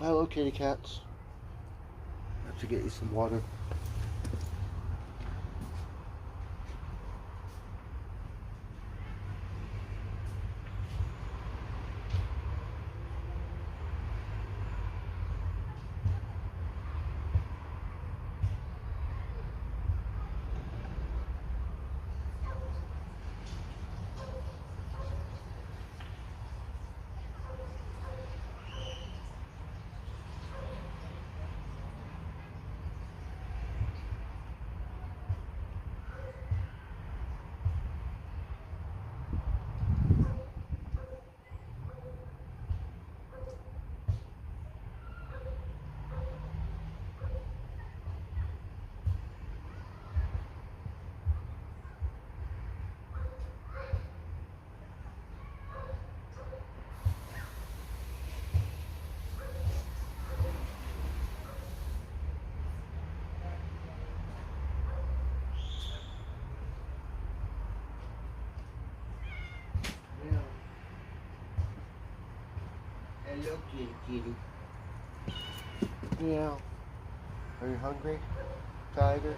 Hello, kitty cats. I have to get you some water. Hello, kitty. Yeah. Are you hungry, Tiger?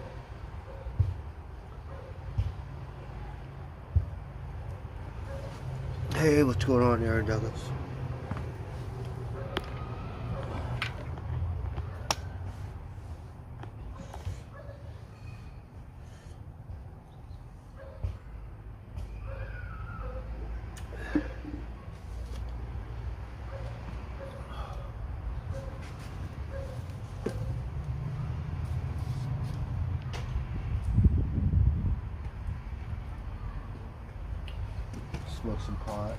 Hey, what's going on, Aaron Douglas? Smoke some pot.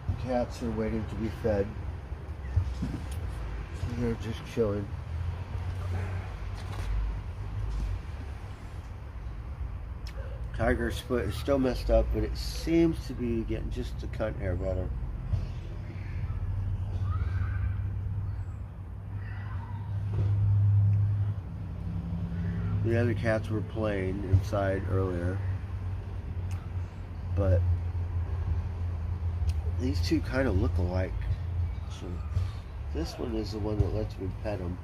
The cats are waiting to be fed. They're just chilling. Tiger's foot is still messed up, but it seems to be getting just a cunt hair better. The other cats were playing inside earlier, but these two kind of look alike. So this one is the one that lets me pet them.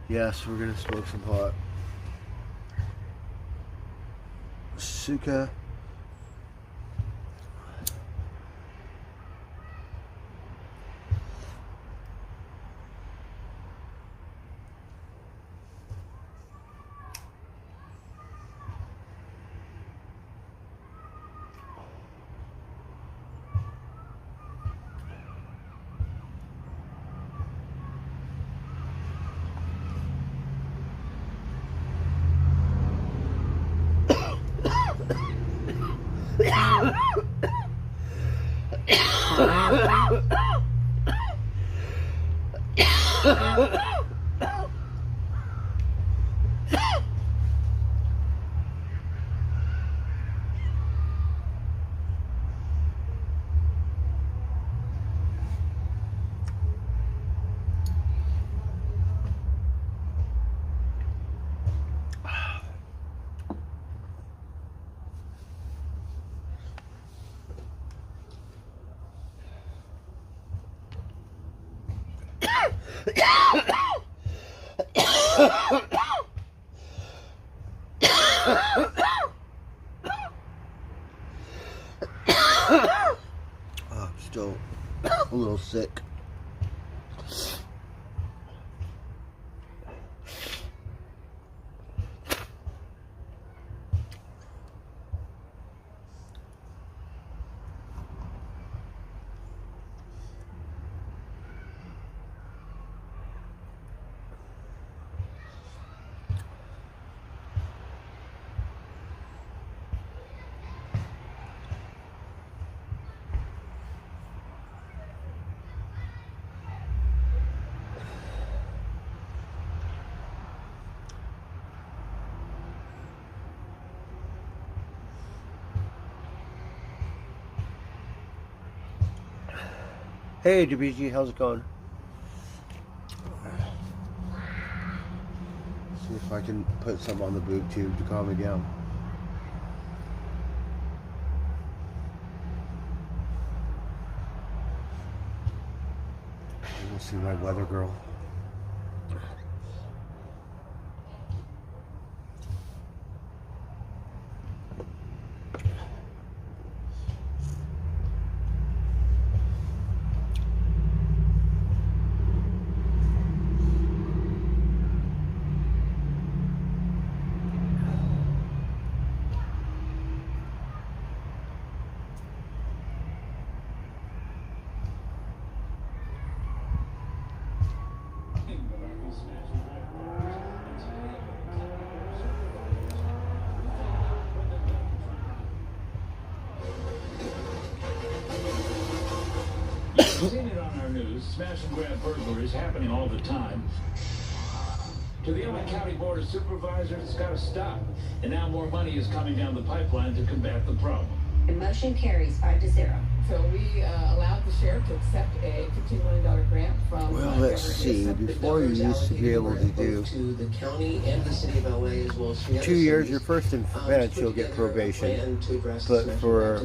Yes, we're gonna smoke some pot. Suka. I'm still a little sick. Hey, DBG, how's it going? See if I can put some on the boob tube to calm me down. We'll see my weather girl. You've seen it on our news. Smash and grab burglaries happening all the time. To the LA County Board of Supervisors, it's got to stop. And now more money is coming down the pipeline to combat the problem. The motion carries 5-0. So we allowed the sheriff to accept a $15 million grant from. Well, let's see. Before you used to be able to do to the county and the city of LA as well as 2 years, your first offense, you'll get probation. But for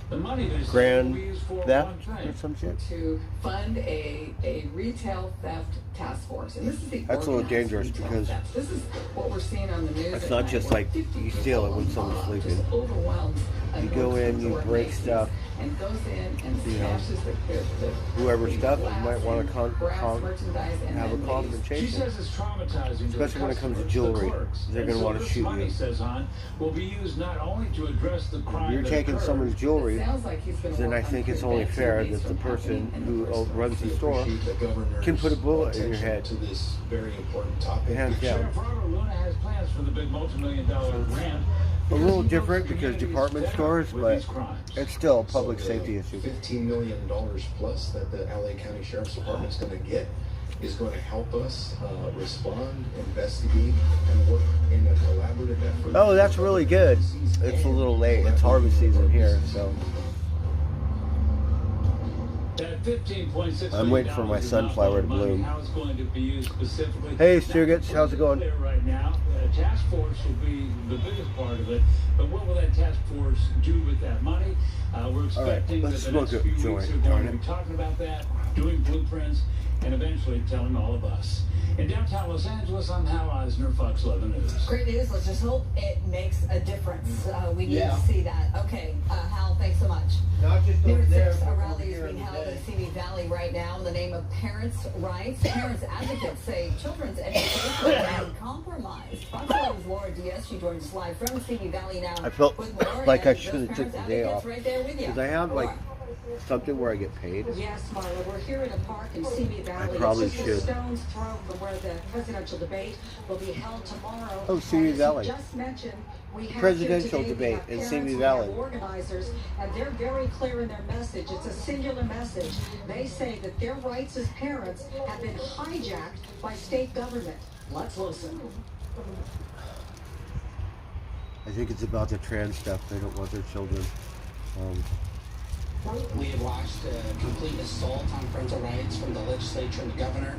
The money that is grand will be used for theft one or thing. some shit. To fund a retail theft task force, and this is the That's a little organized dangerous retail because theft. This is what we're seeing on the news. it's at not night, just where like 50 you steal it when people someone's just sleeping. overwhelms You go in, you break stuff. and goes in and You know, smashes the whoever's the stuff, you glass might want to and grabs merchandise and have a then She confrontation. says it's traumatizing to Especially when it comes to customers, jewelry. the clerks. They're And gonna so wanna this shoot money, you. says Han, will be used not only to address the crime You're that taking occurred, someone's jewelry, It sounds like he's gonna then work I on think it's only preventing fair these that the from person happening in who the first runs the store Appreciate the governor's can put a bullet in your attention head. to this very important topic. Hands down. Sheriff Robert Luna has plans for the big multi-million-dollar grant. A because little he different knows because communities department fed up stores, with but these crimes. it's still a So public the safety issue. $15 million plus that the LA County Sheriff's Department is going to get is going to help us respond, investigate, and work in a collaborative effort. Oh, that's really good. It's a little late. It's harvest season here, so That $15.6 I'm waiting for my million is not sunflower to all money. bloom. How it's going to be used specifically. Hey, Now, Stugatz, how's it going? There right now, the task force will be the biggest part of it. But what will that task force do with that money? We're expecting let's that the next smoke a few weeks joint, are darn going to it. be talking about that, doing blueprints, and eventually telling all of us. In downtown Los Angeles, I'm Hal Eisner, Fox 11 News. Great news. Let's just hope it makes a difference. We need Yeah. to see that. Okay, Hal, thanks so much. not just Numerous rally is being held in Simi Valley right now in the name of parents' rights. Parents advocates say children's education is being compromised. Fox 11's Laura Diaz, she joins us live from Simi Valley now. I felt with more, like I and should those have took parents the day advocates off. right there with you. Because I have like Laura. something where I get paid. Yes, Marla, we're here in a park in Simi Valley. probably It's just should. a stone's throw from where the presidential debate will be held tomorrow. Oh, Simi And as you Valley. just mentioned, we have Presidential here today, we debate have in parents, Simi we Valley. have organizers, and they're very clear in their message. It's a singular message. They say that their rights as parents have been hijacked by state government. Let's listen. I think it's about the trans stuff. They don't want their children. We have watched a complete assault on parental rights from the legislature and the governor.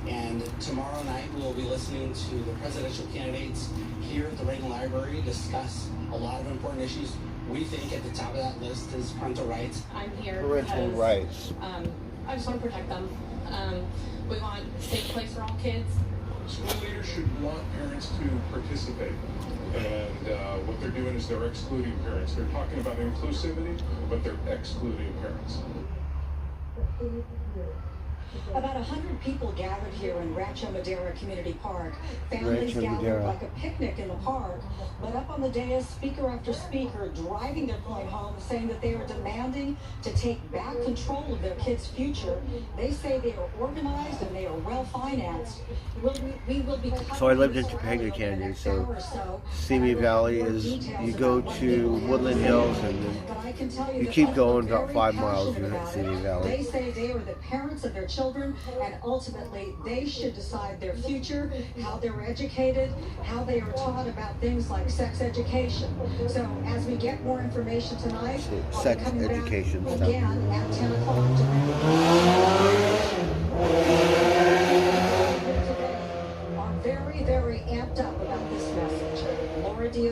And tomorrow night we will be listening to the presidential candidates here at the Reagan Library discuss a lot of important issues. We think at the top of that list is parental rights. I'm here Parental because rights. I just want to protect them. We want a safe place for all kids. School leaders should want parents to participate. And what they're doing is they're excluding parents. They're talking about inclusivity, but they're excluding parents. About 100 people gathered here in Rancho Madera Community Park. Families Rancho gathered Madera. like a picnic in the park. But up on the dais, speaker after speaker driving their point home, saying that they are demanding to take back control of their kids' future. They say they are organized and they are well financed. We will be So I lived in covering this Topanga story over the Canyon, next so hour or so. Simi And I will Valley have more is, details you go about what to they Woodland have Hills today. and then But I can tell you that keep what going they're about very 5 miles, passionate you're at about Simi it. Valley. They say they are the parents of their children, and ultimately they should decide their future, how they're educated, how they are taught about things like sex education. So as we get more information tonight, I'll be Sex coming back education stuff. again at 10 o'clock tonight. Are very, very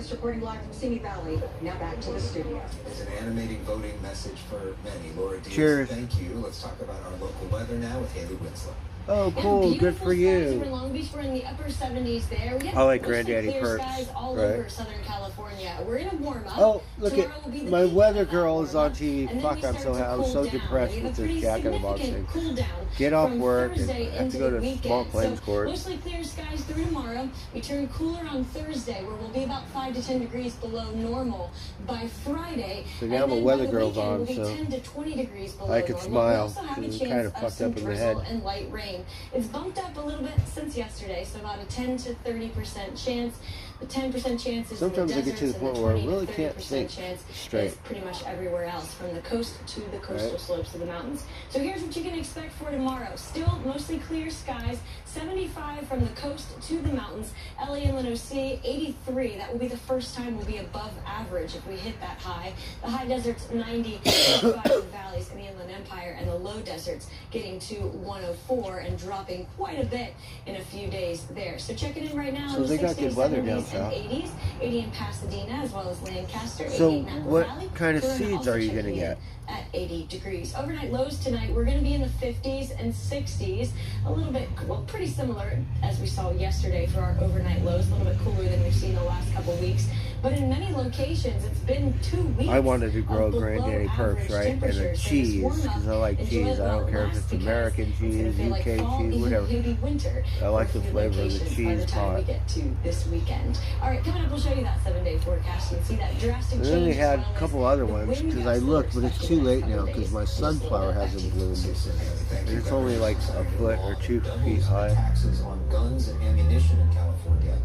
Davis reporting live from Simi Valley. Now back to the studio. It's an animating voting message for many. Laura Diaz, Cheers. thank you. Let's talk about our local weather now with Haley Winslow. Oh, cool. Good for you. Over Long Beach, we're in the upper 70s there. We have I like mostly Granddaddy clear Perks, skies all right? over Southern California. We're gonna warm up. Oh, look Tomorrow at will be the my peak weather of that girl is on warm-up, TV. and then Fuck, we I'm start so to I'm cool so down. depressed We have with a this pretty jacket I'm on. significant cool down Get off from work and Thursday I have to into go the to weekend. small claims So court. mostly clear skies through tomorrow. We turn cooler on Thursday, where we'll be about 5 to 10 degrees below normal by Friday. So now and my then weather by the girl's weekend, on, we'll be so 10 to 20 degrees below I could normal. smile, We also have a 'cause it's chance kinda of fucked some up in the drizzle head. and light rain. It's bumped up a little bit since yesterday, so about a 10 to 30% chance. The 10% chance is Sometimes in I the get to the deserts, point and where I the 20 really to can't 30% think chance straight. is pretty much everywhere else, from the coast to the coastal Right. slopes of the mountains. So here's what you can expect for tomorrow. Still mostly clear skies, 75 from the coast to the mountains. LA and Lenosi, 83. That will be the first time we'll be above average if we hit that high. The high deserts, 90, 85 in the valleys in the Inland Empire, and the low deserts getting to 104 and dropping quite a bit in a few days there. So check it in right now. So in the they got 60s, good weather down 70s, and south. 80s, 80 in Pasadena as well as Lancaster. So 88 in Napa what Valley. kind of We're seeds also are you checking gonna in get? At 80 degrees. Overnight lows tonight, we're going to be in the 50s and 60s. A little bit, well, pretty similar as we saw yesterday for our overnight lows. A little bit cooler than we've seen the last couple weeks. But in many locations, it's been 2 weeks. I wanted to grow of below Granddaddy Perks, average right? And a temperatures. So cheese, just warm up, because I like enjoy cheese. it I don't while it care if lasts, it's because American it's gonna cheese, feel like UK fall, cheese, even whatever. maybe winter I like for the a few flavor of the locations by the cheese time we pot. get to this weekend. All right, coming up, we'll show you that 7-day forecast and see that drastic And change. then they as had well a as couple other the ones wind because I gusts that looked, we're but it's expecting too the late next now couple because days. my Just a little sunflower bit back hasn't to you. bloomed. Thank you. It's only like a foot or 2 feet Doubles high. Taxes on guns and ammunition in California.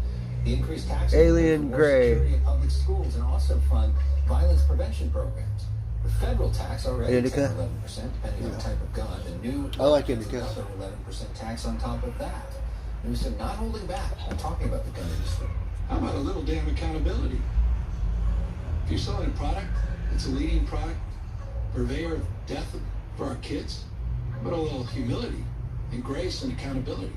The increased taxes Alien for more Gray. security in public schools and also fund violence prevention programs. The federal tax already Indica? 10 or 11%, depending on the type of gun. The new I like law has indica. another 11% tax on top of that. Newsom not holding back on talking about the gun industry. How about a little damn accountability? If you're selling a product, it's a leading product, purveyor of death for our kids, how about a little humility and grace and accountability?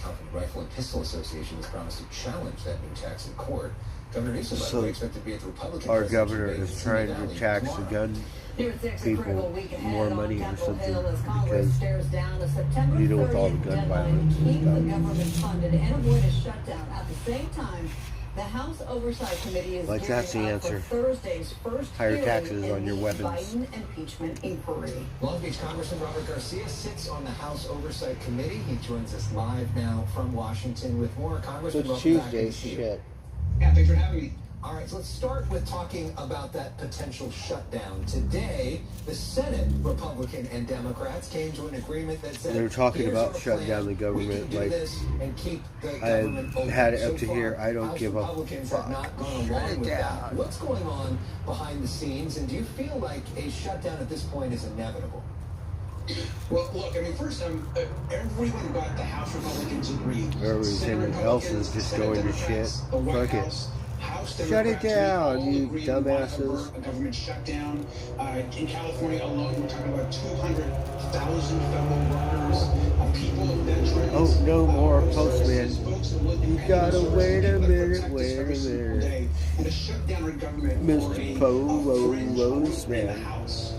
California Rifle and Pistol Association has promised to challenge that new tax in court. Governor Newsom, by the So way, expected to be at the Republican our presidential governor debate in is Simi trying to Valley tax the tomorrow. gun Here at 6, a critical people week ahead more on money or Capitol something Hill as Congress because stares down a September you know, with all the 30th gun deadline violence to and keep the stuff. government funded and avoid a shutdown. At the same time, the House Oversight Committee is Like, that's gearing the up for answer. Thursday's first Higher hearing taxes in on your the weapons. Biden impeachment inquiry. Long Beach Congressman Robert Garcia sits on the House Oversight Committee. He joins us live now from Washington with more. Congressman, It's welcome back. Good Tuesday, to see you. shit. Yeah, thanks for having me. All right, so let's start with talking about that potential shutdown. Today, the Senate, Republican and Democrats, came to an agreement that said They're talking "Here's about our shutting plan. down the government, We can do like, this and keep the I government open." had it So up to far, here. I don't House give a Republicans fuck. have not gone Shut along it with that. down. What's going on behind the scenes, and do you feel like a shutdown at this point is inevitable? Well, look, I mean, first, everyone but the House Republicans agreed. Everybody's Senate saying else is Republicans, just Senate going to Democrats, shit. the White Fuck it. House, House Shut it Democrats, we down, all you agree we want to dumbasses. avert a government shutdown. In California alone, we're talking about 200,000 federal workers, people, veterans. Oh, no more postmen. postman. You gotta wait a minute, wait a minute. And to shut down our government Mr. for a fringe vote in the Postman. House.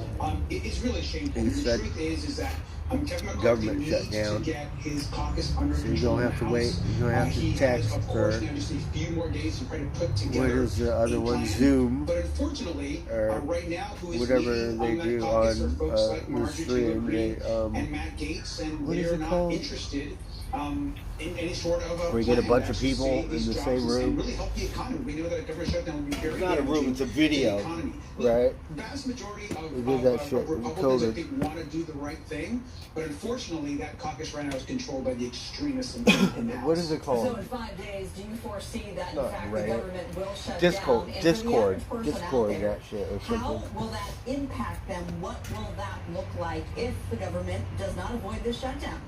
It's really shameful. He The said truth is that Kevin McCarthy government needs shut down. to get his caucus under So you control don't in have the to wait. House. You don't have to He text has, of course, for- now just a few more days to try to put together What is the other a one? plan. Zoom, But unfortunately, or right now, who is whatever leading they on that do caucus are on folks like your Marjorie stream. Taylor They Greene and Matt Gaetz, and what is they're it not called? interested in any sort of a Where you get a plan bunch to of actually people save in these the jobs same and room. really help the economy. We know that a government shutdown would be very It's not a room, damaging it's a to the video, economy. right? Vast majority of, We did that shit in Republicans, I COVID. think, want to do the right thing, but unfortunately, that caucus right now is controlled by the extremists in the House. What is it So called? in 5 days, do you foresee that in Not fact Reddit. the government will shut Discord, down? And for the Discord, average person out Discord, there, that shit or how something. will that impact them? What will that look like if the government does not avoid this shutdown?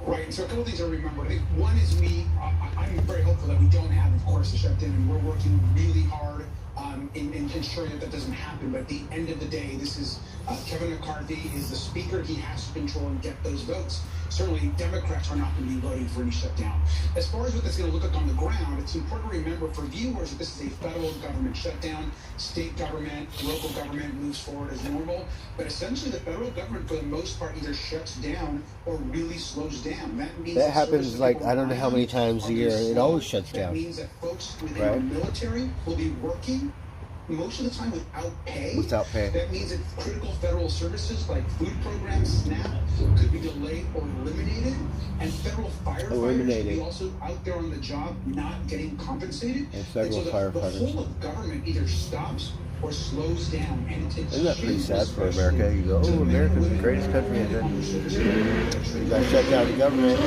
Right, so a couple things to remember. I think one is I'm very hopeful that we don't have, of course, a shutdown, and we're working really hard in ensuring that doesn't happen. But at the end of the day, this is Kevin McCarthy is the speaker. He has to control and get those votes. Certainly, Democrats are not going to be voting for any shutdown. As far as what that's going to look like on the ground, it's important to remember for viewers that this is a federal government shutdown. State government, local government moves forward as normal. But essentially, the federal government, for the most part, either shuts down or really slows down. That means That happens like I don't know how many times a year. It always shuts down. That means that folks within the military will be working most of the time without pay. Without pay. That means that critical federal services like food programs, SNAP, could be delayed or eliminated, and federal firefighters could be also out there on the job not getting compensated. And federal so the firefighters. whole of government either stops or slows down. And it's Isn't that pretty sad for America? You go, oh, America's the greatest country, and then you got to shut down the government.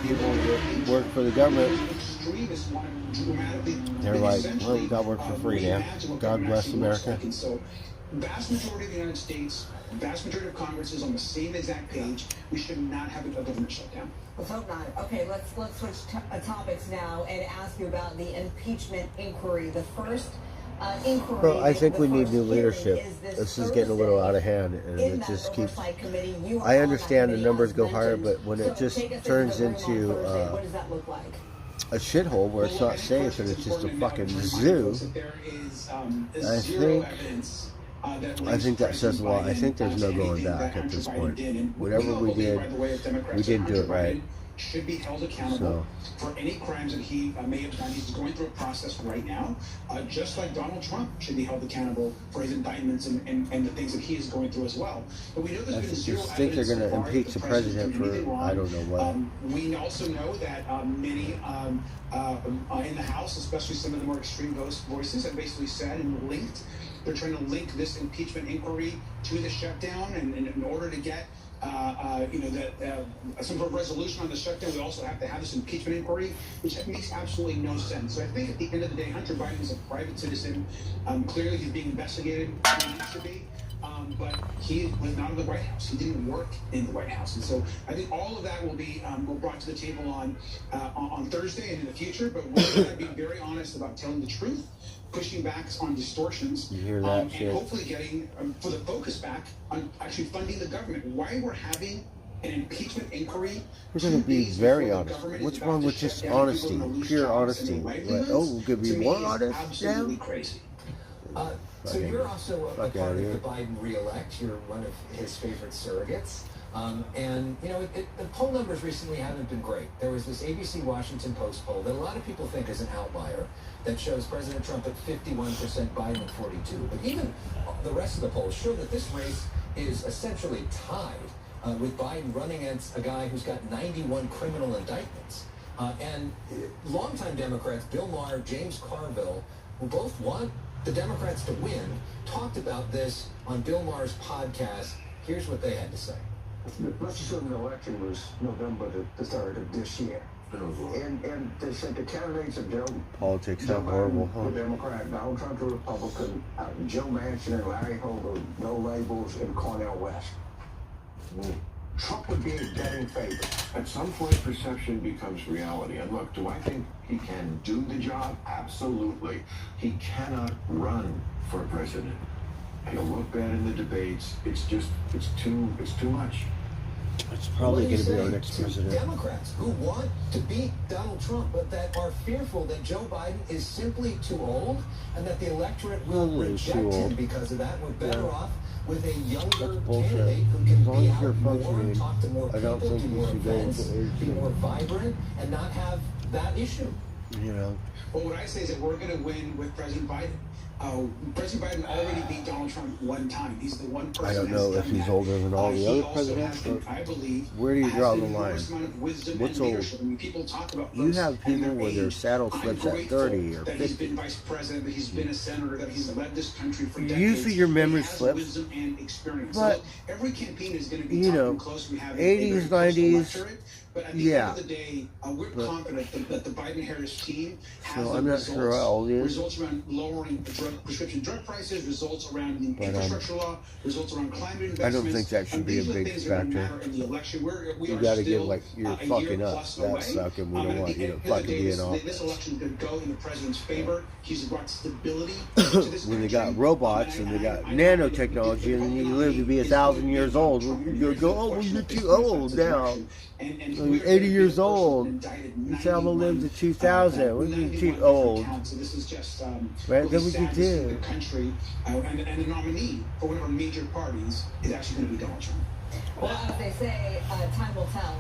People that work for the government, they're like, well, we got work for free now. God bless America. And so, vast majority of the United States, vast majority of Congress is on the same exact page. We should not have a government shutdown. Let's hope not. Okay, let's switch topics now and ask you about the impeachment inquiry. The first inquiry. Well, I think we need new leadership. This is getting a little out of hand, and it just keeps. I understand the numbers go higher, but when it just turns into what does that look like? a shithole where it's not safe and it's just a fucking zoo, I think that says a lot. I think there's no going back at this point. Whatever we didn't do it right. Should be held accountable for any crimes that he may have done. He's going through a process right now, just like Donald Trump should be held accountable for his indictments and the things that he is going through as well. But we know there's been zero evidence. I think they're going to impeach the president for I don't know what. We also know that many in the House, especially some of the more extreme voices, have basically said and linked. They're trying to link this impeachment inquiry to the shutdown, and in order to get some sort of resolution on the shutdown, we also have to have this impeachment inquiry, which makes absolutely no sense. So I think at the end of the day, Hunter Biden is a private citizen. Clearly, he's being investigated. He needs to be. But he was not in the White House. He didn't work in the White House. And so I think all of that will be brought to the table on Thursday and in the future. But we're going to be very honest about telling the truth, pushing back on distortions, you hear that, and hopefully getting for the focus back on actually funding the government. Why we're having an impeachment inquiry. We're going to be very honest. What's wrong with just honesty, pure honesty? Like, oh, we could be more honest now? Absolutely crazy. So you're also a part of the Biden re-elect. You're one of his favorite surrogates. And, you know, the poll numbers recently haven't been great. There was this ABC Washington Post poll that a lot of people think is an outlier that shows President Trump at 51%, Biden at 42%. But even the rest of the polls show that this race is essentially tied with Biden running against a guy who's got 91 criminal indictments. And longtime Democrats, Bill Maher, James Carville, who both want the Democrats to win, talked about this on Bill Maher's podcast. Here's what they had to say. Let's assume the election was November the 3rd of this year. And they said the candidates of Joe sound horrible, huh? The Democrat, Donald Trump, the Republican, Joe Manchin and Larry Hogan, no labels, and Cornel West. Trump would be a betting favorite. At some point, perception becomes reality. And look, do I think he can do the job? Absolutely. He cannot run for president. He'll look bad in the debates. It's too much. It's probably going to be our next president. Democrats who want to beat Donald Trump, but that are fearful that Joe Biden is simply too old and that the electorate will reject him because of that. We're better off with a younger candidate who can be out more, talk to more people, do more events, be more vibrant, and not have that issue. You know. Well, what I say is that we're going to win with President Biden. President Biden already beat Donald Trump one time. He's the one person. I don't know if he's older than all the other presidents, but where do you draw the line? What's old? People talk about you have people where their saddle slips at 30 or 50. That he's been vice president, that he's been a senator, that he's led this country for decades. Usually your memory slips. Wisdom and experience. But, so every campaign is going to be talking close. We have 80s, 90s. But at the end of the day, we're confident that the Biden-Harris team has I'm not sure how old he is. Results around lowering the drug prescription drug prices, results around the infrastructure law, results around climate investments. I don't think that should be a big factor. You got to give like you're fucking up. That's sucking. We don't want you to fucking be in office. This election could go in the president's favor. He's brought stability to this when they got robots and they got nanotechnology and you live to be 1,000 years old, you'll go, oh, well, you're too old now. You're 80 years old. You tell them to live to 2,000. We're too old. Right? Then we can do. The country and the nominee for one of our major parties is actually going to be Donald Trump. Well, as they say, time will tell.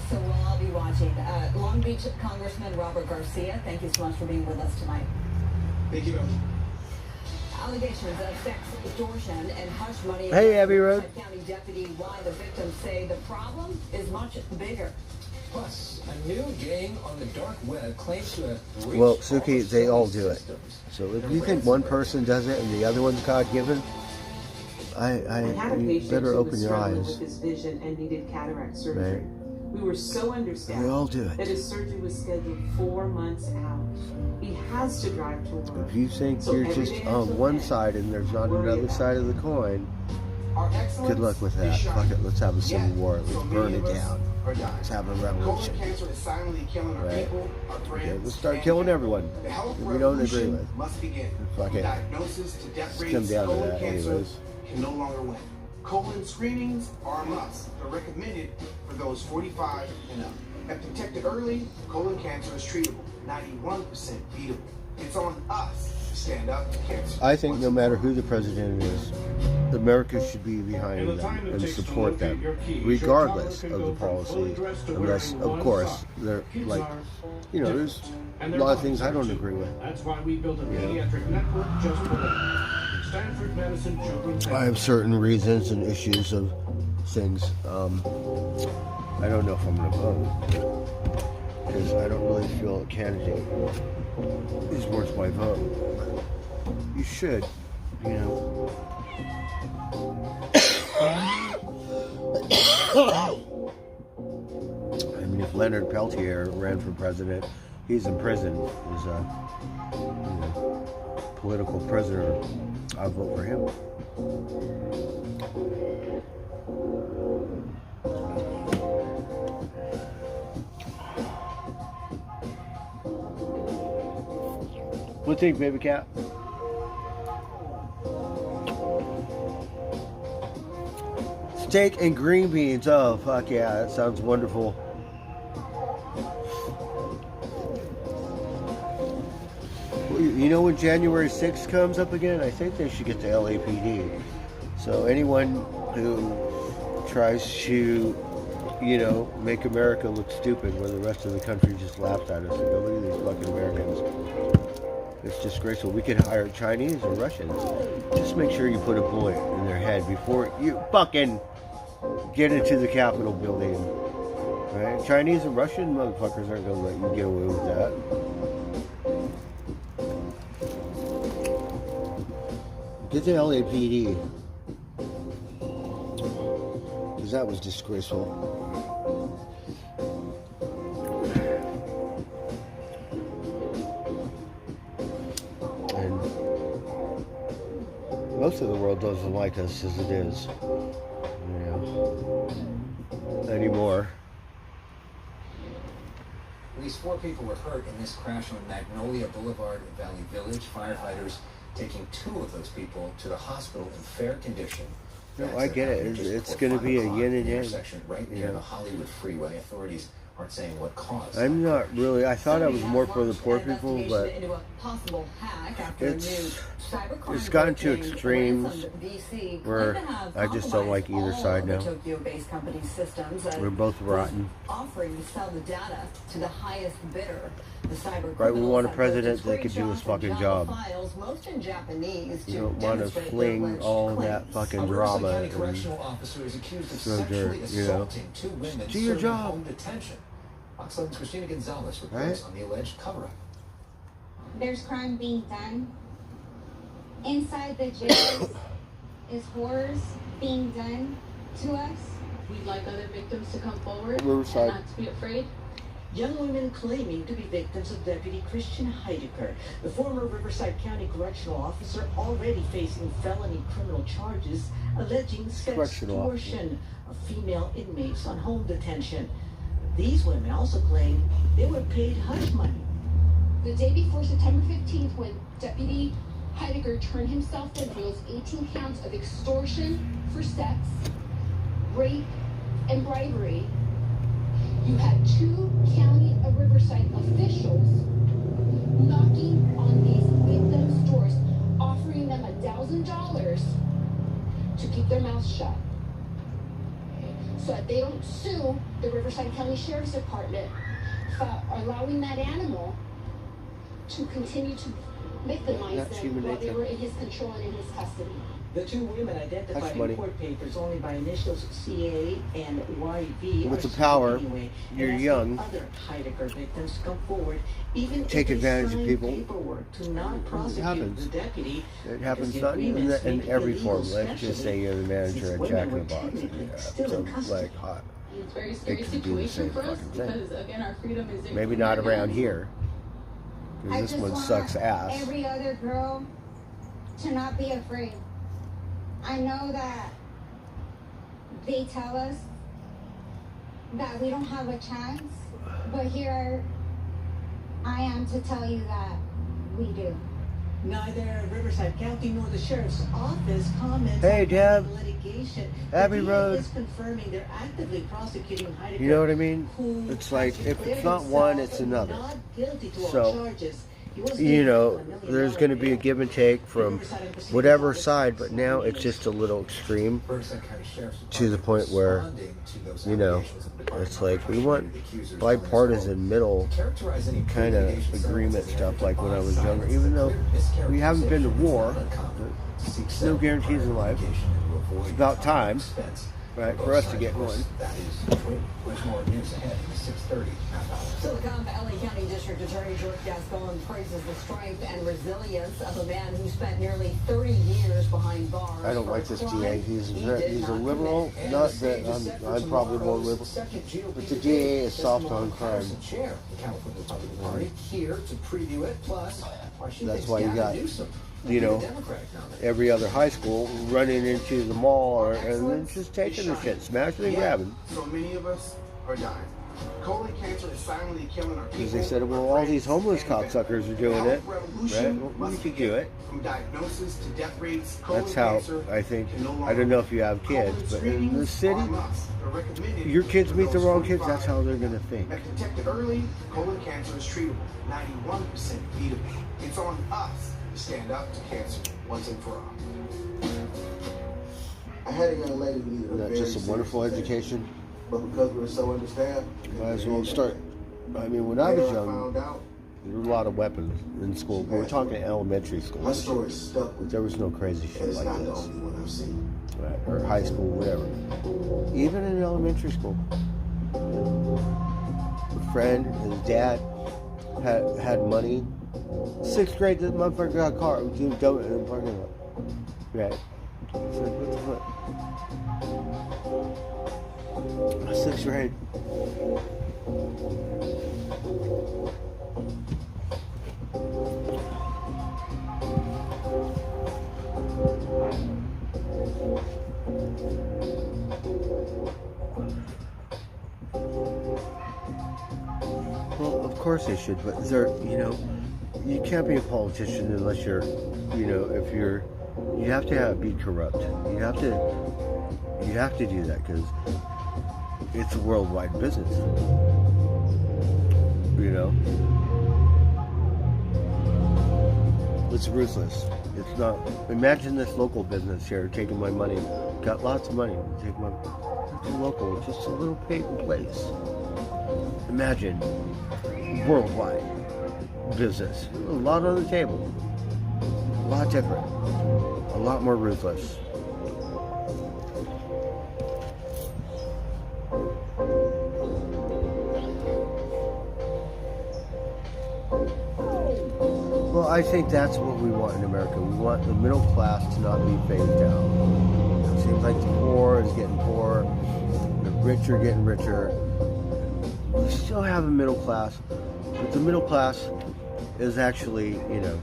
So we'll all be watching. Long Beach Congressman Robert Garcia, thank you so much for being with us tonight. Thank you. Allegations of sex extortion and hush money. Hey, Abbey Road. County Deputy, why the victims say the problem is much bigger. Plus, a new gang on the dark web claims to have breached Well, Suki, they all do it. So if you think one person does it and the other one's God-given, you better open your eyes. With his vision and needed cataract surgery. Right. We were so understaffed They all do it. that his surgery was scheduled 4 months out. He has to drive to work. If you think you're just on one side and there's not another side of the coin, good luck with that. Fuck it, let's have a civil war. Let's burn it down. Let's have a revolution. Right? Okay, let's start killing everyone that we don't agree with. Fuck it. Let's come down to that anyways. Can no longer win. Colon screenings are a must. They're recommended for those 45 and up. If detected early, colon cancer is treatable, 91% beatable. It's on us to stand up to cancer. I think no matter who the president is, America should be behind them and support them, regardless of the policy. Unless, of course, they're like, there's a lot of things I don't agree with. That's why we built a pediatric network just for them. Stanford Medicine Children's. I have certain reasons and issues of things. I don't know if I'm going to vote because I don't really feel a candidate is worth my vote. But you should, I mean, if Leonard Peltier ran for president, he's in prison. He's a political prisoner. I'll vote for him. What do you think, baby cat? Steak and green beans. Oh, fuck yeah. That sounds wonderful. You know when January 6th comes up again? I think they should get the LAPD. So anyone who tries to, make America look stupid when the rest of the country just laughs at us and go, look at these fucking Americans. It's disgraceful. We could hire Chinese or Russians. Just make sure you put a bullet in their head before you fucking get into the Capitol building. Right? Chinese and Russian motherfuckers aren't going to let you get away with that. Get the LAPD. Because that was disgraceful. And most of the world doesn't like us as it is. Anymore. At least 4 people were hurt in this crash on Magnolia Boulevard in Valley Village. Firefighters taking 2 of those people to the hospital in fair condition. No, I get it. It's going to be a yin and yang. Right near the Hollywood freeway. Authorities aren't saying what caused. I'm not really. I thought I was more for the poor people, but it's gotten to extremes where I just don't like either side now. We're both rotten. Offering to sell the data to the highest bidder. The cyber right, we want a president that could do his fucking job. You don't want to fling all that fucking drama and throw dirt, Do your job. Fox 11's Christina Gonzalez reports on the alleged cover-up. There's crime being done. Inside the jails is horrors being done to us. We'd like other victims to come forward Riverside. and not to be afraid. Young women claiming to be victims of Deputy Christian Heidecker, the former Riverside County correctional officer, already facing felony criminal charges alleging sextortion of female inmates on home detention. These women also claim they were paid hush money. The day before September 15th, when Deputy Heidecker turned himself in for those 18 counts of extortion for sex, rape, and bribery, you had 2 County of Riverside officials knocking on these victims' doors, offering them $1,000 to keep their mouths shut, so that they don't sue the Riverside County Sheriff's Department for allowing that animal to continue to victimize them while they were in his control and in his custody. The 2 women identified in court papers only by initials CA and YV. With the power, you're young. Other Heidecker victims come forward, even take advantage of people. To not prosecute the deputy. It happens not even in every form. Let's just say you're the manager at Jack in the Box. So like hot. It's a very scary situation for us because, again, our freedom is in maybe not around here. Because this one sucks ass. Every other girl to not be afraid. I know that they tell us that we don't have a chance, but here I am to tell you that we do. Neither Riverside County nor the Sheriff's Office comments hey, Deb. on litigation. Abbey Road. Is confirming they're actively prosecuting Heidecker. You know what I mean? It's like, if it's not one, it's another. So, you know, there's going to be a give and take from whatever side, but now it's just a little extreme to the point where, you know, it's like we want bipartisan middle kind of agreement stuff like when I was younger, even though we haven't been to war, no guarantees in life. It's about time, right, for us to get one. Silicon Valley County District Attorney George Gascon praises the strength and resilience of a man who spent nearly 30 years behind bars. I don't like this DA. He's a liberal. Not that I'm probably more liberal, but the DA is soft on crime. That's why you got, you know, every other high school running into the mall and then just taking the shit, smashing and grabbing. So many of us are dying. Colon cancer is silently killing our people. Because they said, well, all these homeless cocksuckers are doing it, right? Well, we could do it. From diagnosis to death rates, that's how I think. I don't know if you have kids, but in the city, your kids meet the wrong kids. That's how they're going to think. If detected early, colon cancer is treatable, 91% beatable. It's on us to stand up to cancer once and for all. I had a young lady leave a very just a wonderful education. But because we were so understaffed, might as well start. I mean, when I was young, there were a lot of weapons in school. We were talking elementary school. My story stuck. But there was no crazy shit like not this. the only one I've seen. Right, or high school, whatever. Even in elementary school, a friend, his dad had money. 6th grade, this motherfucker got a car. It was doing dope in the parking lot. Right. So what the fuck? 6th grade. Well, of course they should, but there, you know, you can't be a politician unless you're, you know, if you're, you have to be corrupt. You have to do that because it's a worldwide business. You know, it's ruthless. It's not. Imagine this local business here taking my money. Got lots of money. Take my local. It's just a little paper place. Imagine worldwide business. A lot on the table. A lot different. A lot more ruthless. Well, I think that's what we want in America. We want the middle class to not be phased out. It seems like the poor is getting poorer, the rich are getting richer. we still have a middle class, but the middle class is actually, you know,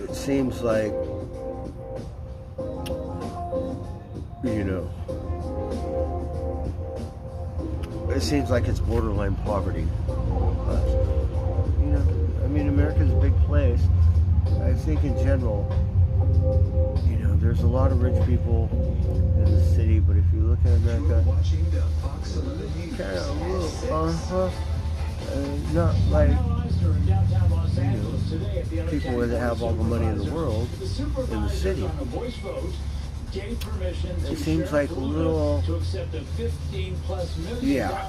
it seems like, you know, it seems like it's borderline poverty. But, you know, I mean, America's a big place. I think in general, you know, there's a lot of rich people in the city, but if you look at America, kind of, not like, you know, people that have all the money in the world in the city. It seems like a little, yeah,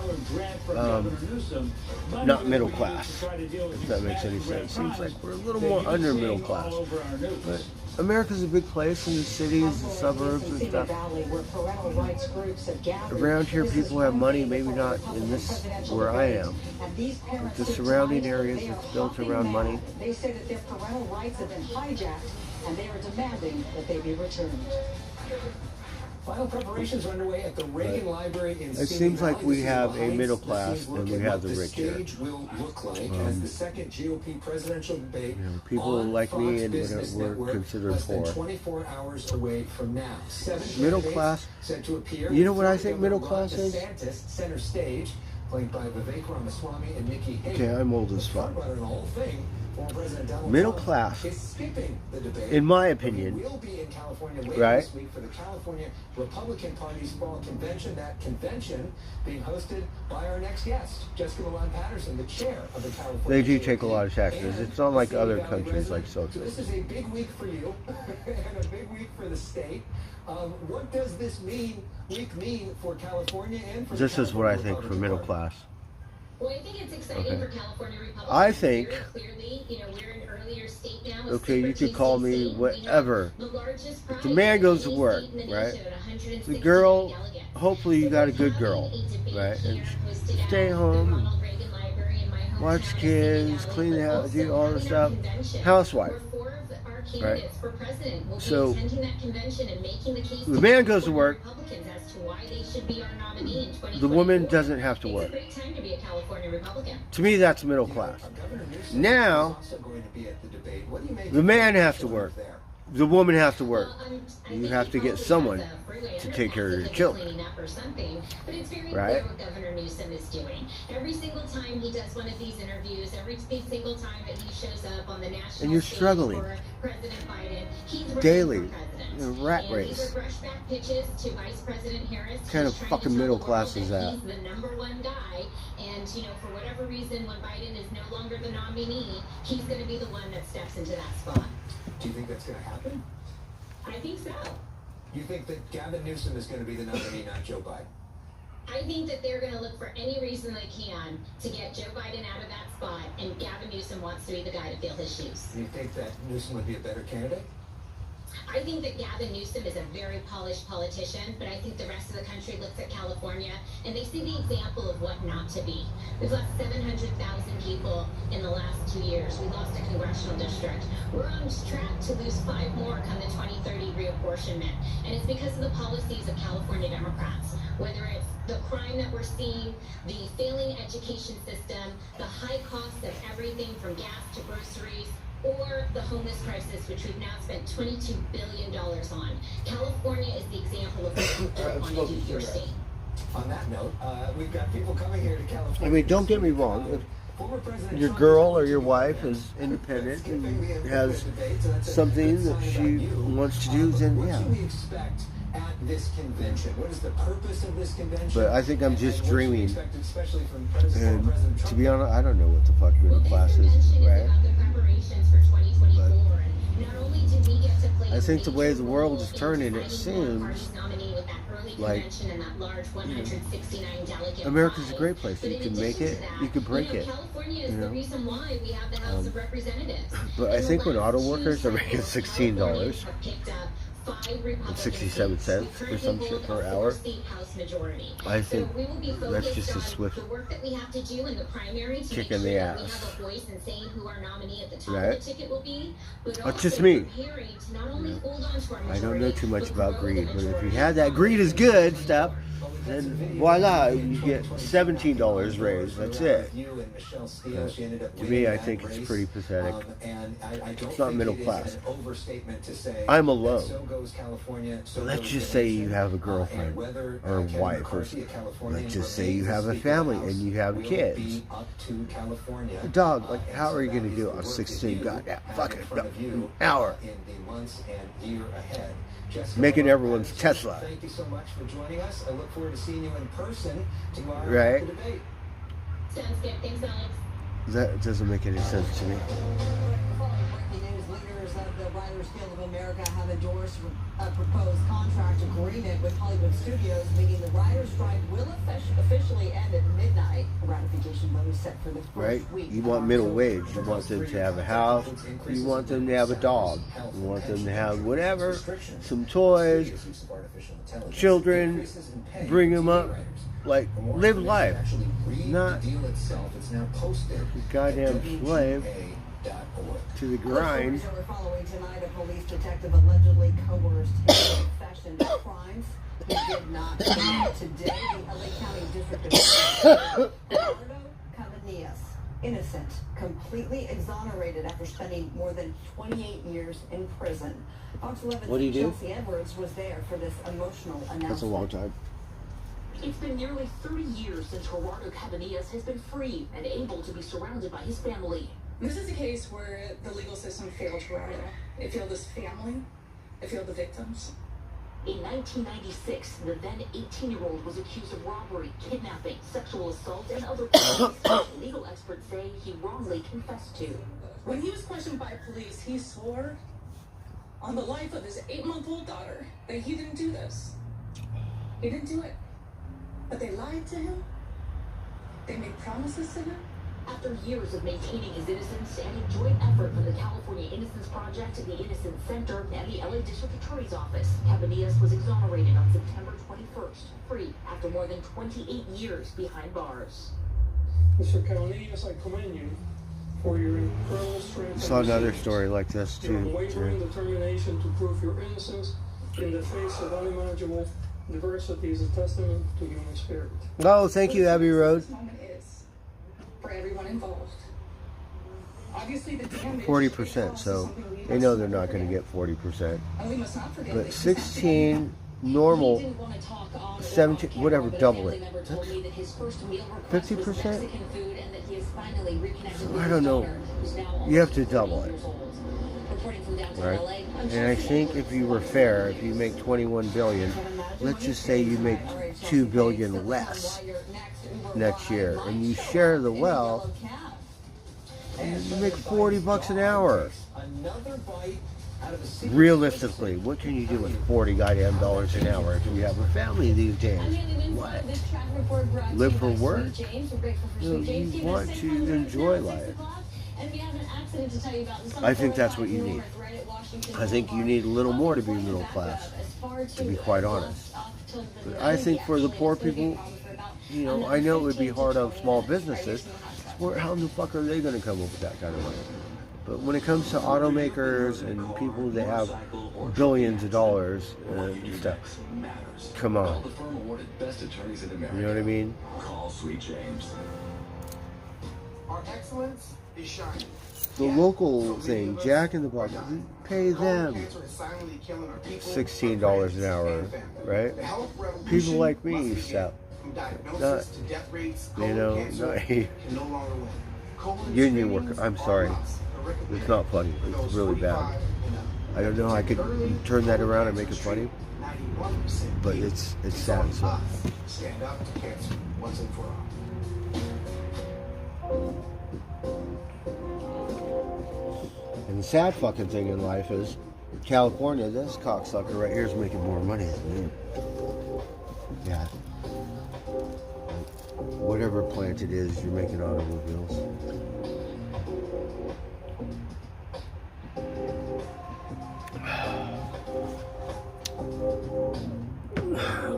not middle class, if that makes any sense. Seems like we're a little more under middle class. But America's a big place, and the cities, the suburbs and stuff. Around here, people have money, maybe not in this, where I am. But the surrounding areas, it's built around money. They say that their parental rights have been hijacked, and they are demanding that they be returned. Final preparations are underway at the Reagan Library in It seems like we have a middle class and we have the rich here. Stage will look like as the second GOP presidential debate. You know, people like me and we're considered poor. 24 hours away from now. Middle class. Set to appear. You know what I think middle class is? DeSantis, center stage, played by Vivek Ramaswamy and Nikki Haley. Okay, I'm old as fuck. The whole thing. Middle class, in my opinion, right? This week for the California Republican Party's fall convention. That convention being hosted by our next guest, Jessica Malone Patterson, the chair of the California. They do take a lot of taxes. It's not like other countries like social. So this is a big week for you and a big week for the state. What does this week mean for California and for? This is what I think for middle class. Well, I think it's exciting for California Republicans. I think. Clearly, you know, we're an earlier state now. Okay, you could call me whatever. The man goes to work, right? The girl, hopefully you got a good girl, right? And stay home, and watch kids, clean the house, do all the stuff. Housewife, right? So the man goes to work. The woman doesn't have to work. To me, that's middle class. Now, the man has to work. The woman has to work. You have to get someone to take care of your children. But it's very right? clear what Governor Newsom is doing. Every single time he does one of these interviews, every single time that he shows up on the national and you're stage struggling for President Biden, he's daily. The rat race. These are brushback pitches to Vice President Harris. What kind of fucking middle class is that? He's the #1 guy, and you know, for whatever reason, when Biden is no longer the nominee, he's going to be the one that steps into that spot. Do you think that's going to happen? I think so. You think that Gavin Newsom is going to be the nominee, not Joe Biden? I think that they're going to look for any reason they can to get Joe Biden out of that spot, and Gavin Newsom wants to be the guy to fill his shoes. Do you think that Newsom would be a better candidate? I think that Gavin Newsom is a very polished politician, but I think the rest of the country looks at California and they see the example of what not to be. We've lost 700,000 people in the last 2 years. We lost a congressional district. We're on track to lose 5 more come the 2030 reapportionment. And it's because of the policies of California Democrats. Whether it's the crime that we're seeing, the failing education system, the high cost of everything from gas to groceries, or the homeless crisis, which we've now spent $22 billion on. California is the example of what you don't want to do to your state. On that note, we've got people coming here to California. I mean, don't get me wrong. If your girl or your wife is independent and has something that she wants to do, then yeah. What should we expect at this convention? What is the purpose of this convention? But I think I'm just dreaming. And to be honest, I don't know what the fuck middle class is, right? I think the way the world is turning, it seems like, you know, America's a great place. You can make it, you can break it. You know? But I think when auto workers are making $16 and 67 cents or some shit per hour, I think that's just a swift kick in the ass. Right? That's just me. I don't know too much about greed, but if you have that greed is good stuff, then why not? You get $17 raise. That's it. To me, I think it's pretty pathetic. It's not middle class. I'm alone. Let's just say you have a girlfriend or a wife, or let's just say you have a family and you have kids. Dog, like, how are you going to do it on 16 goddamn fucking hour? Making everyone's Tesla. Thank you so much for joining us. I look forward to seeing you in person tomorrow. Right. At the debate. Sounds good. Thanks, Alex. That doesn't make any sense to me. Breaking news, leaders of the Writers Guild of America have endorsed a proposed contract agreement with Hollywood studios, meaning the writers' strike will officially end at midnight. A ratification vote is set for the first week. You want middle wage. You want them to have a house. You want them to have a dog. You want them to have whatever, some toys, children, bring them up. Like, live life. Not a goddamn slave to the grind. We're following tonight a police detective allegedly coerced him confession to crimes he did not commit. Today, the LA County District Attorney, Eduardo Cabanillas, innocent, completely exonerated after spending more than 28 years in prison. Fox 11's Chelsea Edwards was there for this emotional announcement. That's a long time. It's been nearly 30 years since Gerardo Cabanillas has been free and able to be surrounded by his family. This is a case where the legal system failed Gerardo. It failed his family. It failed the victims. In 1996, the then 18-year-old was accused of robbery, kidnapping, sexual assault, and other crimes that legal experts say he wrongly confessed to. When he was questioned by police, he swore on the life of his 8-month-old daughter that he didn't do this. He didn't do it. But they lied to him. They made promises to him. After years of maintaining his innocence and a joint effort from the California Innocence Project, the Innocence Center, and the LA District Attorney's Office, Cabanillas was exonerated on September 21st, free after more than 28 years behind bars. Mr. Cabanillas, I commend you for your incredible strength. I saw another story like this your too. unwavering determination to prove your innocence in the face of unimaginable diversity is a testament to human spirit. Oh, thank you, Abbey Road. For everyone involved. Obviously, the damage 40%, so they know they're not going to get 40%. And we must not forget But 16, normal, 17, whatever, double it. That's 50%? I don't know. You have to double it. Right? And I think if you were fair, if you make 21 billion, let's just say you make 2 billion less next year, and you share the wealth, and you make $40 an hour. Realistically, what can you do with 40 goddamn dollars an hour if you have a family these days? What? Live for work? You want to enjoy life. I think that's what you need. I think you need a little more to be middle class, to be quite honest. But I think for the poor people, you know, I know it would be hard on small businesses. How the fuck are they going to come up with that kind of money? But when it comes to automakers and people that have billions of dollars and stuff, come on. You know what I mean? Call Sweet James. Our excellence is shining. The local thing, Jack in the Box, pay them $16 an hour, right? People like me, stuff. Not, you know, not union worker. I'm sorry. It's not funny. It's really bad. I don't know how I could turn that around and make it funny, but it's sad stuff. Stand up to cancer once and for all. And the sad fucking thing in life is, California, this cocksucker right here is making more money than me. Yeah. Whatever plant it is, you're making automobiles.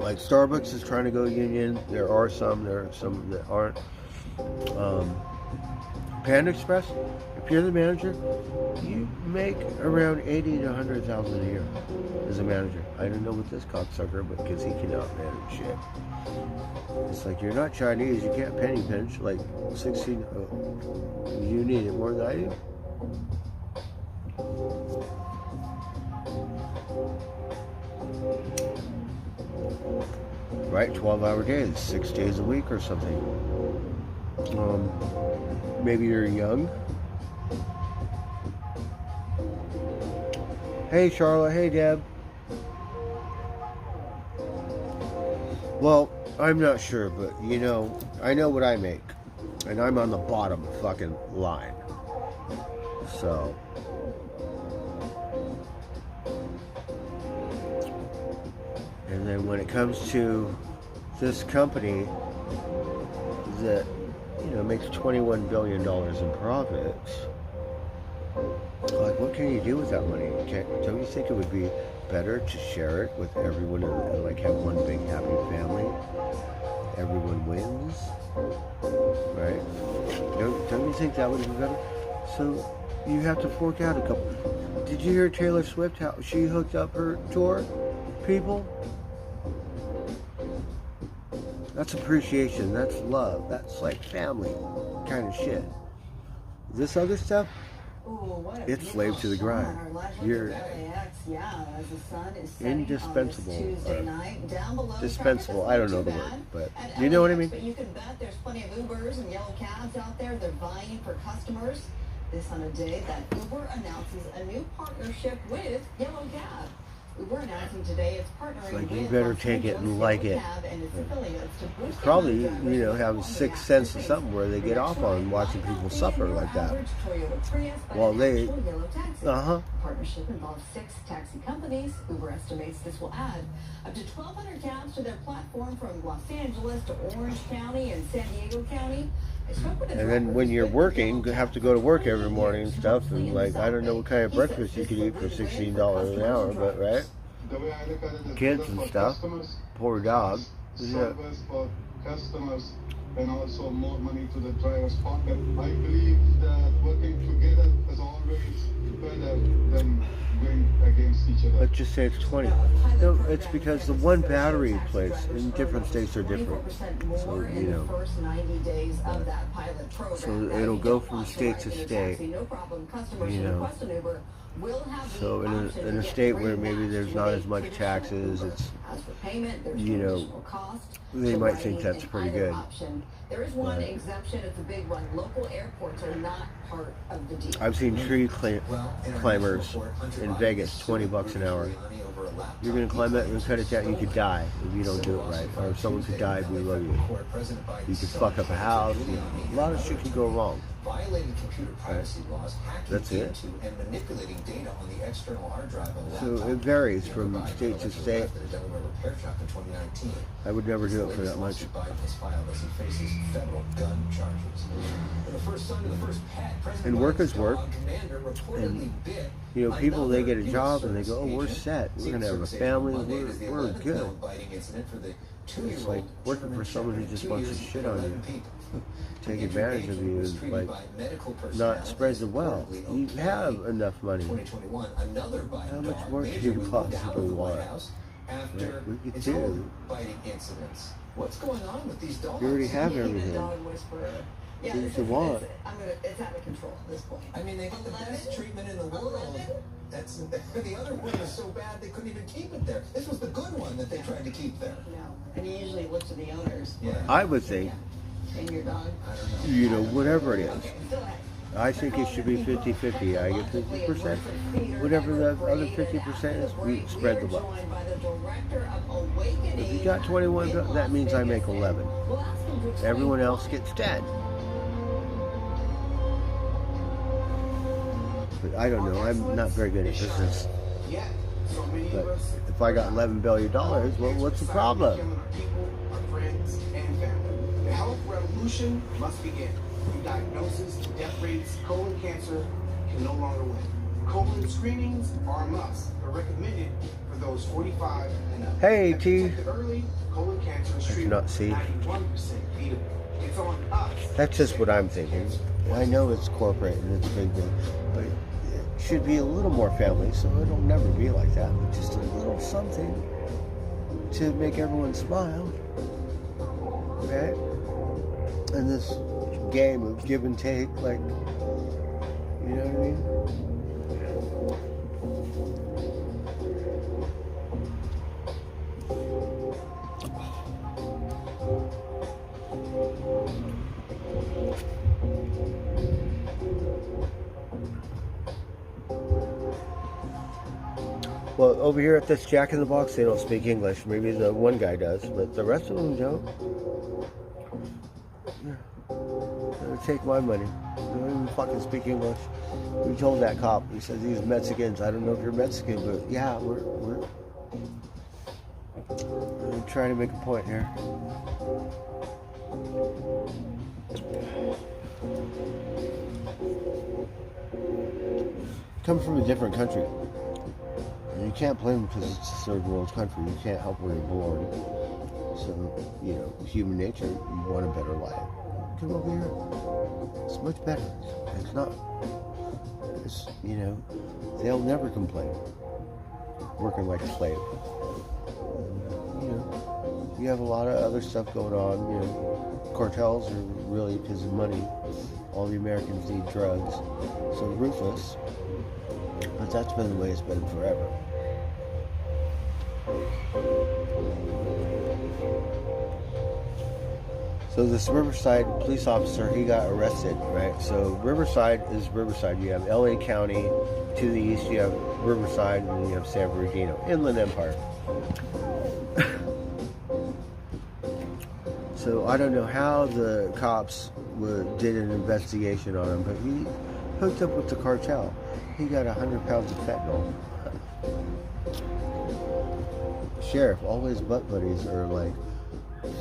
Like Starbucks is trying to go union. There are some that aren't. Panda Express, if you're the manager, you make around $80,000 to $100,000 a year as a manager. I don't know what this cocksucker, but because he can outmanage shit. It's like, you're not Chinese, you can't penny pinch like 16. You need it more than I do. Right, 12-hour days, 6 days a week or something. Maybe you're young. Hey Charlotte, hey Deb. Well, I'm not sure, but you know, I know what I make. And I'm on the bottom fucking line. So and then when it comes to this company that, you know, makes $21 billion in profits, like, what can you do with that money? Don't you think it would be better to share it with everyone and like have one big happy family? Everyone wins, right? Don't you think that would be better? So you have to fork out a couple. Did you hear Taylor Swift, how she hooked up her tour people? That's appreciation. That's love. That's like family kind of shit. This other stuff, it's slave to the grind. You're indispensable. Dispensable. I don't know the word, but you know what I mean? But you can bet there's plenty of Ubers and yellow cabs out there. They're vying for customers. This on a day that Uber announces a new partnership with Yellow Cab. Uber announcing today it's partnering like, with you better take it and like it. Probably, you know, have a sixth sense of something where they get off on watching people suffer like that. While they, Partnership involves 6 taxi companies. Uber estimates this will add up to 1,200 cabs to their platform from Los Angeles to Orange County and San Diego County. And then when you're working, you have to go to work every morning and stuff, and like, I don't know what kind of breakfast you could eat for $16 an hour, but right? Kids and stuff. Poor dog. Service for customers and also more money to the driver's pocket. I believe that working together is always better than going against each other. Let's just say it's 20. No, it's because the one battery place in different states are different. So, you know. So it'll go from state to state. You know. So in a state where maybe there's not as much taxes, it's, you know, they might think that's pretty good. There is one exemption, it's a big one. Local airports are not part of the deal. I've seen tree climbers in Vegas, $20 an hour. You're going to climb it and cut it down, you could die if you don't do it right. Or someone could die below you. You could fuck up a house. A lot of shit can go wrong. Violating computer privacy laws, That's hacking it. into and manipulating data on the external hard drive of a So laptop. it varies from state to state. The Delaware repair shop in 2019. I would never do it for that much. Biden has filed as he faces federal gun charges. The first son of the first pet, President And workers Biden's work. dog commander reportedly And, bit you know, people, they get a job and they go, oh, Service we're agent. set. We're going to have a Secret Service family. agent Monday is the We're 11th good. known biting incident for the It's two-year-old like working for German someone who Shepherd, just 2 wants to years shit and on 11 you. people. Take advantage of you and like not spread the wealth. You have enough money. 2021, another How much more do you possibly want? after We could its do. own biting incidents. What's going on with these dogs? You already have everything. Yeah, What you want? it's out of control at this point. I mean, they got the best treatment in the world. That's the other one is so bad they couldn't even keep it there. This was the good one that they tried to keep there. No, and he usually looks to the owners. Yeah. I would think, And your dog. I don't know. you know, whatever it is. I think it should be 50-50. I get 50%. Whatever the other 50% is, we spread the wealth. If you got 21, that means I make 11. Everyone else gets 10. But I don't know. I'm not very good at business. But if I got $11 billion, well, what's the problem? Our friends and family. The health revolution must begin. From diagnosis to death rates, colon cancer can no longer wait. Colon screenings are a must. They're recommended for those 45 and up. Hey, If T. detected early, colon cancer is I treatable. cannot see. 91% beatable. It's on us. That's just what I'm thinking. I know it's corporate and it's big, but it should be a little more family, so it'll never be like that. But just a little something to make everyone smile, okay? And this game of give and take, like, you know what I mean? Well, over here at this Jack in the Box, they don't speak English. Maybe the one guy does, but the rest of them don't. Yeah. Take my money. They don't even fucking speak English. We told that cop. He said these Mexicans. I don't know if you're Mexican, but yeah, we're trying to make a point here. Come from a different country. You can't blame them because it's a third world country. You can't help where you're born. So, you know, human nature, you want a better life. Come over here. It's much better. It's not. It's, you know, they'll never complain. Working like a slave. You know, you have a lot of other stuff going on. You know, cartels are really because of money. All the Americans need drugs. So ruthless. But that's been the way it's been forever. So this Riverside police officer, he got arrested, right? So Riverside is Riverside. You have LA County. To the east, you have Riverside, and then you have San Bernardino, Inland Empire. So I don't know how the cops did an investigation on him, but he hooked up with the cartel. He got 100 pounds of fentanyl. Sheriff, all his butt buddies are like,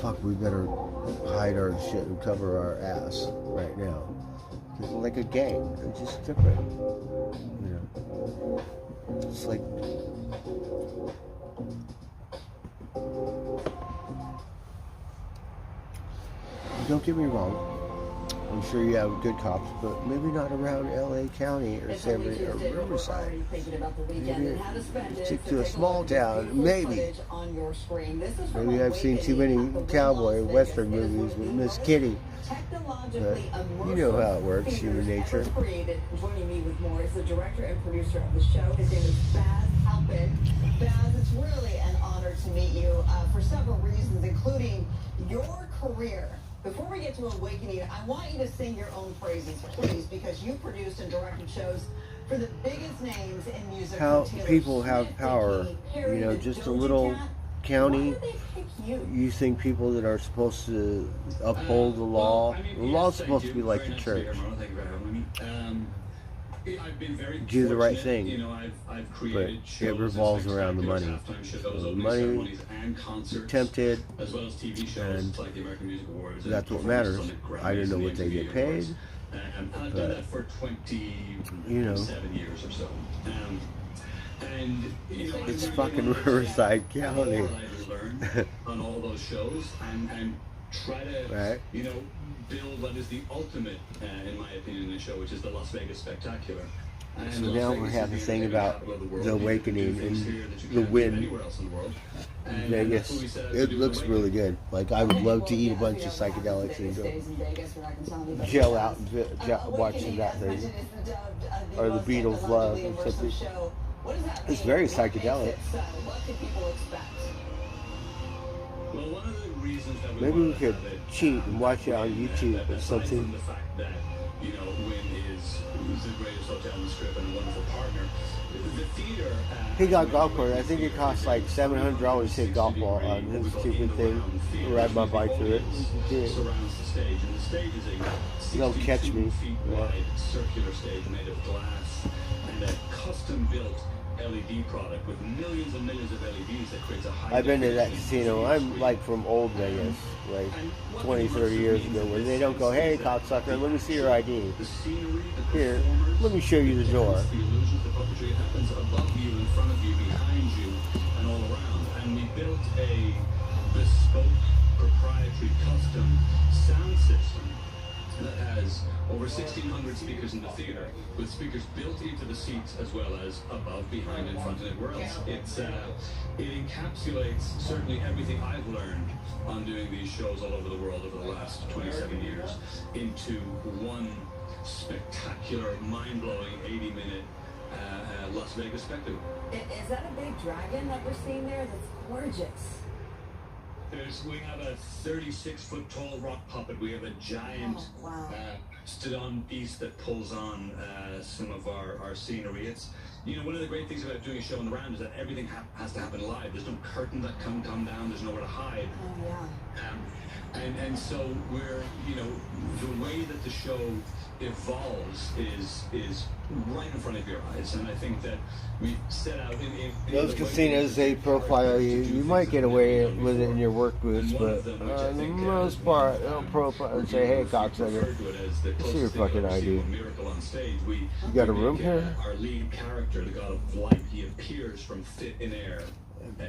fuck, we better hide our shit and cover our ass right now. It's like a gang. It's just different. You know. It's like... Don't get me wrong. I'm sure you have good cops, but maybe not around LA County or San Bernardino or Riverside. Maybe stick to a small town, maybe. Maybe I've seen too many cowboy western movies with Miss Kitty. But you know how it works, human nature. Joining me with more is the director and producer of the show. His name is Baz Halpin. Baz, it's really an honor to meet you for several reasons, including your career. Before we get to Awakening, I want you to sing your own praises, please, because you produced and directed shows for the biggest names in music. How people have power, you know, just a little county. You think people that are supposed to uphold the law? The law's supposed to be like the church. Do the right thing, you know, I've created but it revolves around the money. So the money, tempted, as well as TV shows like the American Music Awards. That's what matters. I don't know what they get paid. And I've done that for 27 years or so. And you know, it's fucking Riverside County. I've learned on all those shows and try to, you know, build what is the ultimate, in my opinion, in the show, which is the Las Vegas Spectacular. So now we're having a thing about the Awakening and the win. Vegas, it looks really good. Like, I would love to eat a bunch of psychedelics and go gel out and watch that thing. Or the Beatles Love or something. It's very psychedelic. Well, one of the reasons that maybe we could cheat and watch it on YouTube or something. The fact that, you know, Wynn is the greatest hotel on the strip and a wonderful partner. The theater. He got golf cart. I think it cost like $700 to hit golf ball on his stupid thing. Ride my bike through it. Surrounds the stage, and the stage is a they'll catch me. Wide circular stage made of glass and a custom-built LED product with millions and millions of LEDs that creates a high. I've been to that casino. I'm like from old Vegas, like 20, 30 years ago, where they don't go, hey, cocksucker, let me see your ID. Here, let me show you the door. The illusion of the puppetry happens above you, in front of you, behind you, and all around. And we built a bespoke, proprietary, custom sound system that has over 1,600 speakers in the theater, with speakers built into the seats as well as above, behind, in front, and everywhere else. It encapsulates certainly everything I've learned on doing these shows all over the world over the last 27 years into one spectacular, mind-blowing 80-minute Las Vegas spectacle. Is that a big dragon that we're seeing there? That's gorgeous. We have a 36-foot tall rock puppet. We have a giant stood-on beast that pulls on some of our scenery. It's, you know, one of the great things about doing a show on the round is that everything has to happen live. There's no curtain that can come down. There's nowhere to hide. Oh, yeah. And so we're, you know, the way that the show evolves is right in front of your eyes, and I think that we set out in those casinos, they profile you. You might get away with it in your work boots, but for the most part, they'll profile and say, "Hey, cocksucker, see your fucking ID. You got a room here?" Our lead character, the god of light, he appears from thin air.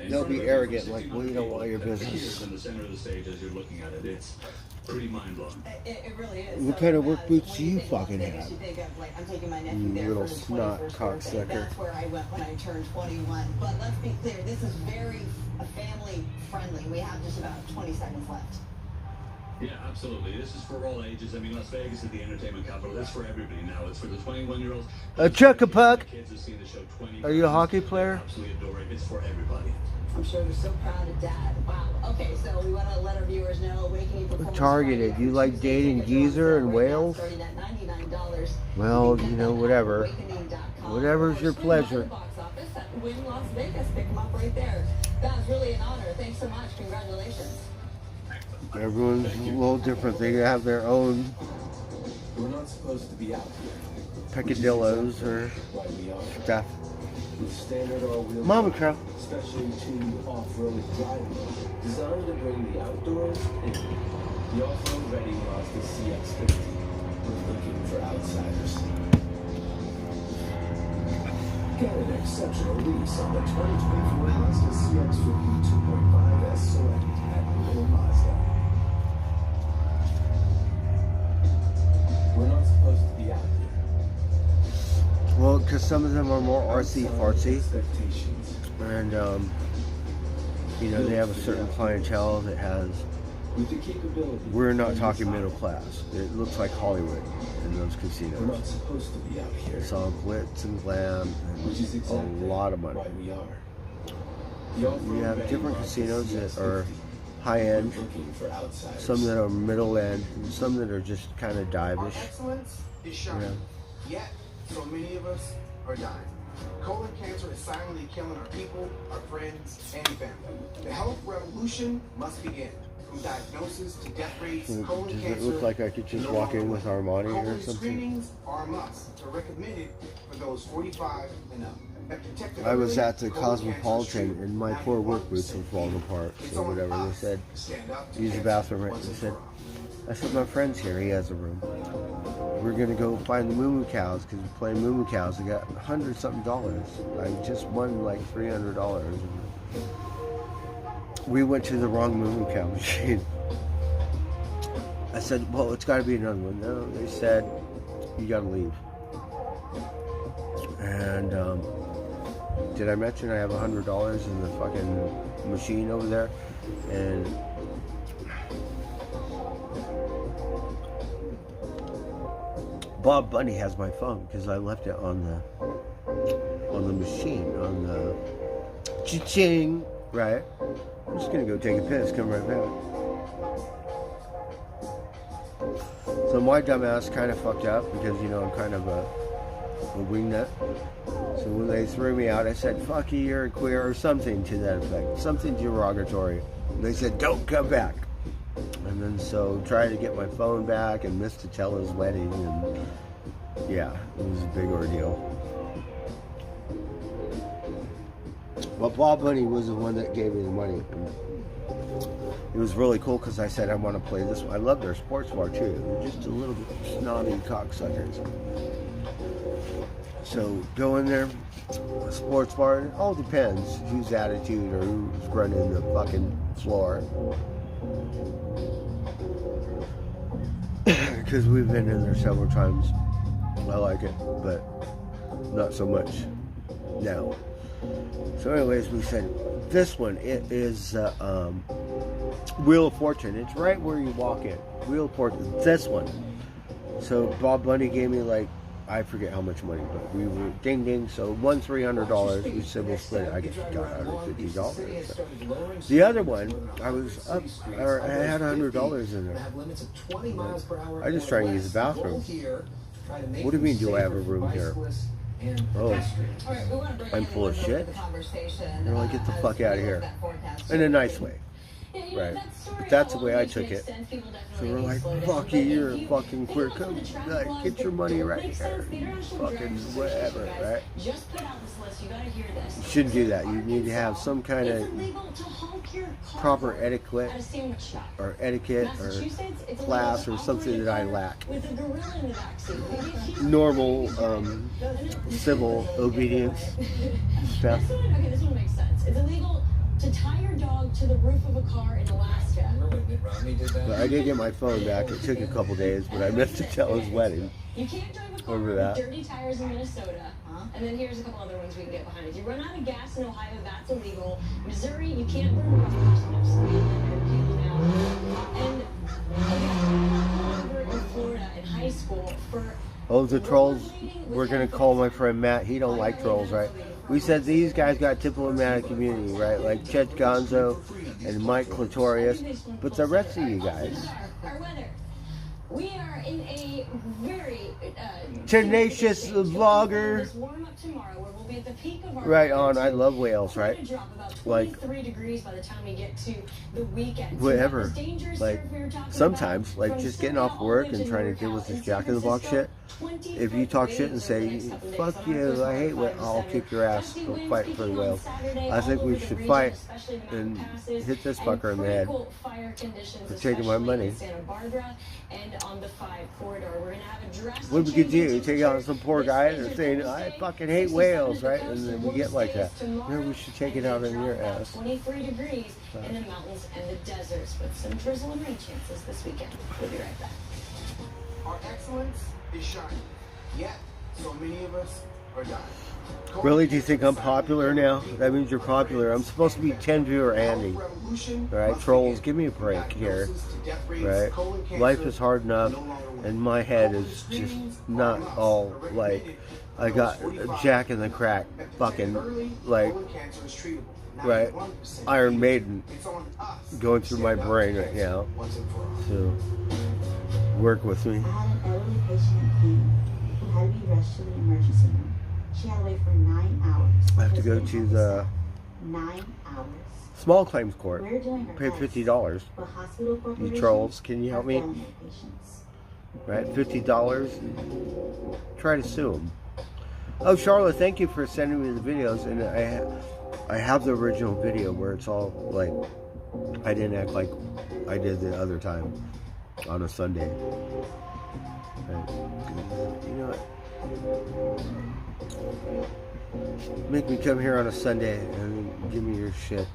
They'll be arrogant, like, well, you don't want your business. In the center of the stage as you're looking at it, it's pretty mind-blowing. It really is. What kind of work boots do you fucking have? I'm taking my nephew there little for his snot 21st cocksucker. birthday. That's where I went when I turned 21. But let's be clear, this is very family friendly. We have just about 20 seconds left. Yeah, absolutely. This is for all ages. I mean, Las Vegas is the entertainment capital. It's for everybody now. It's for the 21-year-olds. A chuck-a-puck. Kids have seen the show 20 Are you a hockey player? Absolutely adore it. It's for everybody. I'm sure they're so proud of Dad. Wow. Okay, so we want to let our viewers know Awakening Performance Targeted. You like dating geezer and whales? Well, you know, whatever. Whatever's your pleasure. Win Las Vegas. Pick them up right there. That was really an honor. Thanks so much. Congratulations. Everyone's a little different. They have their own We're not supposed to be out here. peccadillos or stuff. With standard all-wheel Mama Crow. specially tuned off-road driving, designed to bring the outdoors in. The off-road ready Mazda CX-50. We're looking for outsiders. Get an exceptional lease on the 2024 Mazda CX-50 2.5S Select at Little Mazda. We're not supposed to be out here. Well, because some of them are more artsy-fartsy. And, you know, they have a certain clientele that has... We're not talking middle class. It looks like Hollywood in those casinos. We're not supposed to be out here. It's all glitz and glam and a lot of money. You have different casinos that are high-end, some that are middle-end, and some that are just kind of divish. Excellence is shining. Yet, so many of us are dying. Colon cancer is silently killing our people, our friends, and family. The health revolution must begin. From diagnosis to death rates, colon Does cancer... it look like I could just walk in with Armani or Colon something? screenings are a must. They're recommended for those 45 and up. I was at the Cosmopolitan and my poor work boots were falling apart, so whatever. They said, use the bathroom right. I said, my friend's here, he has a room. We're gonna go find the Moo Moo Cows because we're playing Moo Moo Cows. I got $100-something. I just won like $300. We went to the wrong Moo Moo Cow machine. I said, well, it's got to be another one. No, they said, you got to leave. And did I mention I have $100 in the fucking machine over there? And Bob Bunny has my phone because I left it on the machine, on the cha-ching, right? I'm just gonna go take a piss, come right back. So my dumbass kind of fucked up because, you know, I'm kind of a wingnut. So when they threw me out, I said, fuck you, you're a queer, or something to that effect. Something derogatory. And they said, don't come back. And then so tried to get my phone back and missed Tatella's wedding, and yeah, it was a big ordeal. But Bob Bunny was the one that gave me the money. It was really cool because I said I want to play this one. I love their sports bar too. They're just a little bit snobby cocksuckers. So go in there, sports bar, it all depends whose attitude or who's running the fucking floor. because we've been in there several times. I like it, but not so much now. So anyways, we said this one, it is Wheel of Fortune. It's right where you walk in. Wheel of Fortune, this one. So Bob Bunny gave me like, I forget how much money, but we were ding ding. So won $300. We said we'll split it. I got $150. The other one, I was up, or I had $100 in there. I just try and use the bathroom. What do you mean? Do I have a room here? Oh, I'm full of shit. You're like, get the fuck out of here, in a nice way. Right, but that's the way I took it. So we're like, fuck you, you're a fucking queer. Come, like, get your money right here. Fucking whatever, right? You shouldn't do that. You need to have some kind of proper etiquette or class or something that I lack. Normal civil obedience stuff. Okay, this one makes sense. It's illegal to tie your dog to the roof of a car in Alaska. But I did get my phone back. It took a couple days, but I missed to tell his wedding. You can't drive a car with dirty tires in Minnesota. And then here's a couple other ones we can get behind. If you run out of gas in Ohio, that's illegal. Missouri, you can't burn rubber. And in Florida in high school for... Oh, the trolls. We're going to call my friend Matt. He don't like trolls, right? We said these guys got diplomatic immunity, right? Like Chet Gonzo and Mike Clitorius. But the rest of you guys... Our weather. We are in a very tenacious vlogger. Right on. I love whales, right? Like 3 degrees by the time we get to the weekend. Whatever. Like sometimes, like just getting off work and trying to deal with this Jack in the Box shit. If you talk shit and say, fuck you, I hate whales, I'll kick your ass. Go fight for the whales. I think we should fight and hit this fucker in the head for taking my money. What we could do, take out some poor guy and say, I fucking hate whales, right? And then we get like that. Maybe we should take it out in your ass. 23 degrees in the mountains and the deserts with some drizzle and rain chances this weekend. We'll be right back. Our excellence is shining, yet so many of us are dying. Really? Do you think I'm popular now? That means you're popular. I'm supposed to be 10 viewer Andy. Alright, trolls, give me a break here. Right? Life is hard enough, and my head is just not all like, I got Jack in the Crack fucking, like, right? Iron Maiden going through my brain right now. So, work with me. I had an elderly patient in pain who had to be rushed to the emergency room. She had to wait for 9 hours. I have to go to the 9 hours. Small claims court. We're doing our Pay $50. But hospital You trolls, can you help me? Right, $50. Try to sue them. Oh, Charlotte, thank you for sending me the videos, and I have the original video where it's all like, I didn't act like I did the other time on a Sunday. Right. You know what? Make me come here on a Sunday and give me your shit.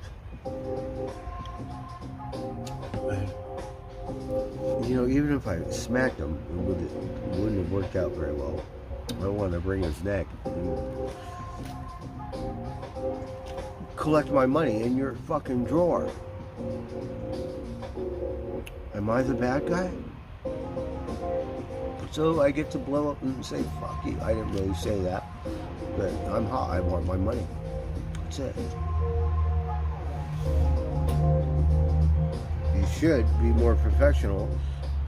You know, even if I smacked him, it wouldn't have worked out very well. I don't want to bring his neck and collect my money in your fucking drawer. Am I the bad guy? So I get to blow up and say, fuck you. I didn't really say that. But I'm hot. I want my money. That's it. You should be more professional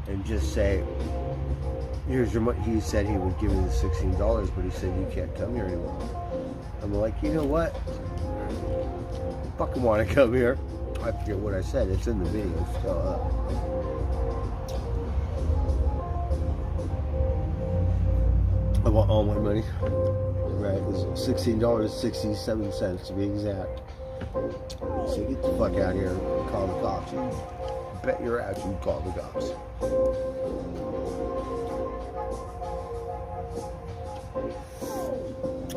and just say, here's your money. He said he would give me the $16, but he said you can't come here anymore. I'm like, you know what? I fucking want to come here. I forget what I said. It's in the video. It's still up. I want all my money. Right, it was $16.67 to be exact. So get the fuck out of here and call the cops. Bet your ass you call the cops.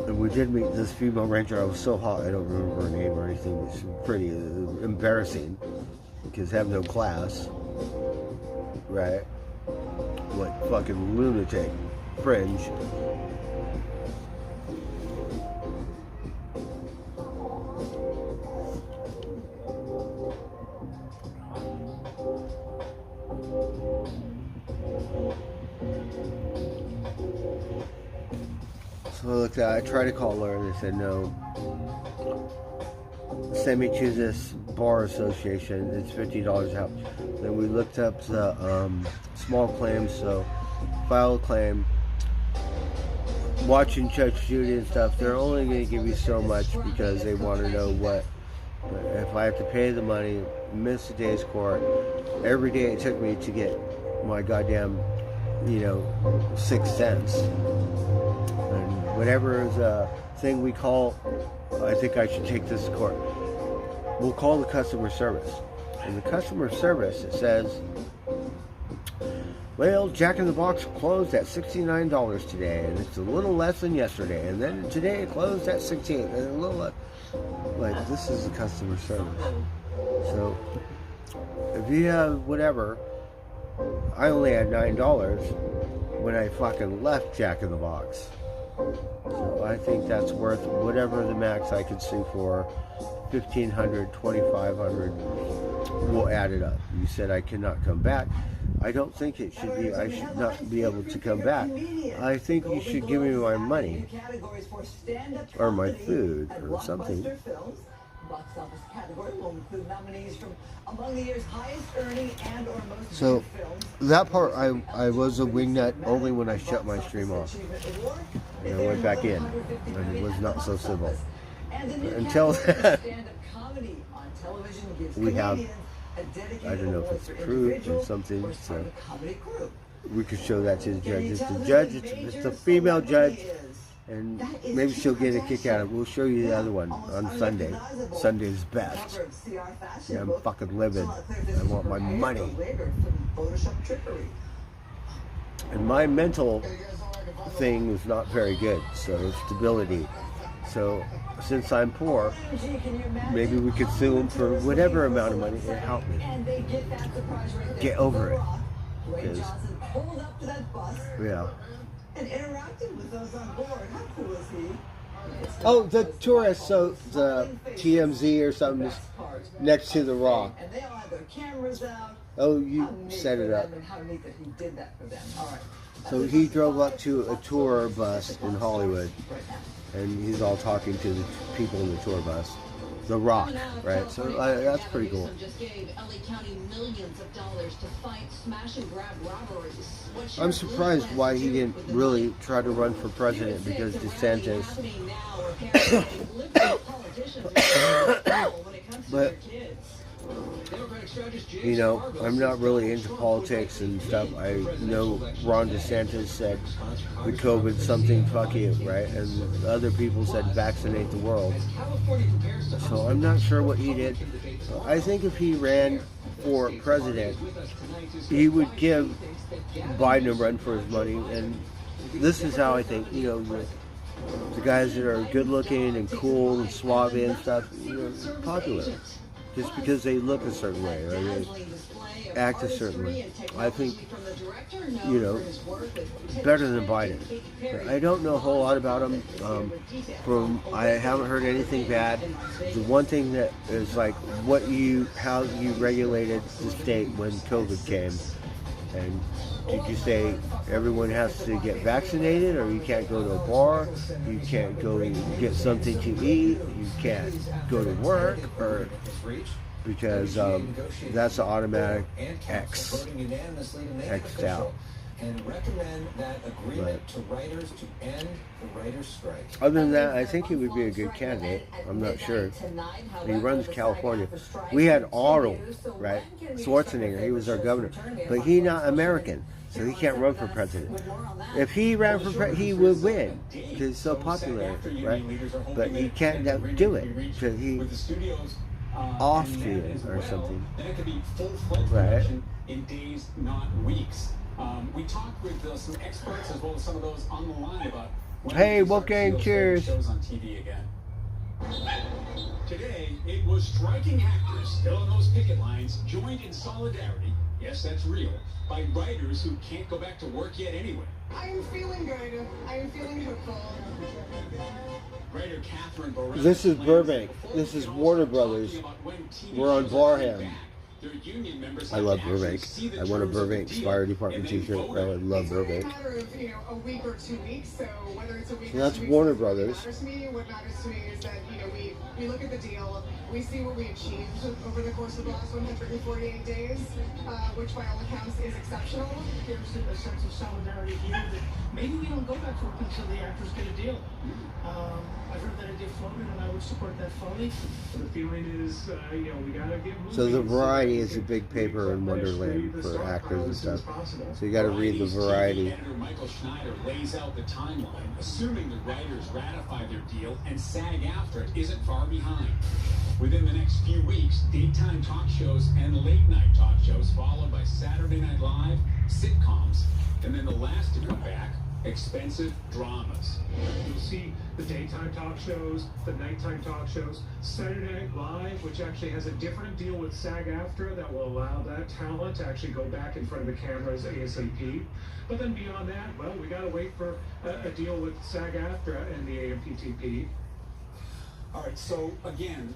And we did meet this female ranger. I was so hot I don't remember her name or anything. It's pretty embarrassing because I have no class. Right? like fucking lunatic fringe. So I looked at, I tried to call her and they said no. Send me to this bar association, it's $50 out. Then we looked up the small claims, so file a claim. Watching Judge Judy and stuff, they're only going to give you so much because they want to know what, if I have to pay the money, miss a day's court, every day it took me to get my goddamn, 6 cents. And whatever is a thing we call, I think I should take this to court. We'll call the customer service. And the customer service, it says, well, Jack in the Box closed at $69 today, and it's a little less than yesterday. And then today it closed at $16, and a little less. Like, this is the customer service. So, if you have whatever, I only had $9 when I fucking left Jack in the Box. So I think that's worth whatever the max I could sue for. $1,500, $2,500. We'll add it up. You said I cannot come back. I don't think it should be. I should not be able to come back. I think you should give me my money or my food or something. Box office category will include nominees from among the year's highest earning and or most so films. That part I was a wingnut only when I shut my stream off. And I went back in and it was not so civil. Until then, we have, I don't know if it's proof or something, so we could show that to the judge. It's the judge, it's a female judge, and maybe she'll get a kick out of it. We'll show you the other one on Sunday. Sunday's best. Yeah, I'm fucking livid. I want my money. And my mental thing is not very good, so stability. So since I'm poor, maybe we could sue him for whatever amount of money and help me get over it. Because, yeah. And interacting with those on board. How cool is he? Oh, the tourist, so the TMZ or something is next to the rock. And they all have their cameras out. Oh, you set it up. And how neat that he did that for them. All right. So he drove up to a tour bus in Hollywood, and he's all talking to the people in the tour bus. The Rock, right? So that's pretty cool. Just gave LA County millions of dollars to fight smash and grab robberies. I'm surprised why he didn't really try to run for president, because DeSantis. But you know, I'm not really into politics and stuff. I know Ron DeSantis said the COVID something, fuck you, right? And other people said vaccinate the world. So I'm not sure what he did. I think if he ran for president, he would give Biden a run for his money. And this is how I think, you know, the guys that are good looking and cool and suave and stuff, you know, popular. Just because they look a certain way or they act a certain way. I think, you know, better than Biden. I don't know a whole lot about him. I haven't heard anything bad. The one thing that is like how you regulated the state when COVID came. And did you say everyone has to get vaccinated, or you can't go to a bar, you can't go get something to eat, you can't go to work, or because that's an automatic X'd out. And recommend that agreement to writers to end the writers' strike. Other than that, I think he would be a good candidate. I'm not sure. He runs California. We had Arnold, right? Schwarzenegger. He was our governor, but he's not American, so he can't run for president. If he ran for president, he would win because he's so popular, right? But he can't do it because he's off to it or something, then it could be full-fledged production in days, not weeks. We talked with some experts as well as some of those on the line about hey, Wolfgang, cheers. Shows on TV again. Today, it was striking actors still on those picket lines joined in solidarity yes, that's real, by writers who can't go back to work yet anyway. I am feeling good. I am feeling hopeful. Writer Catherine Borrell. This is Burbank. This is Warner Brothers. We're on Barham. I love Burbank. I want a Burbank Fire Department t-shirt. I love Burbank. A week or 2 weeks, so whether it's a week So that's Warner Brothers. What matters to me is that, we look at the deal, we see what we achieved over the course of the last 148 days, which by all accounts is exceptional. There's a sense of solidarity here that maybe we don't go back to work until the actors get a deal. I've heard that idea floated, and I would support that fully. The feeling is, we gotta get moving. So the Variety is a big paper in Wonderland for actors and stuff. So you got to read the Variety. Editor Michael Schneider lays out the timeline, assuming the writers ratify their deal and SAG-AFTRA isn't far behind. Within the next few weeks, daytime talk shows and late-night talk shows, followed by Saturday Night Live, sitcoms, and then the last to come back, expensive dramas. You'll see the daytime talk shows, the nighttime talk shows, Saturday Night Live, which actually has a different deal with SAG-AFTRA that will allow that talent to actually go back in front of the cameras ASAP. But then beyond that, well, we got to wait for a deal with SAG-AFTRA and the AMPTP. All right, so again,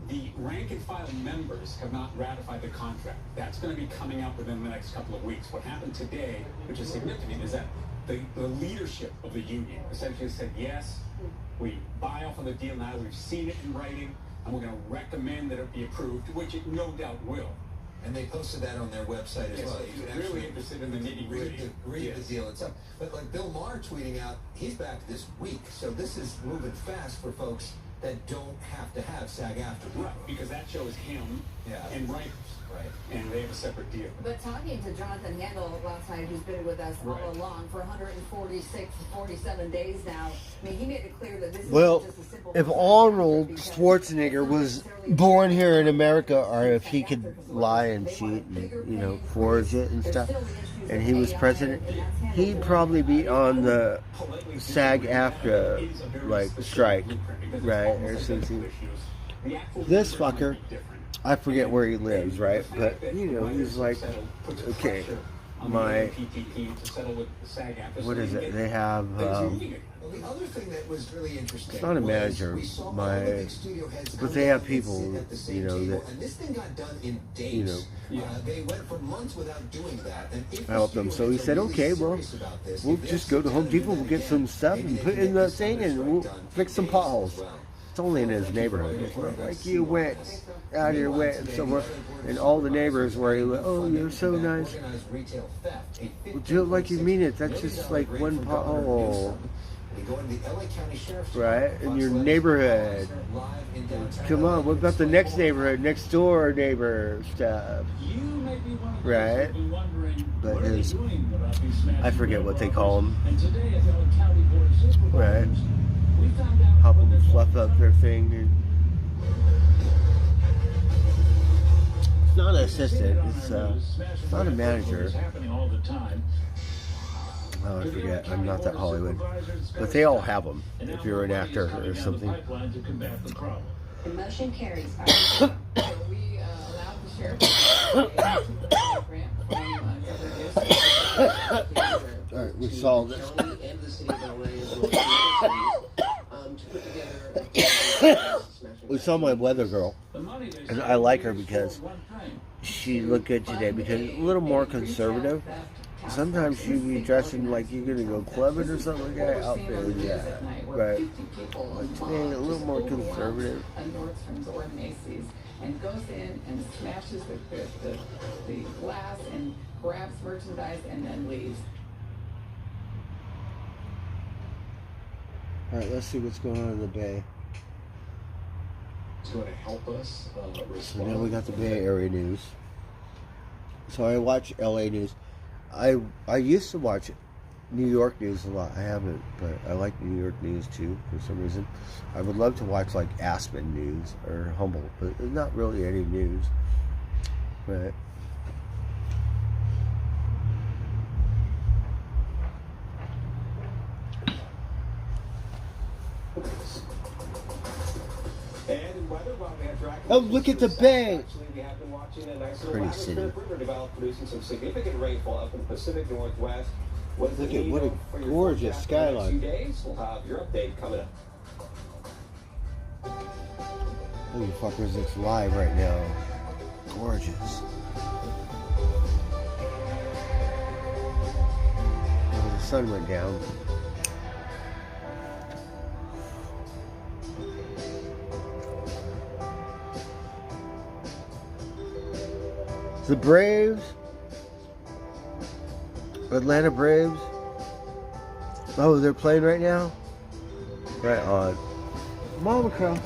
the rank and file members have not ratified the contract. That's going to be coming up within the next couple of weeks. What happened today, which is significant, is that the leadership of the union essentially said, yes, we buy off on the deal now, we've seen it in writing, and we're going to recommend that it be approved, which it no doubt will. And they posted that on their website as well. You can really interested in the nitty-gritty. Read the deal and stuff. But like Bill Maher tweeting out, he's back this week. So this is moving fast for folks that don't have to have SAG-AFTRA. Right, because that shows him and writers. Right. And they have a separate deal. But talking to Jonathan Handel last night, who's been with us all along for 47 days now, I mean, he made it clear that this is just a simple... If Arnold Schwarzenegger was born here in America, or if he could lie and cheat and, forge it and stuff, and he was president, he'd probably be on the SAG-AFTRA, strike, right? Or something. This fucker... I forget where he lives, right? But, he's like, okay, what is it? They have, well, the other thing that was really interesting, it's not a manager, but they have people, that, and this thing got done in days. They went for months without doing that. And help them. So he said, okay, well, we'll just go to Home Depot, we'll get some stuff and put it in the thing and we'll fix some potholes. It's only in his neighborhood. It's not like you went out here, went somewhere, and all the neighbors where he went, oh, you're so nice. Well, do it like you mean it. That's just like one pothole. Right? In your neighborhood. Come on, what about the next neighborhood, next door neighbor stuff? Right? But his, I forget what they call them. Right? Help them fluff up their thing. It's not an assistant. It's not a manager. Oh, I forget. I'm not that Hollywood. But they all have them. If you're an actor or something. The motion carries. We allowed the sheriff to grant all right, we solved it. We saw my weather girl, and I like her because she looked good today, because a little more conservative. Sometimes she be dressing like you're gonna go clubbing or something like that. Outfit, yeah, right. But today a little more conservative. Nordstrom's or Macy's, and goes in and smashes the glass and grabs merchandise and then leaves. All right, let's see what's going on in the Bay. It's going to help us respond. So now we got the Bay Area news. So I watch LA news. I used to watch New York news a lot. I haven't, but I like New York news too for some reason. I would love to watch like Aspen news or Humboldt, but there's not really any news. Right. Oh, look at the Bay. been watching a nice Pretty city. river develop, producing some significant rainfall up in the Pacific Northwest. Look at what a gorgeous skyline. Days, we'll have your update coming up. Oh, you fuckers, it's live right now. Gorgeous. Oh, the sun went down. The Braves, Atlanta Braves. Oh, they're playing right now? Right on. Mama Crow.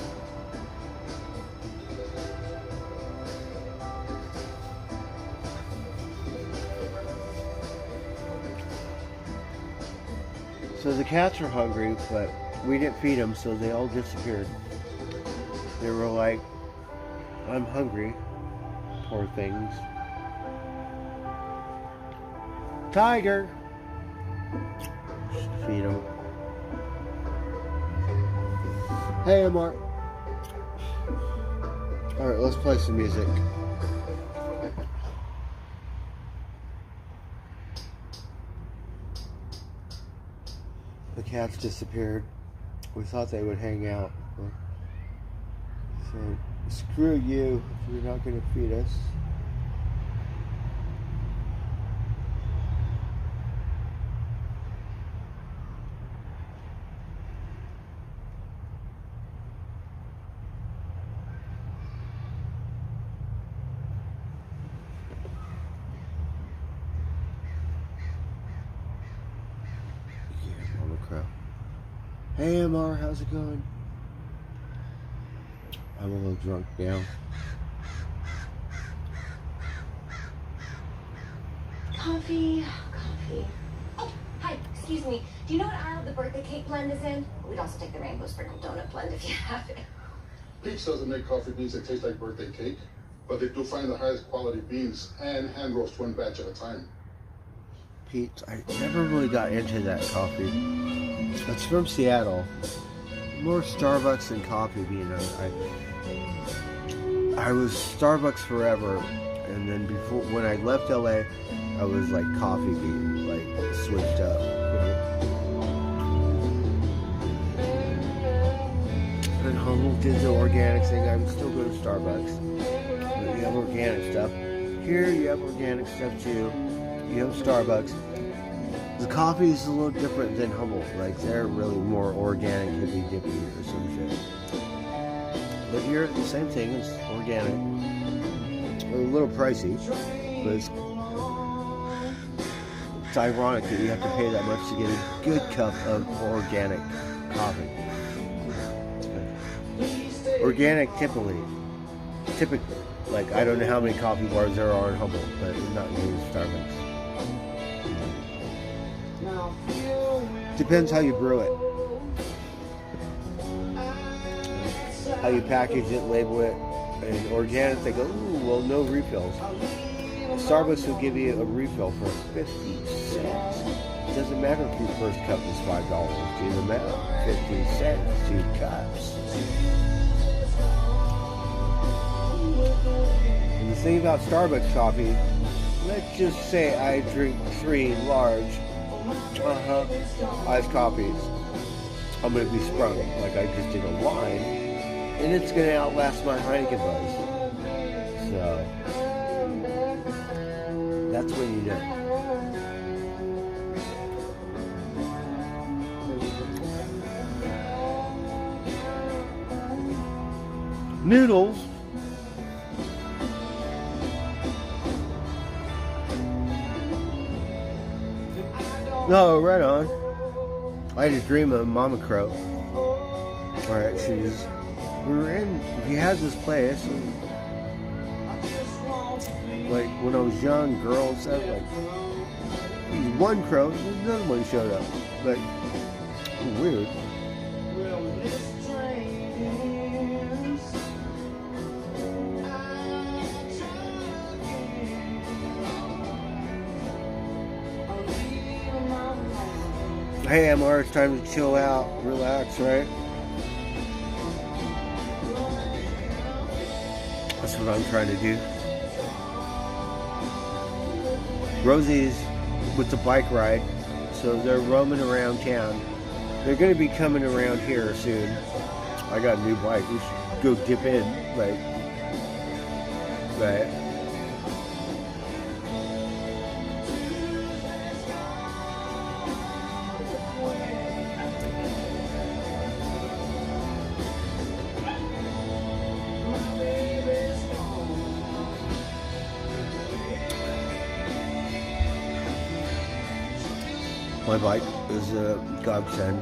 So the cats are hungry, but we didn't feed them, so they all disappeared. They were like, I'm hungry. Poor things. Tiger! Just feed them. Hey, Mark. Alright, let's play some music. The cats disappeared. We thought they would hang out. So, screw you if you're not going to feed us. Hey MR, how's it going? I'm a little drunk now. Coffee. Oh, hi, excuse me. Do you know what aisle the birthday cake blend is in? We'd also take the rainbow sprinkled donut blend if you have it. Peach doesn't make coffee beans that taste like birthday cake, but they do find the highest quality beans and hand roast one batch at a time. Peach, I never really got into that coffee. It's from Seattle. More Starbucks than coffee bean. I was Starbucks forever, and then before when I left LA, I was like coffee bean, like switched up. And Humboldt did the organic thing. I'm still going to Starbucks. You have organic stuff. Here you have organic stuff too. You have Starbucks. The coffee is a little different than Humboldt. Like, they're really more organic, hippy-dippy or some shit. But here, the same thing. It's organic. A little pricey, but it's ironic that you have to pay that much to get a good cup of organic coffee. Organic, typically. Like, I don't know how many coffee bars there are in Humboldt, but not in Starbucks. Depends how you brew it. How you package it, label it. And organic, they go, ooh, well, no refills. Starbucks will give you a refill for 50 cents. It doesn't matter if your first cup is $5. It doesn't matter. 50 cents, 2 cups. And the thing about Starbucks coffee, let's just say I drink 3 large iced coffees. I'm going to be sprung like I just did a wine, and it's going to outlast my Heineken Buzz. So that's when you know. Noodles. No, right on. I had a dream of Mama Crow. Alright, he has this place. And, like, when I was young, girls said, like, he's one crow, another one showed up. Like, weird. Hey MR, it's time to chill out, relax, right? That's what I'm trying to do. Rosie's with the bike ride, so they're roaming around town. They're going to be coming around here soon. I got a new bike. We should go dip in, right? My bike is a godsend,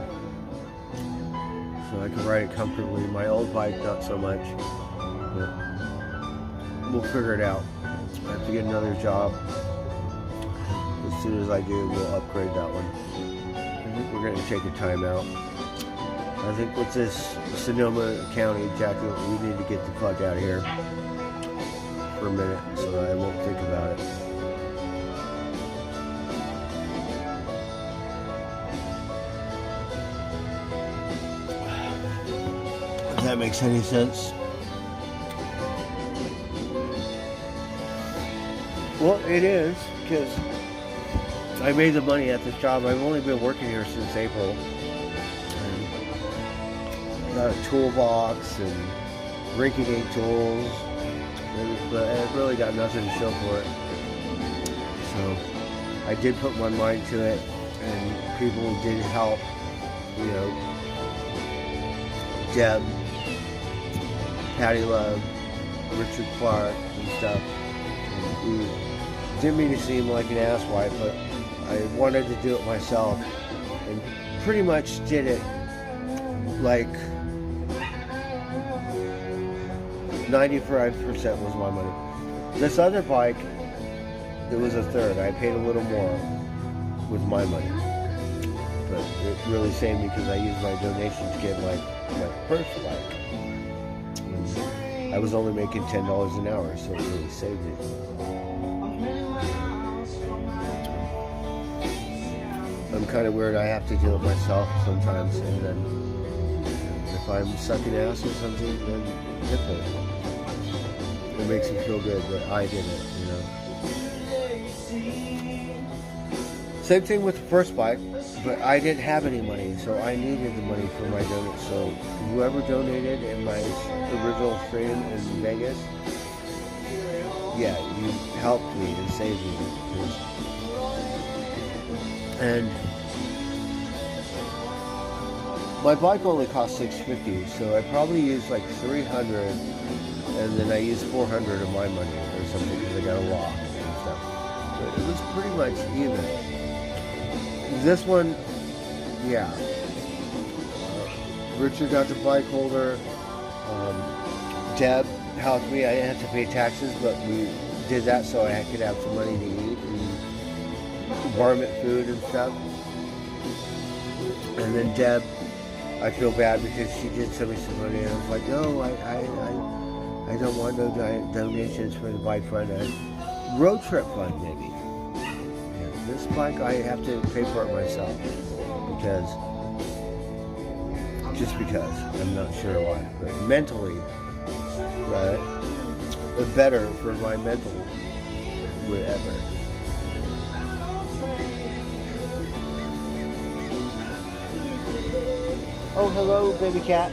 so I can ride it comfortably. My old bike, not so much, but we'll figure it out. I have to get another job. As soon as I do, we'll upgrade that one. I think we're going to take a time out. I think with this Sonoma County, Jackie, we need to get the fuck out of here for a minute so that I won't think about it. If that makes any sense. Well, it is, because I made the money at this job. I've only been working here since April. And got a toolbox and rinky-dink tools, but I really got nothing to show for it. So I did put my mind to it, and people did help, you know, Deb, Patty Love, Richard Clark, and stuff. And we didn't mean to seem like an asswipe, but I wanted to do it myself, and pretty much did it like 95% was my money. This other bike, it was a third. I paid a little more with my money, but it really saved me because I used my donation to get my first bike. And I was only making $10 an hour, so it really saved me. I'm kind of weird. I have to do it myself sometimes, and then if I'm sucking ass or something, then hit it. It makes me feel good that I did it, you know. Same thing with the first bike, but I didn't have any money, so I needed the money for my donation. So whoever donated in my original stream in Vegas, yeah, you helped me and saved me. And my bike only cost $650, so I probably used like $300, and then I used $400 of my money or something because I got a lock and stuff. But it was pretty much even. This one, yeah. Richard got the bike holder. Deb helped me. I didn't have to pay taxes, but we did that so I could have some money to eat and varmint food and stuff. And then Deb, I feel bad because she did send me some money, and I was like, no, I don't want no donations for the bike fund. Road trip fund, maybe. This bike, I have to pay for it myself just because. I'm not sure why, but mentally, right? Better for my mental, whatever. Oh, hello, baby cat.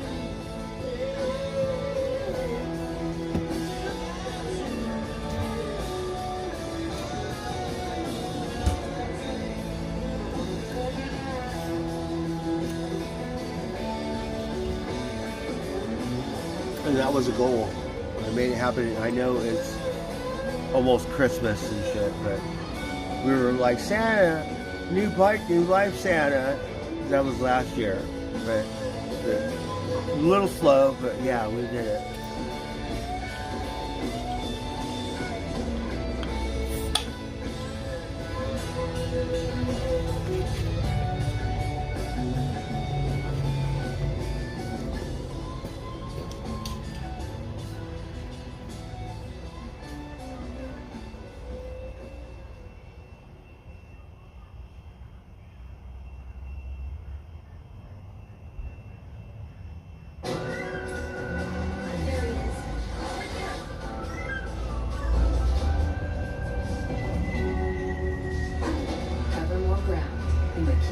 And that was a goal. I made it happen. I know it's almost Christmas and shit, but we were like, Santa, new bike, new life, Santa. That was last year, but a little slow, but yeah, we did it.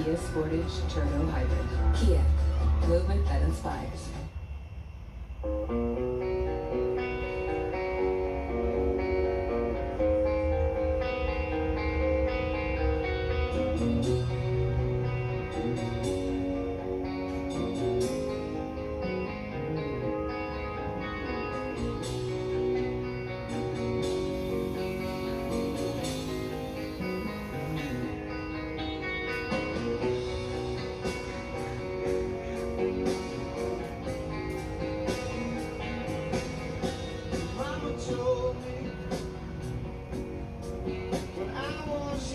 Kia Sportage Turbo Hybrid. Kia, movement that inspires.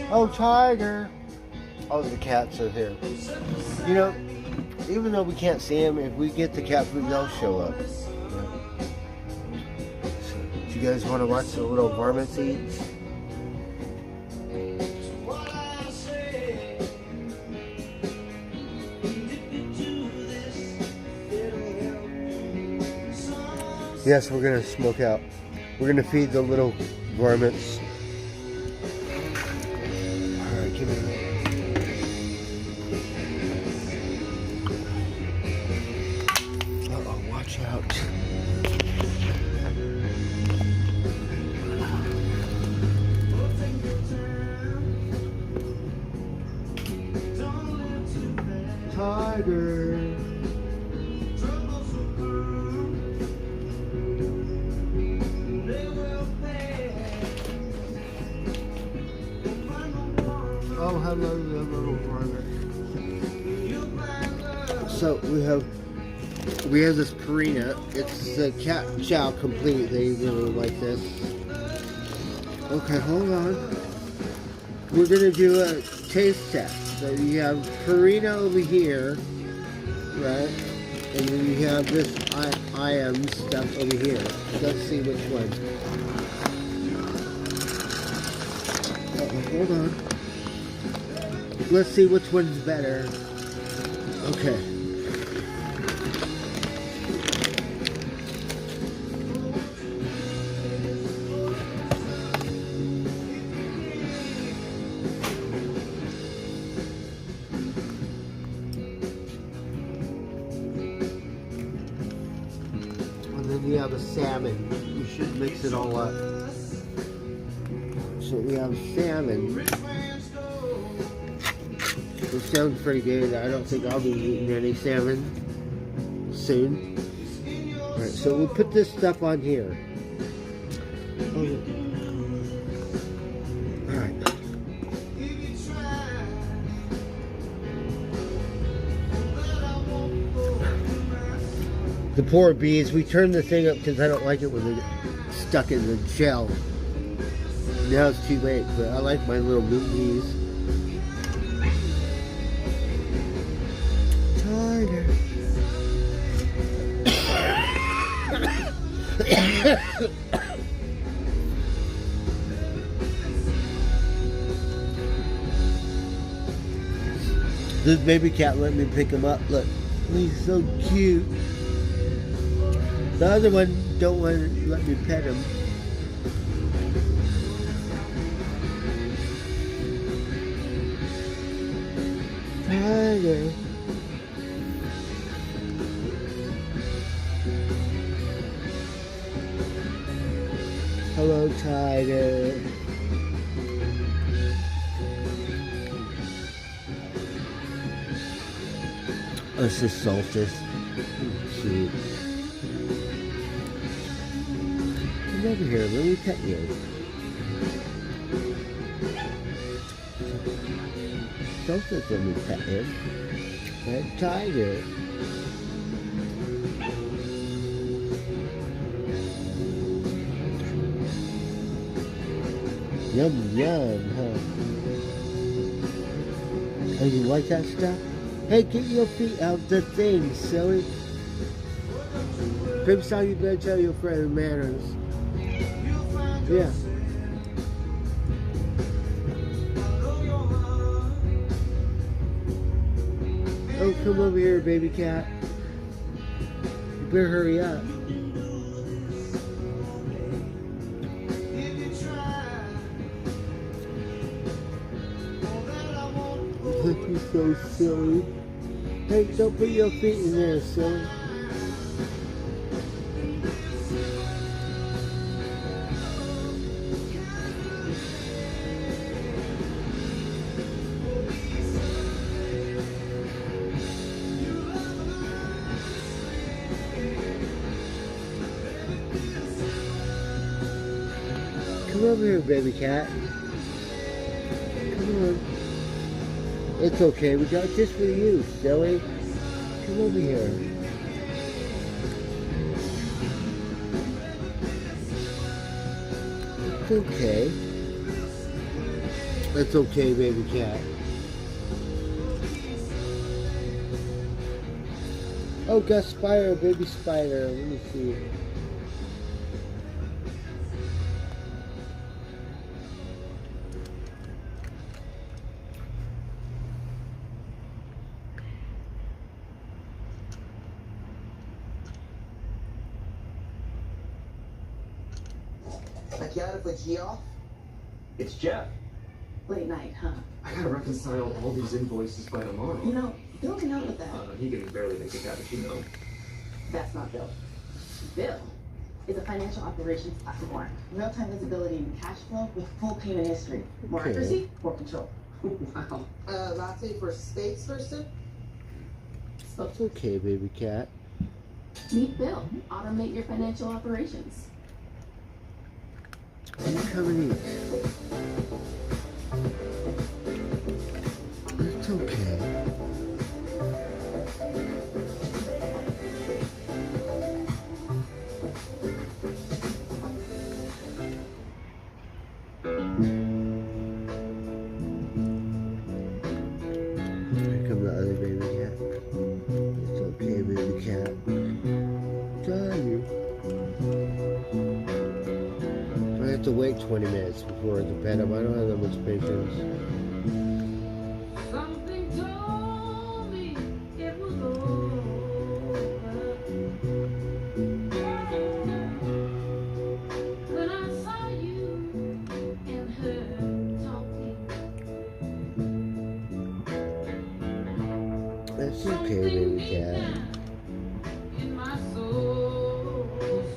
Oh, Tiger. Oh, the cats are here. You know, even though we can't see them, if we get the cat food, they'll show up. So, do you guys want to watch the little varmints eat? Yes, we're going to smoke out. We're going to feed the little varmints. Alright, give me that. Uh-oh, watch out. Tiger. Oh, hello, little brother. So we have this Purina. It's the cat chow complete. They really like this. Okay, hold on. We're gonna do a taste test. So you have Purina over here, right? And then you have this IM stuff over here. Let's see which one. Hold on. Let's see which one's better. Okay. And then you have a salmon. You should mix it all up. So we have salmon. It sounds pretty good. I don't think I'll be eating any salmon soon. Alright, so we'll put this stuff on here. Alright. The poor bees. We turned the thing up because I don't like it when they get stuck in the gel. Now it's too late, but I like my little bees. Tiger. This baby cat let me pick him up. Look, he's so cute. The other one don't want to let me pet him. Tiger. Hello, Tiger. Oh, this is Solstice. Cute. Come over here, let me pet you. Solstice, let me pet him. That Tiger. Yum, yum, huh? Oh, you like that stuff? Hey, get your feet out the thing, silly. Pimps how you better tell your friend manners. Yeah. Oh, come over here, baby cat. You better hurry up. You're so silly. Hey, don't put your feet in there, silly. Come over here, baby cat. Come on. It's okay, we got this for you, silly. Come over here. It's okay. It's okay, baby cat. Oh, got spider, baby spider. Let me see. It's Jeff. Late night, huh? I gotta reconcile all these invoices by tomorrow. You know, Bill can help with that. He can barely make a cappuccino. That's not Bill. Bill is a financial operations platform. Real-time visibility and cash flow with full payment history. More Okay. accuracy, more control. Wow. Latte for steaks first sip? It's okay, baby cat. Meet Bill. Automate your financial operations. Come and eat. It's okay. Here come the other baby cat. It's okay, baby cat. Got you. I have to wait 20 minutes before the bed up. I don't have that much patience. Something told me it was over. When I saw you and her talking. It's okay, baby cat. In my soul,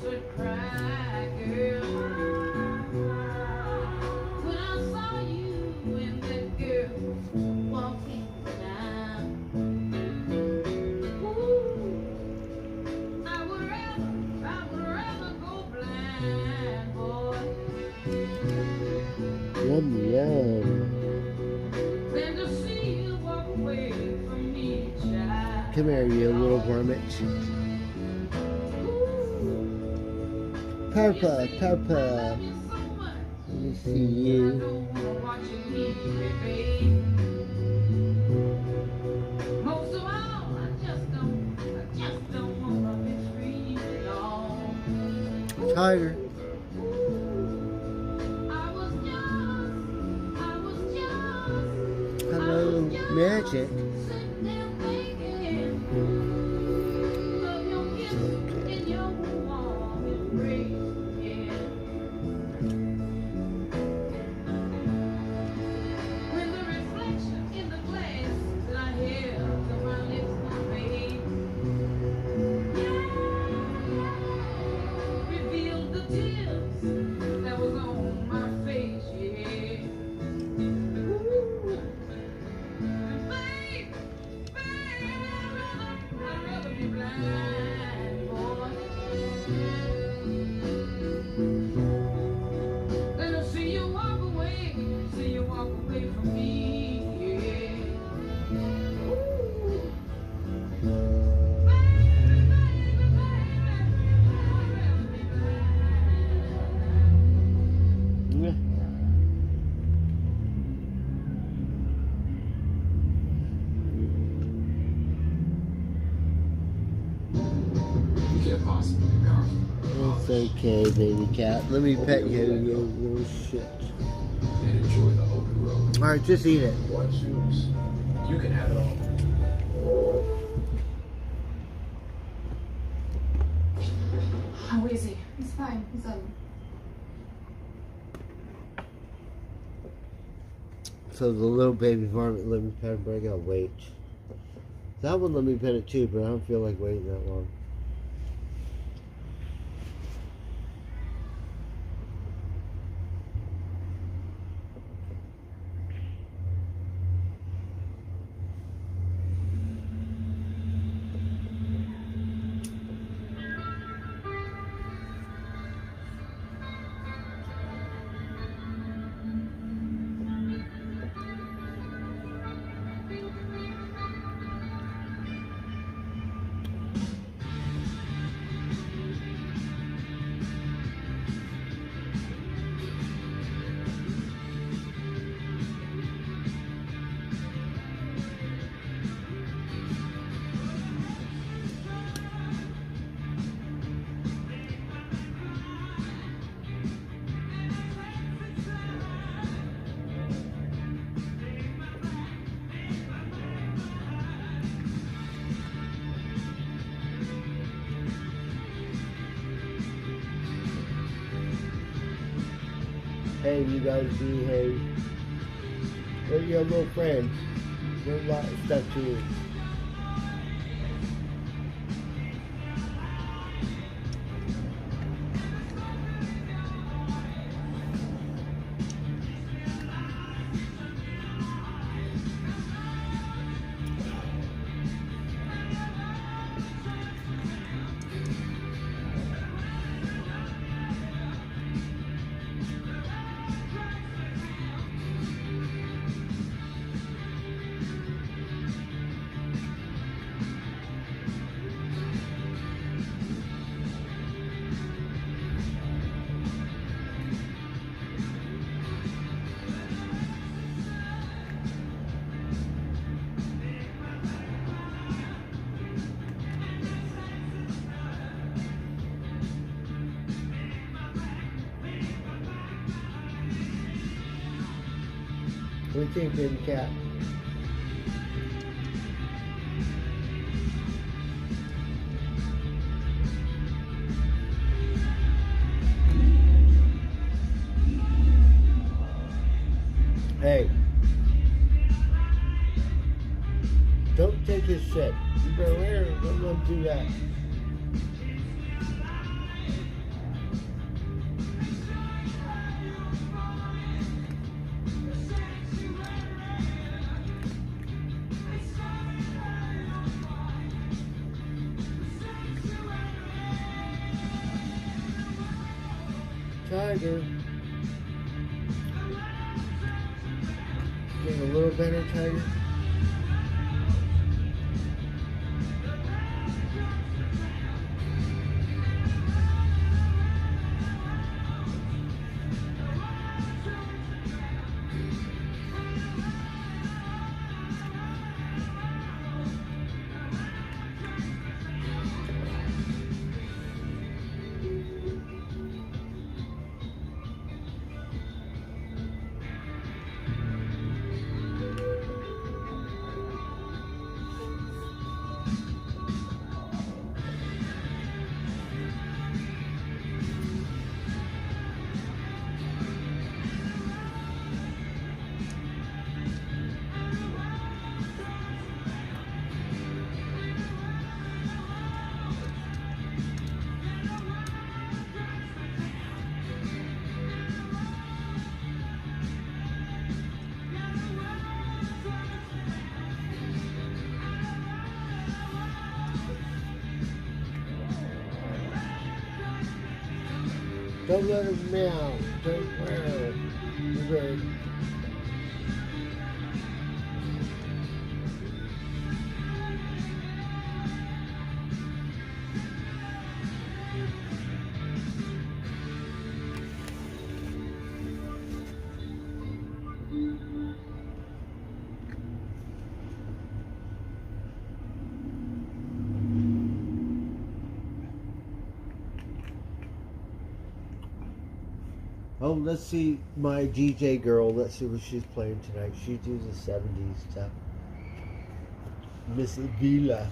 should cry, girl. When I saw you and that girl walking down, ooh, I would rather go blind, boy, Yum, yum. than to see you walk away from me, child. Come here, you little varmint. Papa, Papa. Let me see you. Most of all, I just don't wanna be free at all. Tiger. I was just Hello, magic. sitting there thinking of your kiss and your warm embrace, yeah. When the reflection in the glass that I held to my lips, my babe, revealed the tears that was on my face, yeah. Ooh, babe, I'd rather be blind, boy, than to see you walk away from me, yeah. Yeah. You can't possibly be powerful It's okay, baby cat. Let me pet you, you little shit. and enjoy the open road. Alright, just eat it. What choose? You can have it all. How is he? He's fine. He's also the little baby varmint. Let me pet him, but I gotta wait. That one let me pet it too, but I don't feel like waiting that long. Hey, you guys behave. They're your little friends. There's a lot of stuff to you. What do you think, baby cat? Hey, don't take his shit. You better wear it. Don't let him do that. Tiger. Getting a little better, Tiger. Don't let him meow. Don't meow. You're good. Oh, let's see my DJ girl. Let's see what she's playing tonight. She do the 70s stuff. Miss Vila.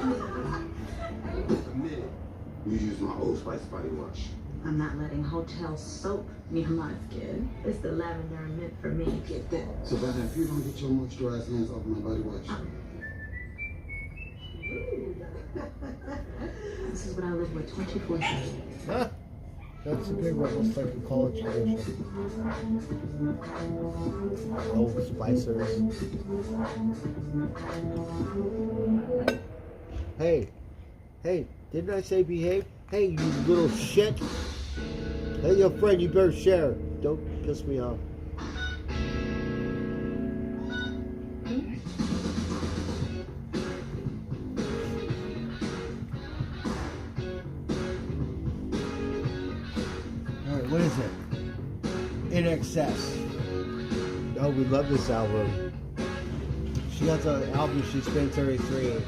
You use my Old Spice body wash. I'm not letting hotel soap near my skin. It's the lavender I meant for me. Get that. So, Beth, if you don't get your moisturized hands off my body wash. This is what I live with 24/7. Huh? That's a big one. Looks like a college edition. Old Spicers. Hey. Hey, didn't I say behave? Hey, you little shit. Hey, your friend, you better share. Don't piss me off. Alright, what is it? In Excess. Oh, we love this album. She got the album, she's been 33.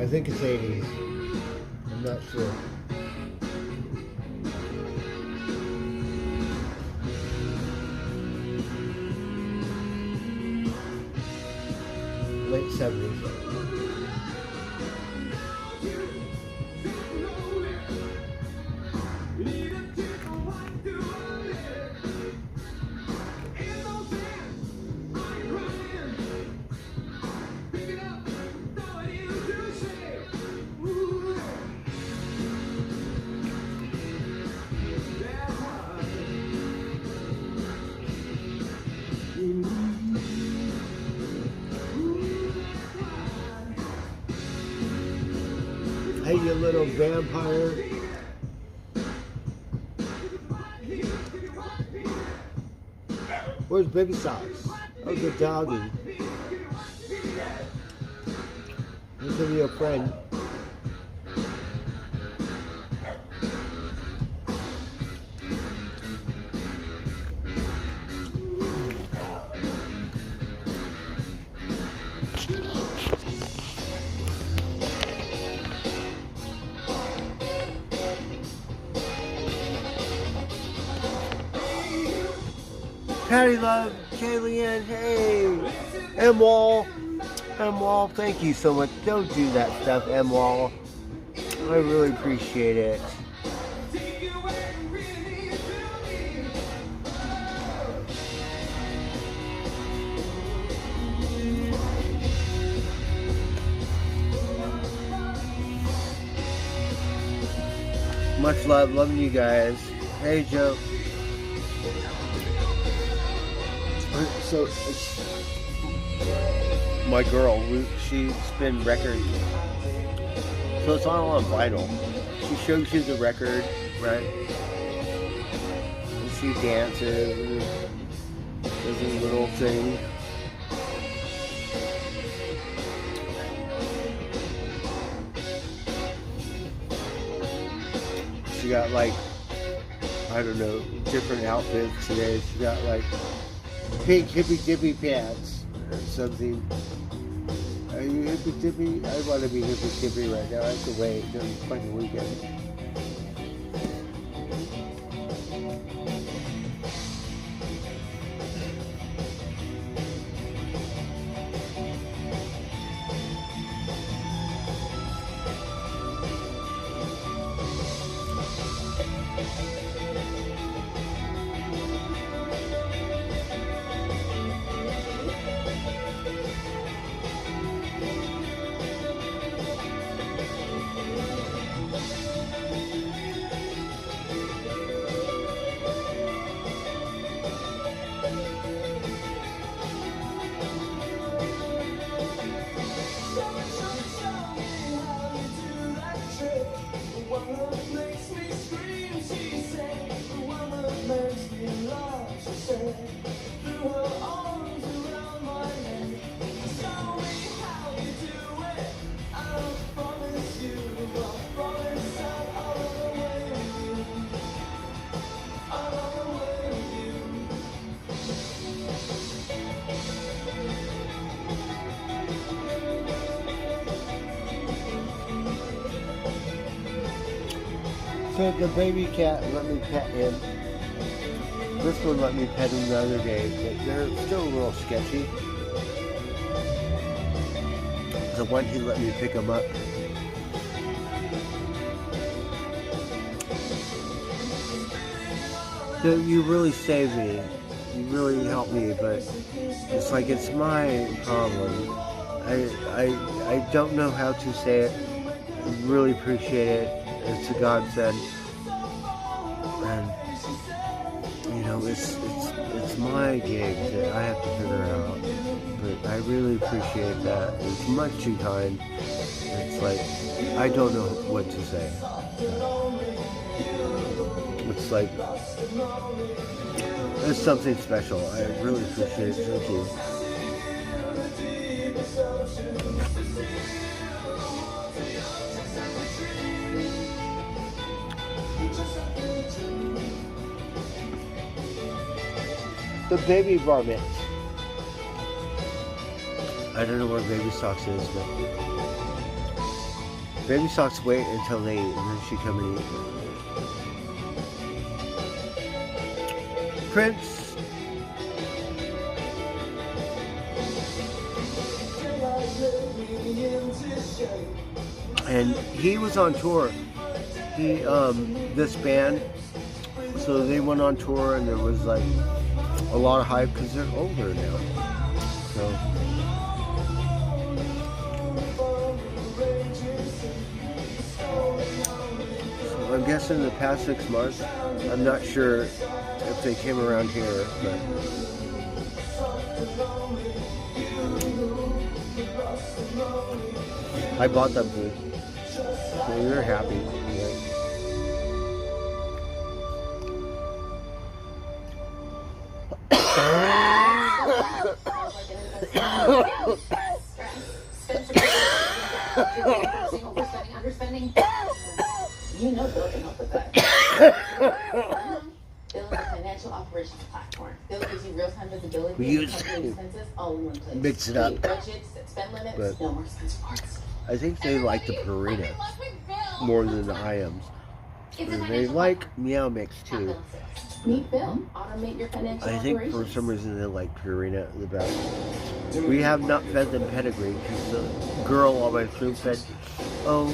I think it's 80s. I'm not sure. Late 70s. Hey, you little vampire. Where's Baby Socks? Oh, the doggy. This will be your friend. Patty Love, Kayleigh, hey, M-Wall, thank you so much. Don't do that stuff, M-Wall. I really appreciate it. Much love, loving you guys. Hey, Joe. So, my girl, she spins records. So it's all on vinyl. She shows you the record, right? And she dances and does a little thing. She got like, I don't know, different outfits today. She got like pink hippy dippy pants or something. Are you hippy dippy? I want to be hippy dippy right now. I have to wait until the fucking weekend. So the baby cat let me pet him. This one let me pet him the other day, but they're still a little sketchy. The one he let me pick him up. So you really saved me. You really helped me, but it's like it's my problem. I don't know how to say it. I really appreciate it. It's a godsend. And you know, it's my gig that I have to figure out. But I really appreciate that. It's much too kind. It's like I don't know what to say. It's like it's something special. I really appreciate it. Thank you. The baby varmint. I don't know where Baby Socks is, but Baby Socks wait until they eat and then she come and eat. Prince. And he was on tour. He this band, so they went on tour and there was like a lot of hype because they're older now. So I'm guessing the past 6 months, I'm not sure if they came around here, but I bought them food. So we were happy. You know Bill can help with that. Bill is a financial operations platform. Bill gives you real-time visibility of company expenses all in one place. Mix it up. Budgets, spend limits, But no more expense parts. I think they like the Purina more than the IAMs. They like Meow Mix too. Meet Bill. Automate your financial I think operations. for some reason they like Purina the best. We have not fed them pedigree because the girl on my stream said, "Oh,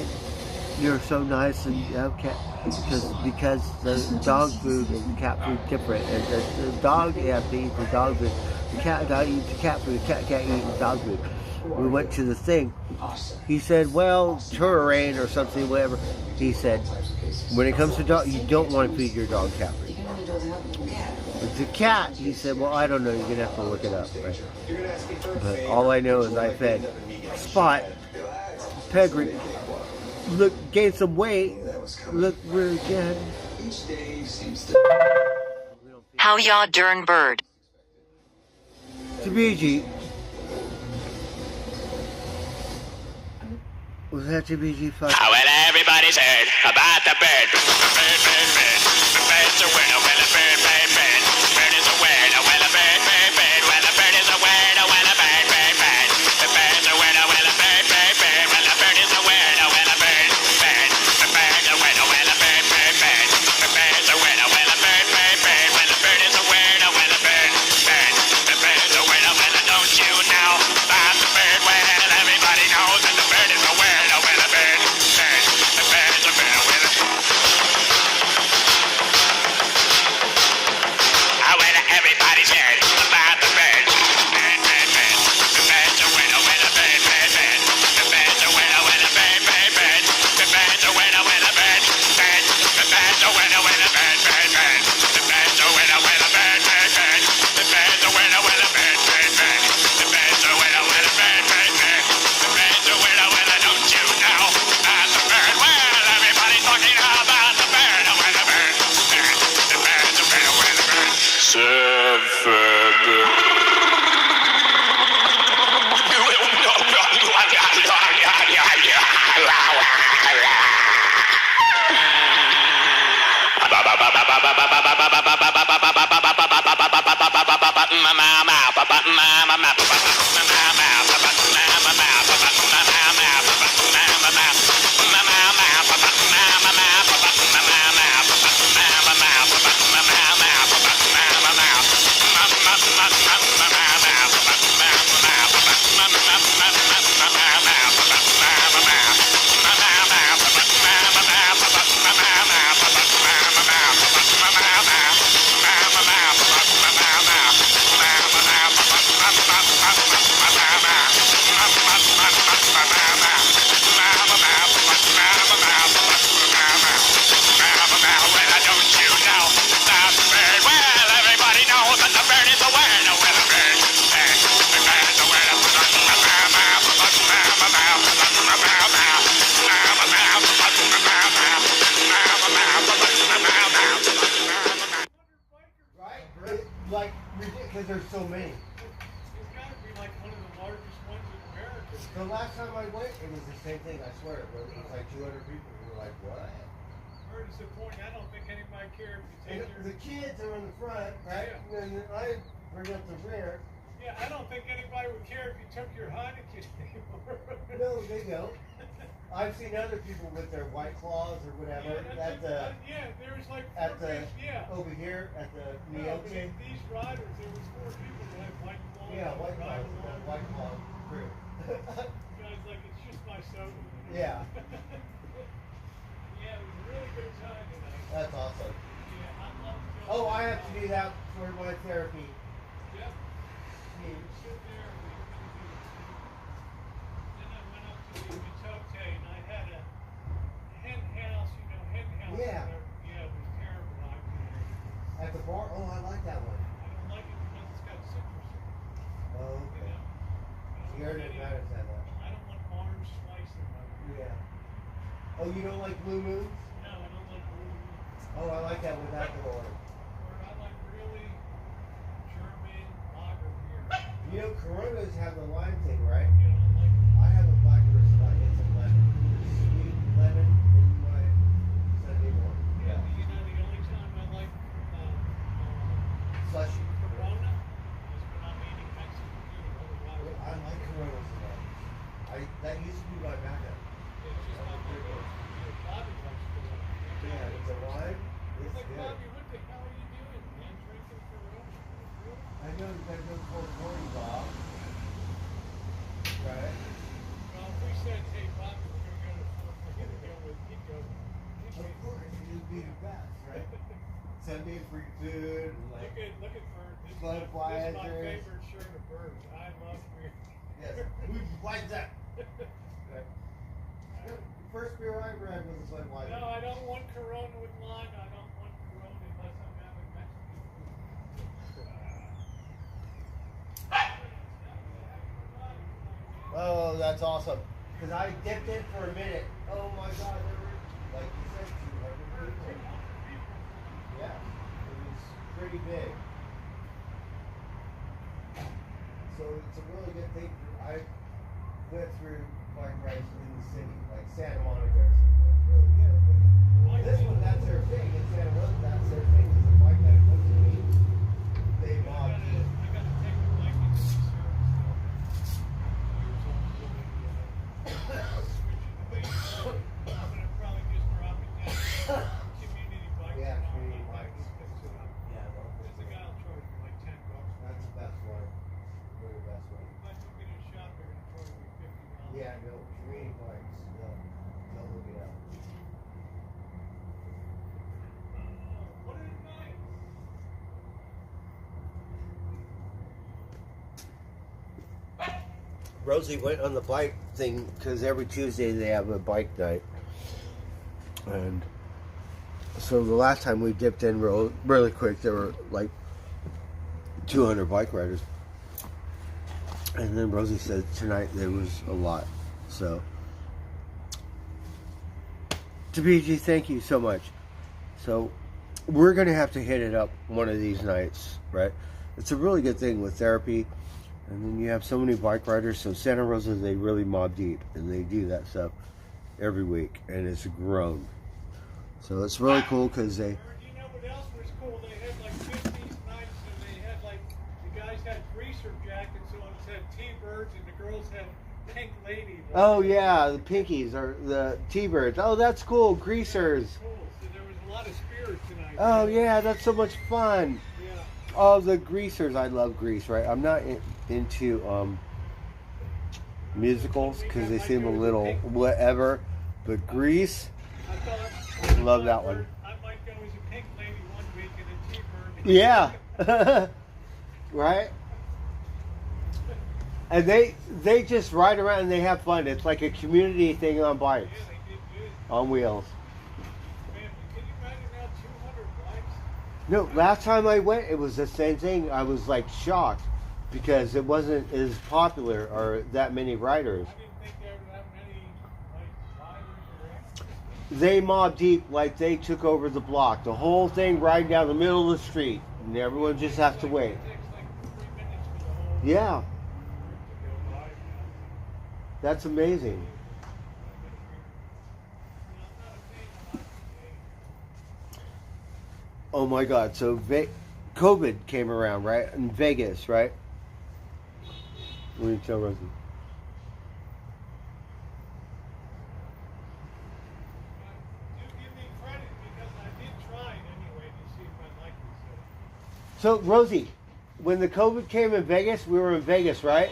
you're so nice and you have cat because the dog food and cat food different, and the dog has to eat the dog food, the cat got to eat the cat food, the cat can't eat the dog food." We went to the thing. He said, "Well, terrain or something, whatever." He said, "When it comes to dog, you don't want to feed your dog cat food. It's a cat." He said, "Well, I don't know. You're gonna have to look it up." Right? But all I know is I fed Spot, pedigree. Look, gained some weight. Look, we're again. How ya darn bird? Tabiji. Was that Tabiji? Well, everybody's heard about the bird. Bird, bird, bird. The bird's a winner. Well, a bird, bird, bird. Bird is a winner. Well, a bird, bird, bird. Well, a bird is a winner. Well, a bird, bird, bird. The bird's a winner. Well, a bird, bird, bird. Well, a bird is a winner. Well, a bird, bird. The bird's a winner. Well, a bird, bird, bird. The bird's a winner. Well, a bird, bird, bird. Well, a bird is a winner. Well, a bird, bird. The bird's a winner. Well, don't you know about the bird? Well, everybody knows that the bird is a winner. Well, a bird, bird. The bird's a winner. Well, everybody's heard about the bird. Bird, bird, bird. The bird's a winner. Well, a bird, bird, bird. The bird's a winner. Well, a bird, bird, bird. The bird's a winner. Well, a bird, bird. The bird's a winner. Well, a bird, bird, bird. The bird's a winner. Well, a bird, bird, bird. The bird's a winner. Well, a bird, bird, bird. The bird's a winner. Well, a bird, bird, bird. The bird's a winner. Well, don't you know about the bird? Well, everybody's talking about the bird. Well, the bird, bird. The bird's a winner. Well, the bird. because there's so many. It's got to be like one of the largest ones in America. The last time I went, it was the same thing. I swear, but it was like 200 people. We were like, what? Where is the point? I don't think anybody cares if you take your... The kids are in the front, right? Yeah. And then I bring up the rear. Yeah, I don't think anybody would care if you took your Heineken anymore. No, they don't. I've seen other people with their White Claws or whatever there's like at four the people, over here at the No, Neoche. these riders, there was 4 people that had White Claws. Yeah, White Claws, the White Claw crew. Guys, like, it's just my soda. Yeah. Yeah, it was a really good time tonight. That's awesome. Yeah, I love it. Oh, I have to do that for my therapy. Yep. We were sitting there, and we were going to do it. Then I went up to the Matote, and I had a hen house, Yeah. Yeah, it was terrible out there. At the bar? Oh, I like that one. I don't like it because it's got citrus in it. Oh, okay. You You already noticed that one. I don't want orange slice in my beer. Yeah. Oh, you don't like Blue Moons? No, I don't like blue moon. Oh, I like that without the orange. Or I like really German lager beer. You know, Coronas have the lime thing, right? You don't like it? I have a black versus like it's a lemon. Sweet lemon in my Sunday morning. Yeah, you know, the only time I like Slushy. Corona is when I'm eating Mexican food. Otherwise, I like Coronas a lot. That used to be my backup. it's just not my go-to. Bobby likes Corona. Yeah, it's a lime. It's Like, good. Bobby, what the hell are you doing, man? Drinking Corona? I know you gotta go for 40, Bob. Right? Well, if we said, hey, Bobby, we're going to go with, he'd go. Of course, you'd be the best, right? Sunday free food, and like Look at Bird. This is Budweiser. my favorite shirt of Bird's. I love beer. Yes. Why is that? Right. First beer I ever had was a Budweiser. No, I don't want Corona with lime. I don't want Corona unless I'm having Mexican food. Oh, that's awesome. Because I dipped in for a minute. Oh my God, there were, like you said, 200 people. Yeah, it was pretty big. So it's a really good thing. I went through bike rides in the city, like Santa Monica. It's really good. But this one, that's their thing. In Santa Rosa, that's their thing. It's a bike that goes to me. They mob you. I got to take the bike into the service. I'm going to probably just drop it down. Community bike. Yeah, community bikes. Yeah, there's a guy will charge me like $10. That's the best one. Really the best one. If I took it in a shop, they're going to charge me $50. Yeah, no, community bikes. No, don't look it up. What is night? Rosie went on the bike thing because every Tuesday they have a bike night. And so the last time we dipped in really quick, there were like 200 bike riders. And then Rosie said tonight there was a lot. So, Tabiji, thank you so much. So, we're going to have to hit it up one of these nights, right? It's a really good thing with therapy. And then you have so many bike riders. So Santa Rosa, they really mob deep. And they do that stuff every week. And it's grown. So it's really cool because they... You know what else was cool? They had like 50s nights and they had like, the guys had greaser jackets on, said T-Birds, and the girls had Pink Lady. Oh, yeah, the Pinkies or the T-Birds. Oh, that's cool. Greasers. Cool. So there was a lot of spirits tonight. Oh, yeah, that's so much fun. Yeah. Oh, the Greasers. I love Grease, right? I'm not into musicals because they seem a little whatever. But Grease, I love that one. I might go as a Pink Lady one week and a T-Bird. Yeah. Right? And they just ride around and they have fun. It's like a community thing on bikes. Yeah, they did good. On wheels. Man, can you imagine now 200 bikes? No, last time I went, it was the same thing. I was like shocked because it wasn't as popular or that many riders. I didn't think there were that many like riders or actors. They mob deep like they took over the block. The whole thing riding down the middle of the street. And everyone just has to wait. It takes like Yeah. That's amazing. Oh my God. So COVID came around, right? In Vegas, right? What do you tell Rosie? So, Rosie, when the COVID came in Vegas, we were in Vegas, right?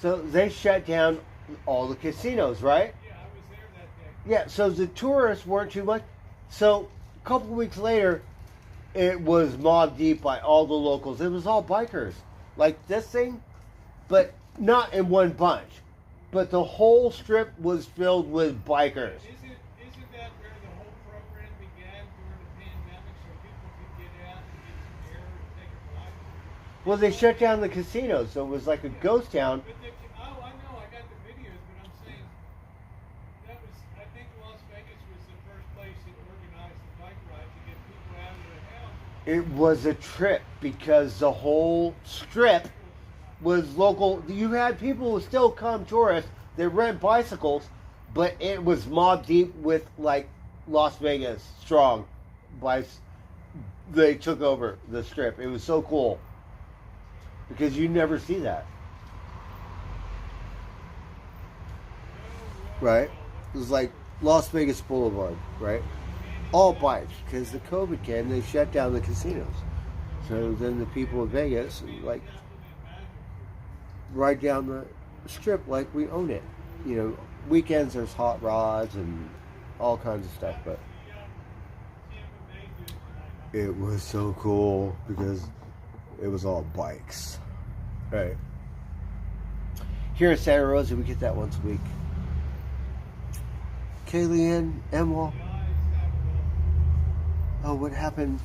So they shut down all the casinos, right? Yeah, I was there that day. Yeah, so the tourists weren't too much. So a couple of weeks later, it was mob deep by all the locals. It was all bikers, like this thing, but not in one bunch. But the whole strip was filled with bikers. Isn't that where the whole program began during the pandemic, so people could get out and get some air and take a walk? Well, they shut down the casinos, so it was like a ghost town. But oh, I know, I got the videos, but I'm saying that was, I think Las Vegas was the first place that organized the bike ride to get people out of their house. It was a trip because the whole strip was local. You had people who still come tourists. They rent bicycles, but it was mob deep with like Las Vegas strong bikes. They took over the strip. It was so cool because you never see that, right? It was like Las Vegas Boulevard, right? All bikes because the COVID came. They shut down the casinos. So then the people of Vegas like ride down the strip like we own it. You know, weekends there's hot rods and all kinds of stuff, but it was so cool because it was all bikes. Right. Here in Santa Rosa, we get that once a week. Kaylee Emma. Oh, what happened?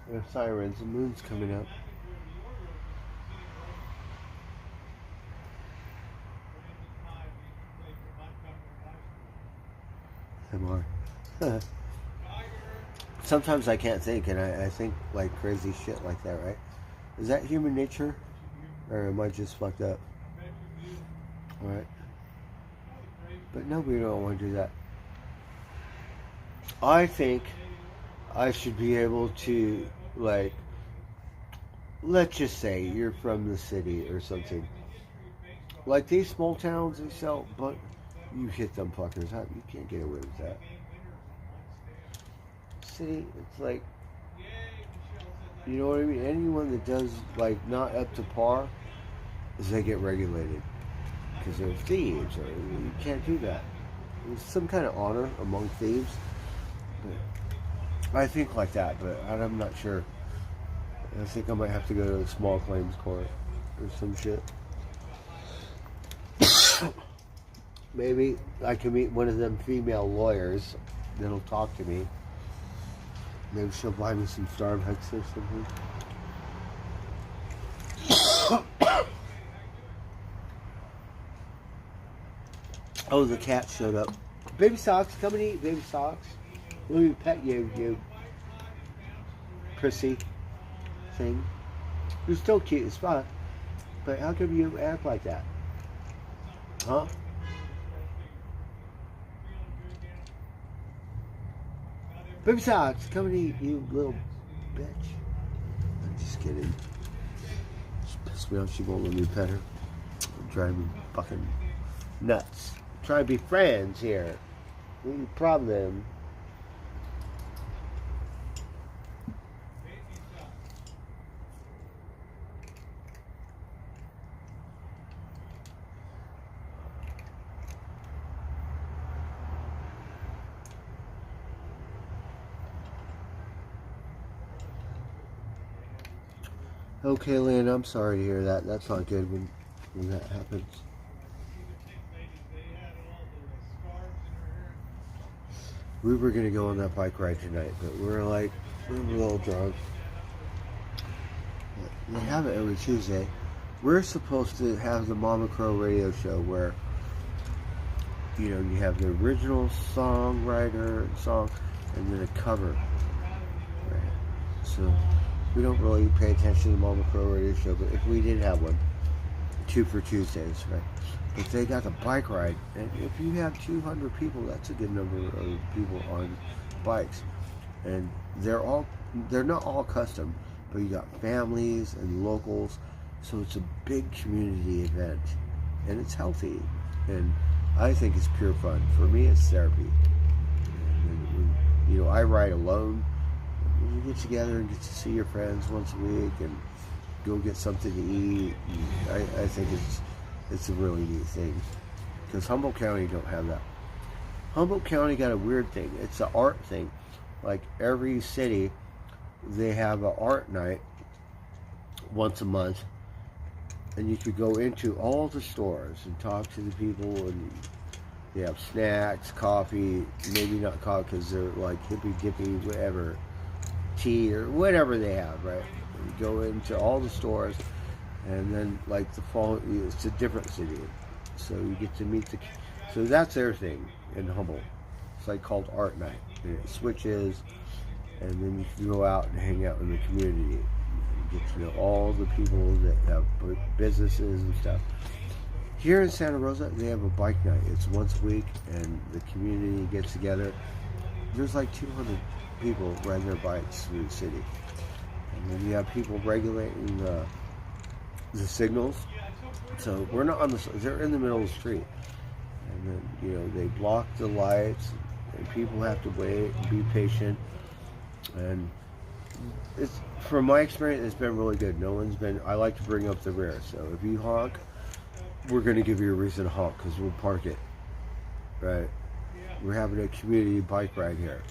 There's sirens. The moon's coming up. MR. Sometimes I can't think, and I think like crazy shit like that, right? Is that human nature? Or am I just fucked up? Alright. But no, we don't want to do that. I think I should be able to, like, let's just say you're from the city or something. Like these small towns, they sell, but you hit them fuckers up. You can't get away with that. City, it's like, you know what I mean? Anyone that does, like, not up to par, is they get regulated. Because they're thieves, or you can't do that. There's some kind of honor among thieves. But I think like that, but I'm not sure. I think I might have to go to the small claims court or some shit. Maybe I can meet one of them female lawyers that'll talk to me. Maybe she'll buy me some Starbucks or something. Oh, the cat showed up. Baby Socks, come and eat, Baby Socks. Let me pet you prissy thing. You're still cute as fuck, but how come you act like that? Huh? Baby Socks, come and eat, you little bitch. I'm just kidding. She pissed me off. She won't let me pet her. I'm driving me fucking nuts. I'm trying to be friends here. What's the problem? Okay, Lynn, I'm sorry to hear that. That's not good when that happens. We were going to go on that bike ride tonight, but we were a little drunk. They have it every Tuesday. we're supposed to have the Mama Crow radio show where, you know, you have the original songwriter song and then a cover. Right? So we don't really pay attention to the Mama Crow radio show, but if we did have one, 2 for Tuesdays, right? But they got the bike ride, and if you have 200 people, that's a good number of people on bikes. And they're not all custom, but you got families and locals, so it's a big community event, and it's healthy, and I think it's pure fun. For me, it's therapy. And, you know, I ride alone. You get together and get to see your friends once a week and go get something to eat. I think it's a really neat thing, because Humboldt County don't have that. Humboldt County got a weird thing. It's an art thing. Like every city, they have an art night once a month, and you could go into all the stores and talk to the people, and they have snacks, coffee, maybe not coffee because they're like hippy dippy, whatever, tea or whatever they have, right? You go into all the stores, and then like the fall, it's a different city, so you get to meet so that's their thing in Humboldt. It's like called Art Night, and it switches, and then you can go out and hang out in the community. You get to know all the people that have businesses and stuff. Here in Santa Rosa, they have a bike night. It's once a week, and the community gets together. There's like 200 people riding their bikes through the city. And then you have people regulating the signals. So we're not on they're in the middle of the street. And then, you know, they block the lights, and people have to wait and be patient. And it's, from my experience, it's been really good. I like to bring up the rear. So if you honk, we're going to give you a reason to honk, because we'll park it. Right? We're having a community bike ride here.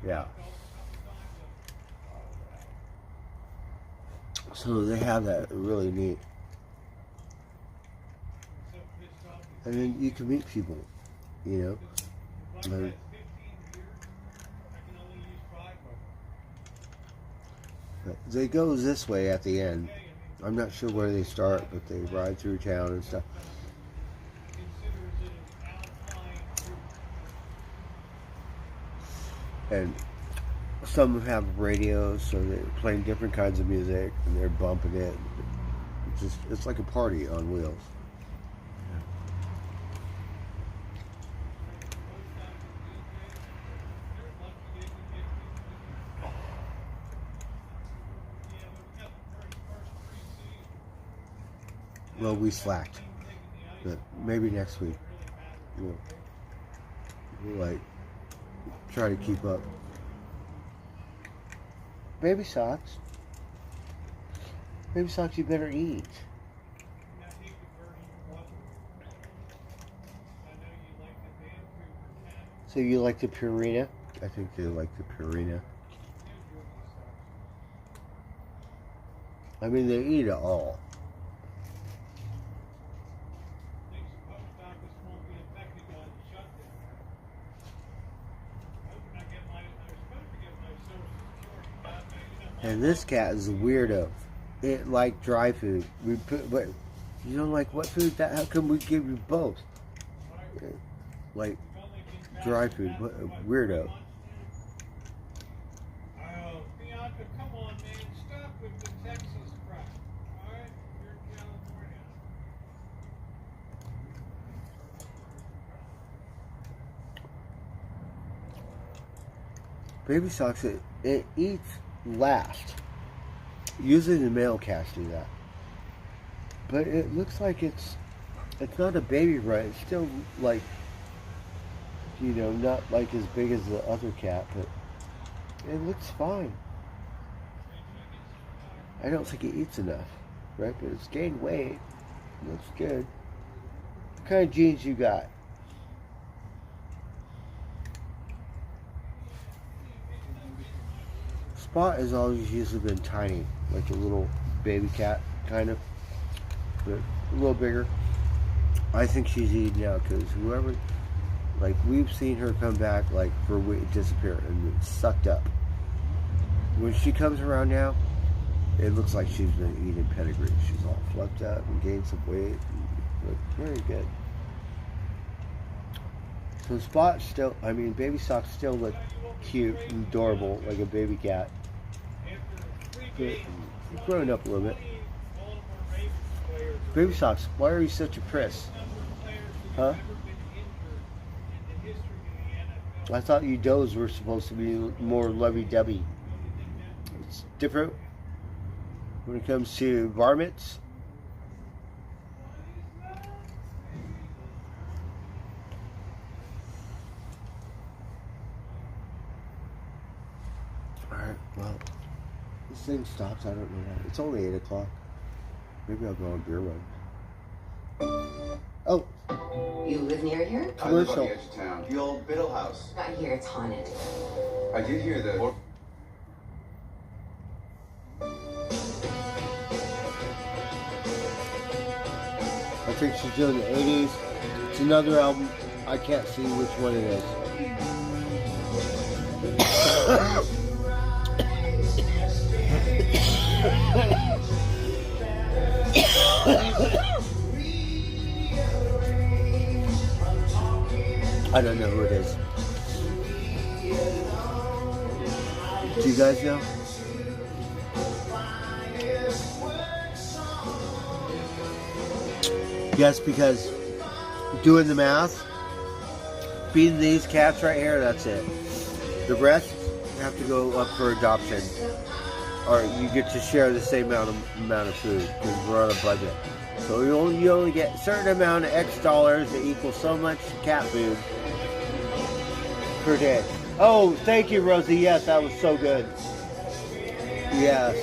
Yeah. So they have that really neat. And then you can meet people, you know. But they go this way at the end. I'm not sure where they start, but they ride through town and stuff. And some have radios, so they're playing different kinds of music, and they're bumping it. It's like a party on wheels. Well, we slacked, but maybe next week we'll like try to keep up. Baby socks, you better eat. So you like the Purina? I think they like the Purina. I mean, they eat it all. And this cat is a weirdo. It like dry food. We put, but you don't like what food? How come we give you both? Like dry food. What a weirdo. Bianca, come on, man. Stop with the Texas crap. Alright? You're in California. Baby socks, it eats last. Usually the male cats do that. But it looks like it's not a baby rat. It's still like, you know, not like as big as the other cat, but it looks fine. I don't think it eats enough, right? But it's gained weight. It looks good. What kind of genes you got? Spot has always usually been tiny, like a little baby cat, kind of, but a little bigger. I think she's eating now, because whoever, like, we've seen her come back, like, for a week, disappear, and it's sucked up. When she comes around now, it looks like she's been eating pedigree. She's all fluffed up and gained some weight. And looked very good. So Spot still, I mean, Baby Sock still look cute and adorable like a baby cat. But he's growing up a little bit. Baby Socks, why are you such a priss? Huh? I thought you does were supposed to be more lovey-dovey. It's different when it comes to varmints. Alright, well, this thing stops. I don't know why. It's only 8 o'clock. Maybe I'll go on a beer run. Oh! You live near here? I live on the edge of town. The old Biddle House. Not here, it's haunted. I did hear that. I think she's doing the 80s. It's another album. I can't see which one it is. I don't know who it is. Do you guys know? Yes, because doing the math, feeding these cats right here, that's it. The rest have to go up for adoption, or you get to share the same amount of food because we're on a budget. So you only get a certain amount of X dollars that equals so much cat food per day. Oh, thank you, Rosie. Yes, that was so good. Yes.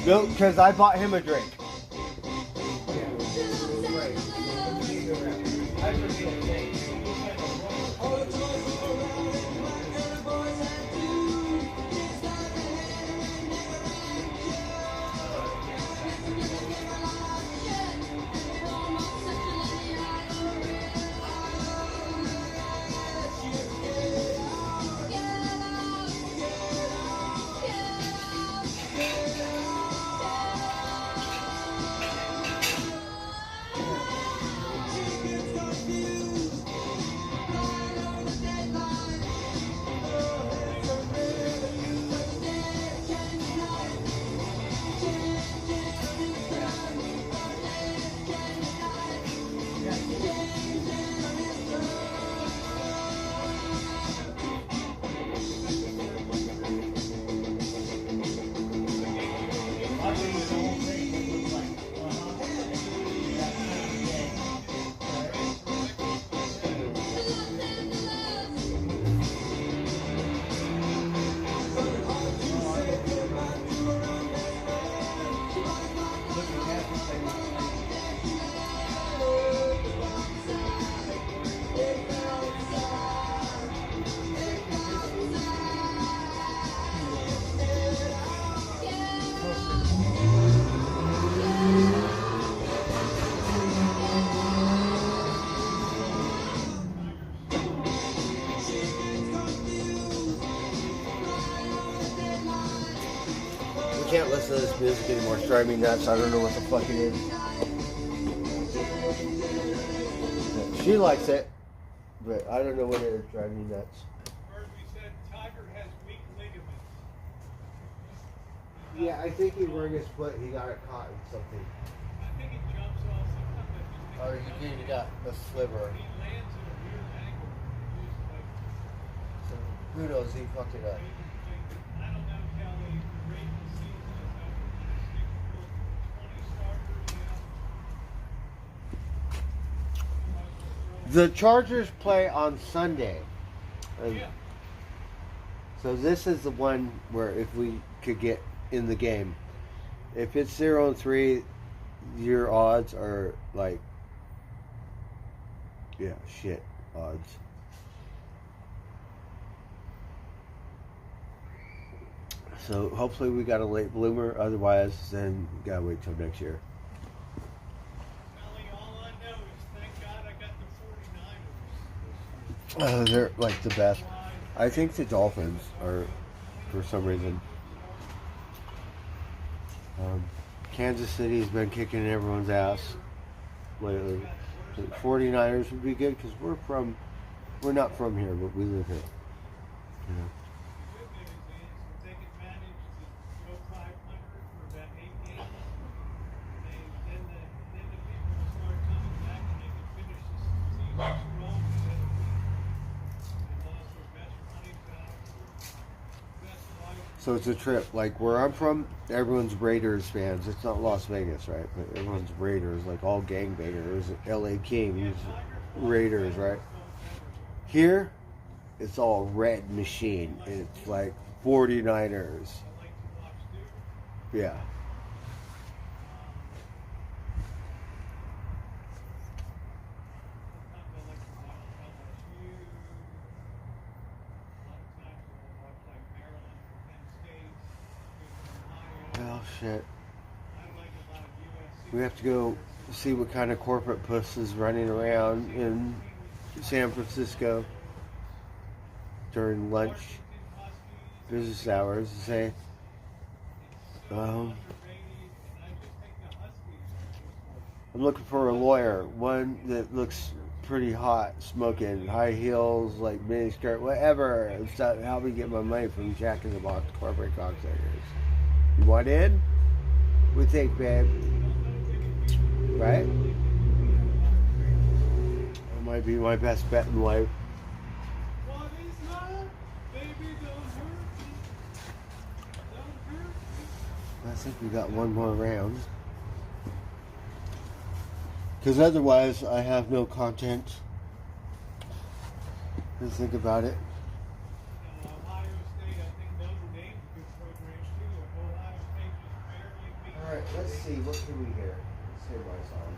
No, because I bought him a drink. listen to this music anymore. It's driving me nuts. I don't know what the fuck it is. She likes it, but I don't know what it is. Driving me nuts. Tiger has weak ligaments. Yeah, I think he wrung his foot. He got caught in something. I think he jumps off sometimes. Or he got a sliver. He lands at a weird angle. So who knows? He fucked it up. I don't know, Kelly. The rate of the season is over 20 starters. The Chargers play on Sunday. So this is the one where if we could get in the game. If it's 0-3, your odds are like, yeah, shit odds. So hopefully we got a late bloomer. Otherwise, then we gotta wait till next year. All I know is thank God I got the 49ers. They're like the best. I think the Dolphins are, for some reason. Kansas City's been kicking everyone's ass lately. The 49ers would be good because we're not from here, but we live here. You know. They can manage to go 500 for about 8 games. Then the people will start coming back and they can finish this season strong. They lost their best running back, best wide. So it's a trip. Like where I'm from, everyone's Raiders fans. It's not Las Vegas, right? But everyone's Raiders, like all gangbangers, LA Kings, Raiders, right? Here, it's all red machine. It's like 49ers. Yeah. Well, shit. We have to go see what kind of corporate puss is running around in San Francisco during lunch, business hours. Say, I'm looking for a lawyer, one that looks pretty hot, smoking, high heels, like mini skirt, whatever. It's not help me get my money from Jack in the Box corporate cocksuckers. You want in? We think, babe. Right? That might be my best bet in life. What is love? Baby, don't hurt me. Don't hurt me. I think we got one more round. Because otherwise, I have no content to think about it. Ohio State, I think Notre Dame's a good program too. Ohio State just barely beat. Alright, let's see. What can we hear? Let's hear my song.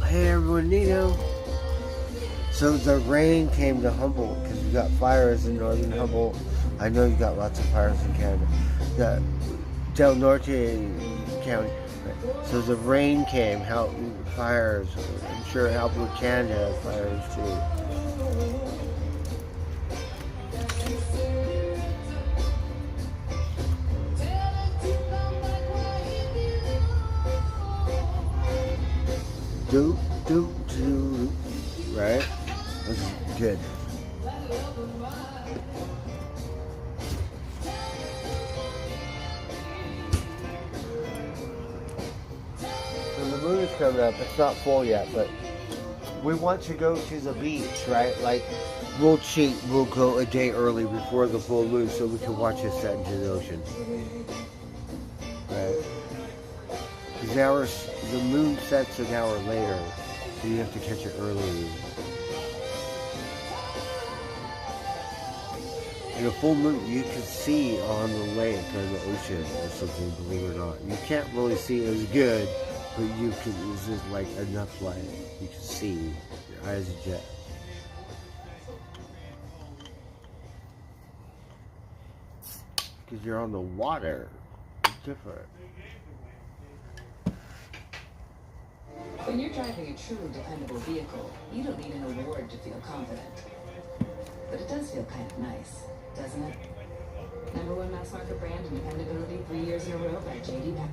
Hey everyone, Nino. So the rain came to Humboldt because we got fires in northern Humboldt. I know you got lots of fires in Canada. The Del Norte County. So the rain came, helped with fires. I'm sure it helped with Canada fires too. Do, do, do. Right? This is good. When the moon is coming up, it's not full yet, but we want to go to the beach, right? Like, we'll cheat, we'll go a day early before the full moon so we can watch it set into the ocean. Right? Because the moon sets an hour later, so you have to catch it early. And a full moon you can see on the lake or the ocean or something, believe it or not. You can't really see it as good, but you can, it's just like enough light. You can see, your eyes adjust. Because you're on the water. It's different. When you're driving a truly dependable vehicle, you don't need an award to feel confident. But it does feel kind of nice, doesn't it? #1 mass market brand and dependability 3 years in a row by J.D. Power.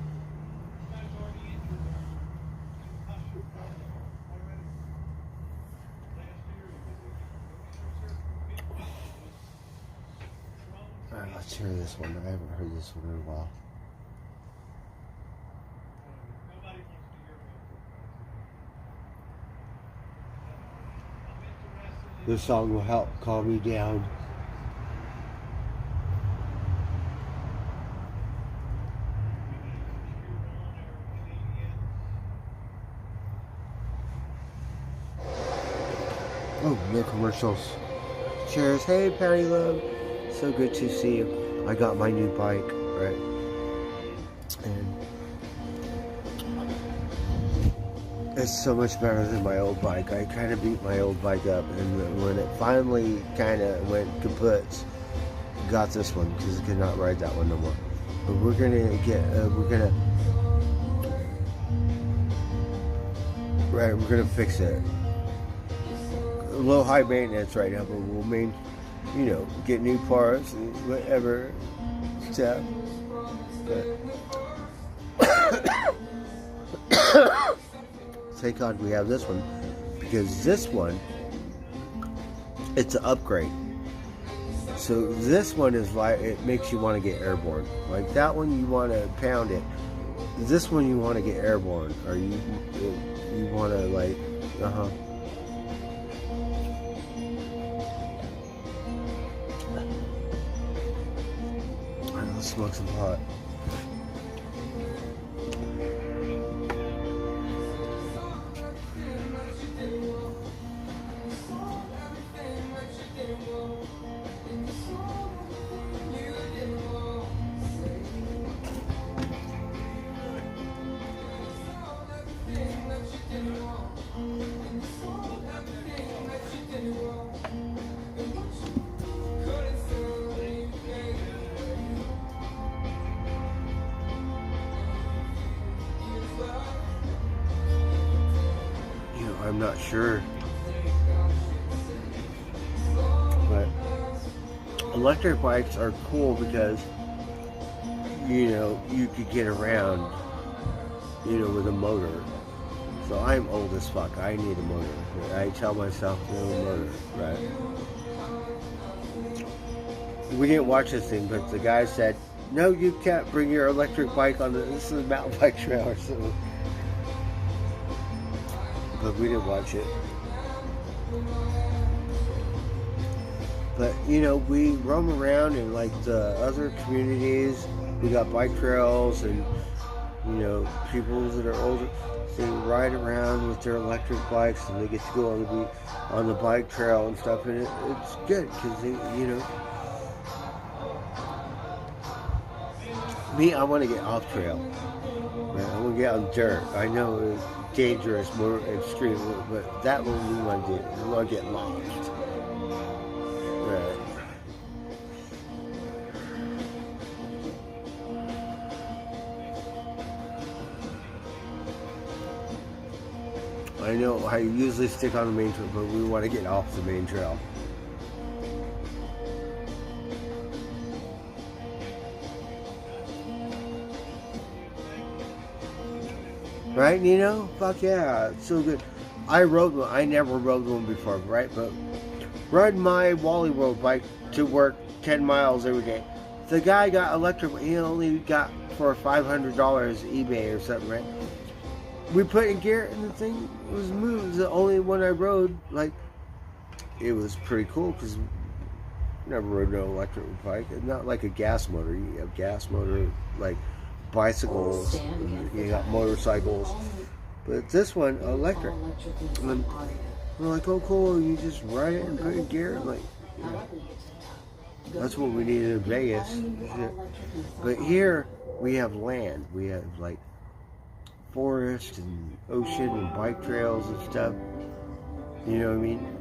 Alright, let's hear this one. I haven't heard this one in a while. This song will help calm me down. Oh, no commercials. Cheers. Hey, Patty Love. So good to see you. I got my new bike, right? And it's so much better than my old bike. I kind of beat my old bike up, and when it finally kind of went kaput, got this one because I could not ride that one no more. But we're gonna fix it. A little high maintenance right now, but we'll get new parts and whatever stuff. But thank God we have this one, because this one, it's an upgrade. So this one is like, it makes you want to get airborne. Like that one you want to pound it. This one you want to get airborne, or you want to like, Alright, let's smoke some pot. I'm not sure, but electric bikes are cool because you could get around with a motor. So I'm old as fuck. I need a motor. I tell myself no motor, right? We didn't watch this thing, but the guy said, no, you can't bring your electric bike on this is a mountain bike trail or something. But we didn't watch it. But we roam around in like the other communities. We got bike trails, and people that are older, they ride around with their electric bikes, and they get to go on the bike trail and stuff. And it's good because me, I want to get off trail. Right? I want to get on dirt. I know it's dangerous, more extreme, but that one we want to do. We want to get lost. Right. I know I usually stick on the main trail, but we want to get off the main trail. Right, Nino? Fuck yeah, it's so good. I rode one. I never rode one before, right? But rode my Wally World bike to work 10 miles every day. The guy got electric. He only got for $500 eBay or something, right? We put in gear and the thing was moved. It was the only one I rode. Like, it was pretty cool because never rode no electric bike. It's not like a gas motor. You have gas motor, like bicycles. You got motorcycles. But this one, electric. And we're like, oh cool, you just ride it and put it in gear. Like, you know, that's what we needed in Vegas. But here, we have land. We have like forest and ocean and bike trails and stuff. You know what I mean?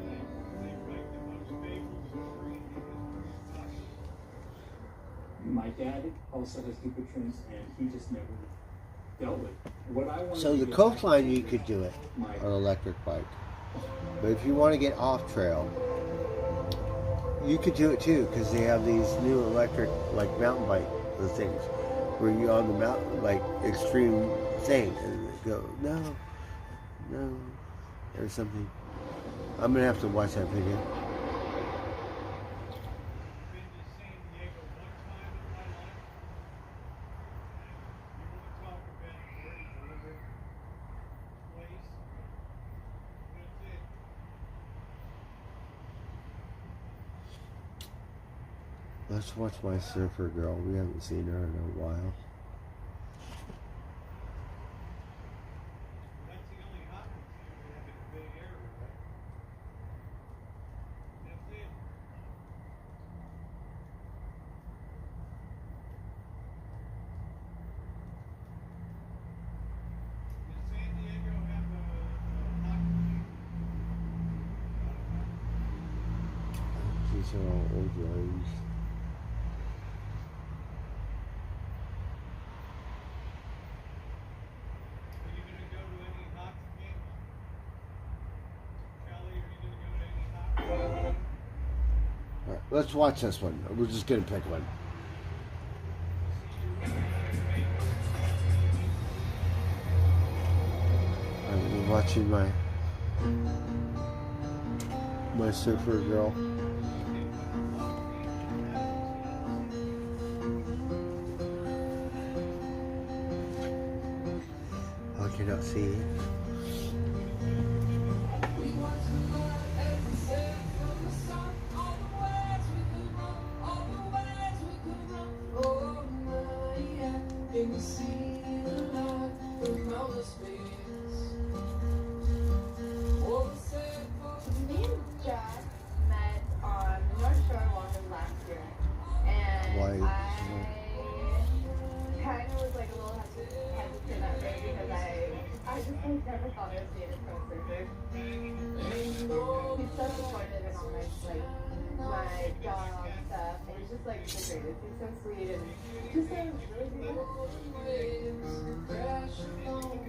My dad also has Dupuytren's, and he just never dealt with it. What I wanted So to the get coastline, back you to could do it my- on an electric bike. But if you want to get off trail, you could do it too, because they have these new electric, like mountain bike things, where you're on the mountain, like extreme thing, and they go, no, or something. I'm gonna have to watch that video. Let's watch my surfer girl. We haven't seen her in a while. These are all old ladies. Alright, let's watch this one. We're just gonna pick one. I'm watching my surfer girl. I cannot see. Me and Jack met on the North Shore Walking last year, and I kind of was like a little hesitant at first because I just like never thought I would be in a pro surfer. He's so supportive in all my job stuff, and he's just like the greatest. He's so sweet and just so really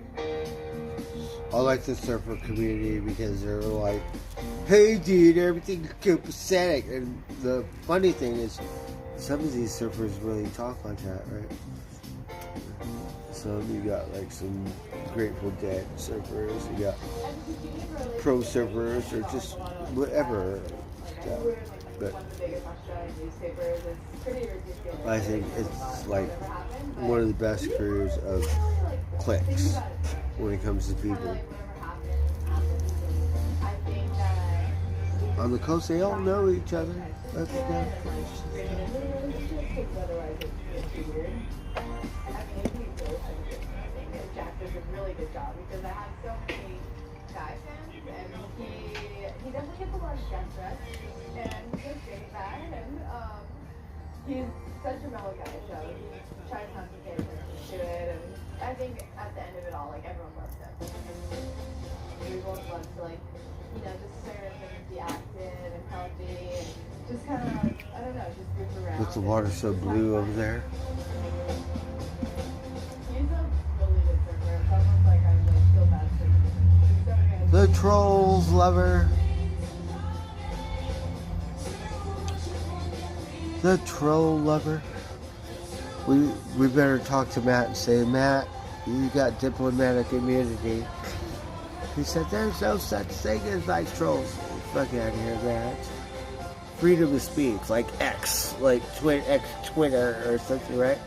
I like the surfer community because they're like, hey dude, everything's copacetic. And the funny thing is, some of these surfers really talk like that, right? Some you got like some Grateful Dead surfers, you got pro surfers, or just whatever. Yeah. But I think it's like one of the best careers of clicks when it comes to people. On the coast, they all know each other. That's good. Jack does a really good job because I have so many guy fans, and he definitely gets a lot of guest rest, and he's great at that, and he's such a mellow guy, so he tries not to pay attention to it, and I think at the end of it all, like, everyone loves him. We both love to, like, you know, just surf and be active and healthy, and just kind of, like, I don't know, just goof around. With the water so blue over there. He's a really good surfer. It's almost like I like feel bad for him. He's so good. The Trolls lover. The troll lover. We better talk to Matt and say, Matt, You got diplomatic immunity. He said, there's no such thing as nice trolls. Fuck out of here, man. Freedom of speech, like X, like Twitter or something, right?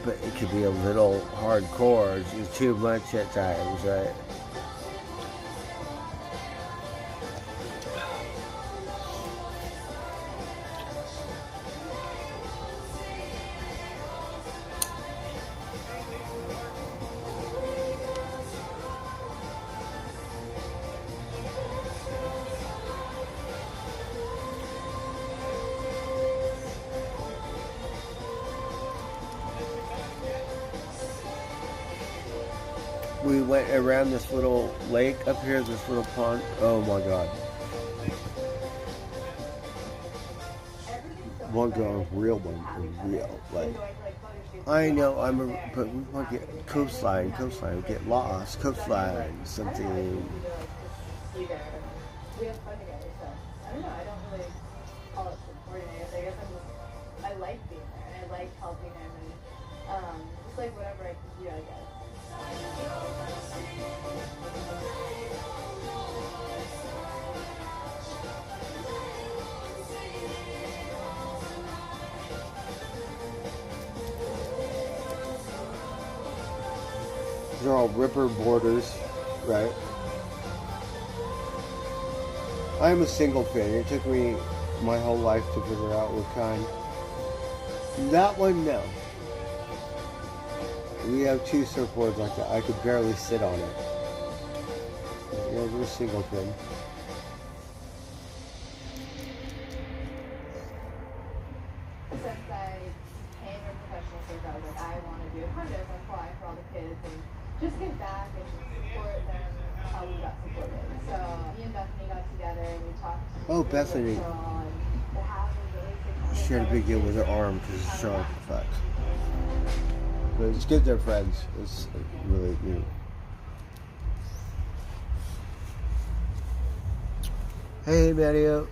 But it could be a little hardcore, it's too much at times, right? We went around this little lake up here, this little pond. Oh my god. One girl, real one, real. Like, I know but we want to get coastline, get lost, coastline, something. We have fun together, so I don't know. I don't really call it supporting. I guess I like being there and I like helping him and just like whatever I can do, I guess. They're all ripper borders, right? I'm a single fan. It took me my whole life to figure out what kind. That one, no. We have two surfboards like that. I could barely sit on it. Yeah, we're single fin. Since I became a professional surfer, I was like, I want to do a contest and fly for all the kids and just give back and support them how we got supported. So me and Bethany got together and we talked. Oh, Bethany. She had a big deal with her arm because of shark effect. But it's good they're friends. It's really neat. Hey, Mario.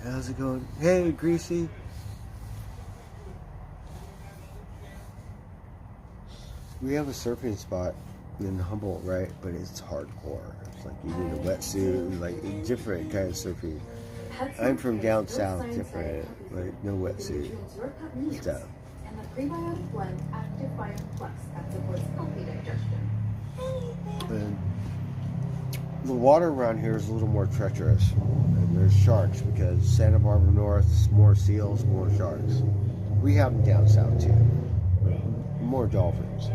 How's it going? Hey, Greasy. We have a surfing spot in Humboldt, right? But it's hardcore. It's like you need a wetsuit, like different kind of surfing. I'm from down south, different, like no wetsuit stuff. And the prebiotic blend Active Fire Plus that supports healthy digestion. And the water around here is a little more treacherous. And there's sharks because Santa Barbara North, more seals, more sharks. We have them down south too. More dolphins.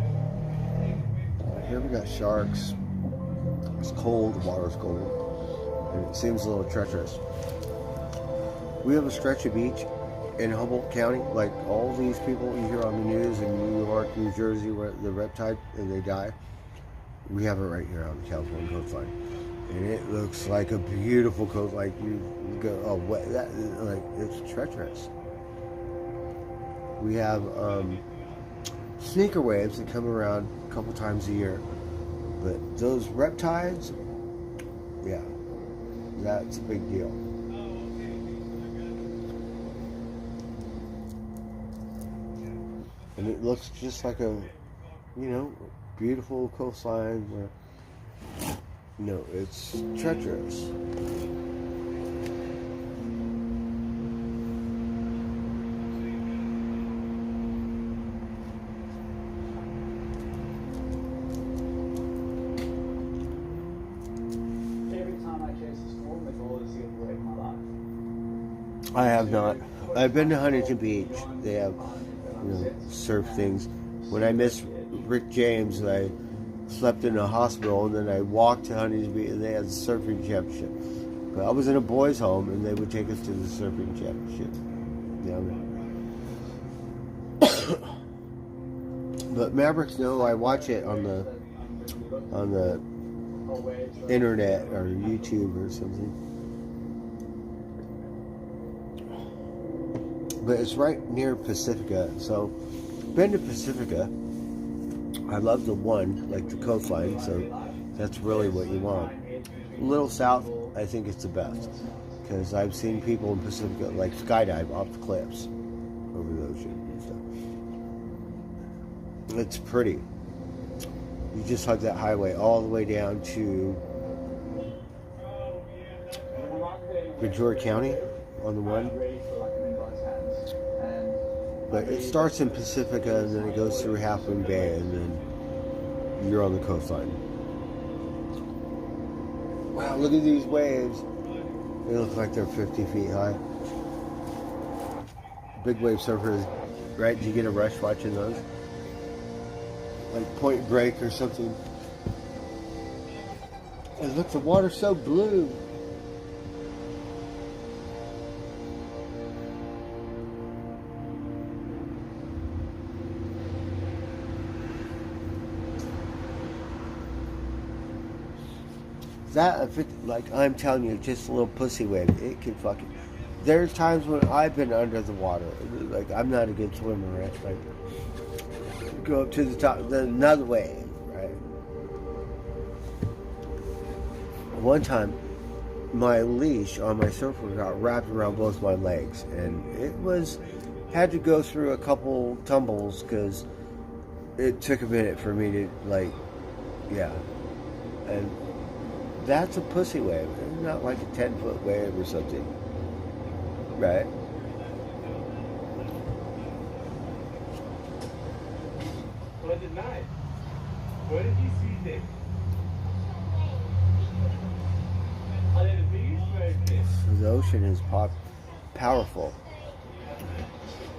Here we got sharks. It's cold, the water's cold. And it seems a little treacherous. We have a stretch of beach in Humboldt County, like all these people you hear on the news in New York, New Jersey, where the riptide and they die. We have it right here on the California coastline, and it looks like a beautiful coast. Like you go, oh, what? That like it's treacherous. We have sneaker waves that come around a couple times a year, but those riptides, yeah, that's a big deal. And it looks just like a, beautiful coastline where, it's treacherous. Every time I chase a storm, the goal is to avoid my life. I have not. I've been to Huntington Beach. They have, surf things. When I missed Rick James, I slept in a hospital, and then I walked to Huntington Beach, and they had the surfing championship. But I was in a boys' home, and they would take us to the surfing championship. But Mavericks, no, I watch it on the internet or YouTube or something. But it's right near Pacifica, so been to Pacifica. I love the one, like the coastline, so that's really what you want. A little south, I think it's the best, because I've seen people in Pacifica like skydive off the cliffs over the ocean and stuff. It's pretty. You just hug that highway all the way down to Ventura County on the one. But it starts in Pacifica and then it goes through Half Moon Bay and then you're on the coastline. Wow, look at these waves. They look like they're 50 feet high. Big wave surfers, right? Do you get a rush watching those? Like Point Break or something. And look, the water's so blue. That, if it, like I'm telling you, just a little pussy wave, it can fucking. There's times when I've been under the water. Like, I'm not a good swimmer, right? Like, go up to the top, then another wave, right? One time, my leash on my surfer got wrapped around both my legs, and it was, had to go through a couple tumbles because it took a minute for me to, like, yeah. And that's a pussy wave. It's not like a 10-foot wave or something. Right? Was it nice? Where did you see this? Are they the biggest or the The ocean is powerful.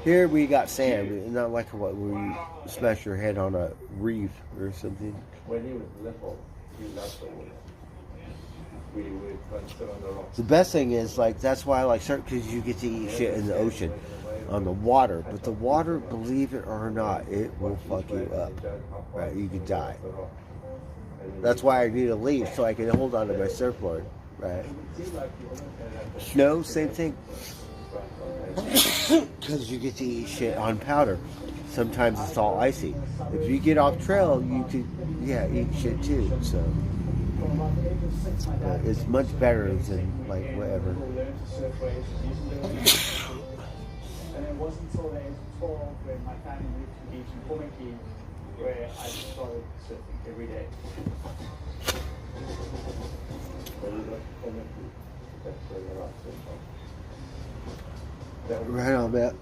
Here we got sand, not like what where you smash your head on a reef or something. When he was little, he loved the water. We would sit on the rocks. The best thing is, like, that's why I like surfing, because you get to eat shit in the ocean, on the water. But the water, believe it or not, it will fuck you up. Right? You could die. That's why I need a leash so I can hold on to my surfboard. Right? Snow, same thing. Because you get to eat shit on powder. Sometimes it's all icy. If you get off trail, you could, yeah, eat shit too. So. It's much better than, like, whatever. And it wasn't until I was 12 when my family moved to the beach in Komaki where I just started surfing every day. Right on, Matt.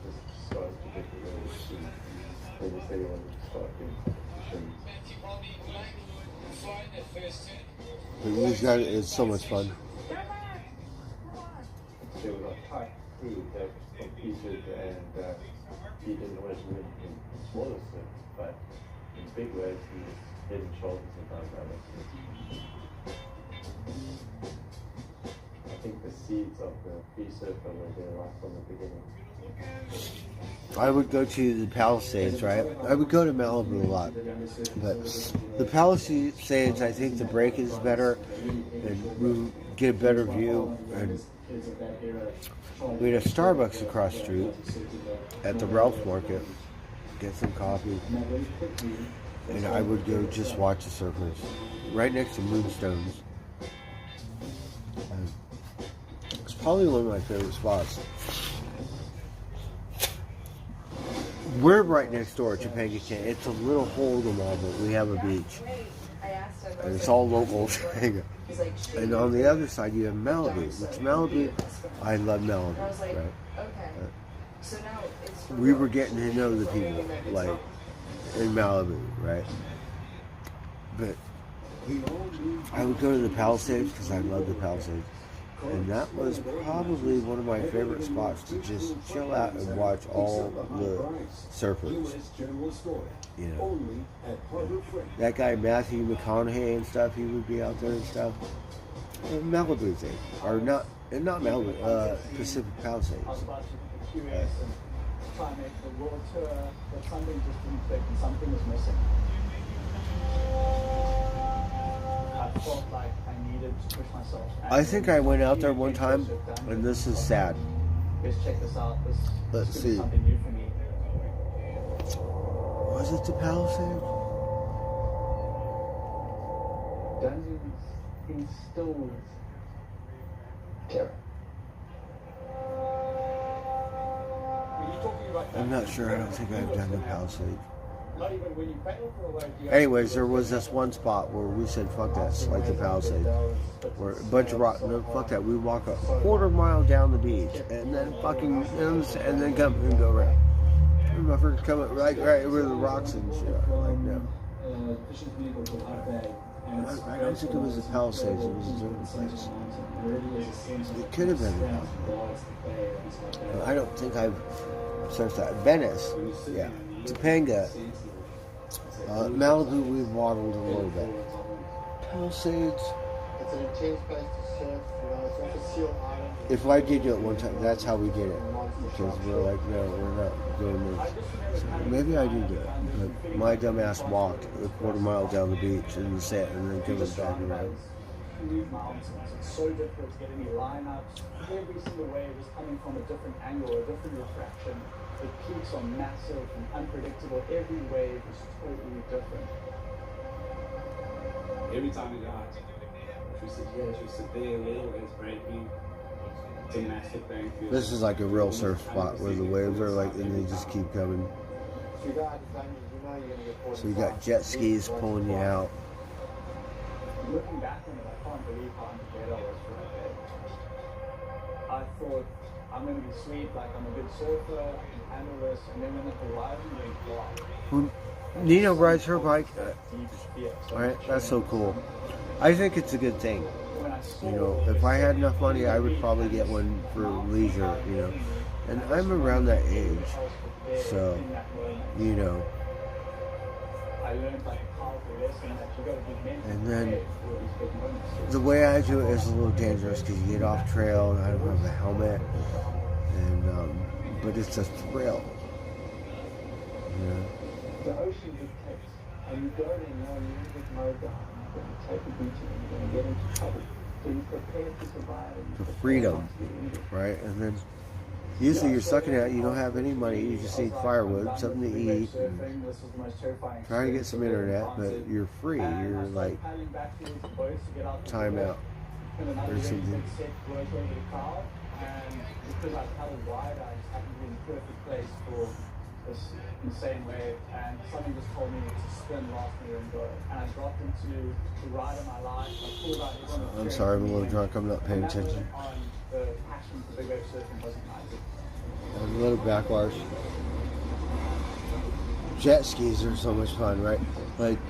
But you guys, it's so much fun. There was a tight crew that competed, and he didn't always win in smaller surf, but in big waves he was head and shoulders above others. I think the seeds of the free surfer were there right from the beginning. I would go to the Palisades, right? I would go to Malibu a lot. But the Palisades, I think the break is better, and we get a better view. And we had a Starbucks across the street at the Ralph Market, get some coffee, and I would go just watch the surfers right next to Moonstones. And it's probably one of my favorite spots. We're right next door to Topanga Canyon. It's a little hole in the wall, but we have a beach. And it's all local Topanga. And on the other side, you have Malibu. Which Malibu, I love Malibu, right? We were getting to know the people, like, in Malibu, right? But I would go to the Palisades because I love the Palisades. And that was probably one of my favorite spots to just chill out and watch all the surfers. You know, that guy Matthew McConaughey and stuff, he would be out there and stuff. Malibu thing, or not Malibu, Pacific Palisades. I was about to be curious and try and make the world tour, but something just didn't click and something was missing. I felt like I needed to push myself. I think I went out there one time, and this is sad. Let's check this out. Let's This see. is something new for me. Was it the Palisades? Dungeons instills terror. I'm not sure. I don't think I've done the Palisades. not even when you pedal for the road. Anyways, there was this one spot where we said, fuck that, like the Palisades. Where a bunch of rock, no, fuck that, we walk a quarter-mile down the beach, and then fucking, and then come and go around. My friend coming right where the rocks and shit are. Like, no. I don't think it was the Palisades, it was a different place. It could have been the Palisades. I don't think I've searched that. Venice, yeah. Topanga. Malibu, we've waddled a little bit. Palisades. It's an intense place to surf, you know, it's like a seal island. If I did do it one time, that's how we did it. Because we're like, no, we're not doing this. So maybe I do it. But my dumb ass walked a quarter-mile down the beach and sat and then came back around. Huge mountains. It's so difficult to get any lineups. Every single wave is coming from a different angle, a different refraction. The peaks are massive and unpredictable. Every wave is totally different. Every time we got, she said, yeah, she said, they a little, it's breaking. It's a massive thing. This is like a real surf spot where the waves are like, and they just keep coming. So you got jet skis pulling you out. Looking back on it, I can't believe how unprepared I was for that day. I thought, I'm going to be sweet, like I'm a good surfer, I can handle this, and then when the horizon went black. Nina rides her bike. Alright, that's so cool. I think it's a good thing. You know, if I had enough money, I would probably get one for leisure, you know. And I'm around that age. So, you know. And then the way I do it is a little dangerous because you get off trail and I don't have a helmet. And, but it's a thrill. You know. The ocean dictates, and you go there knowing you're going to get mowed down, you're going to take a beating, and you're going to get into trouble. So you're prepared to survive. For freedom, right? And then usually you're sucking at it, you don't have any money, you just need firewood, something to eat, trying to get some internet, but you're free, you're like, time out, or something. And because I paddled wide, I just happened to be in the perfect place for this insane wave, and something just told me to spin last year and go. And I dropped into the ride of my life. I pulled out everyone. I'm sorry, I'm a little drunk, I'm not paying attention. On the passion for big wave surfing wasn't nice. A little backwash. Jet skis are so much fun, right? Like,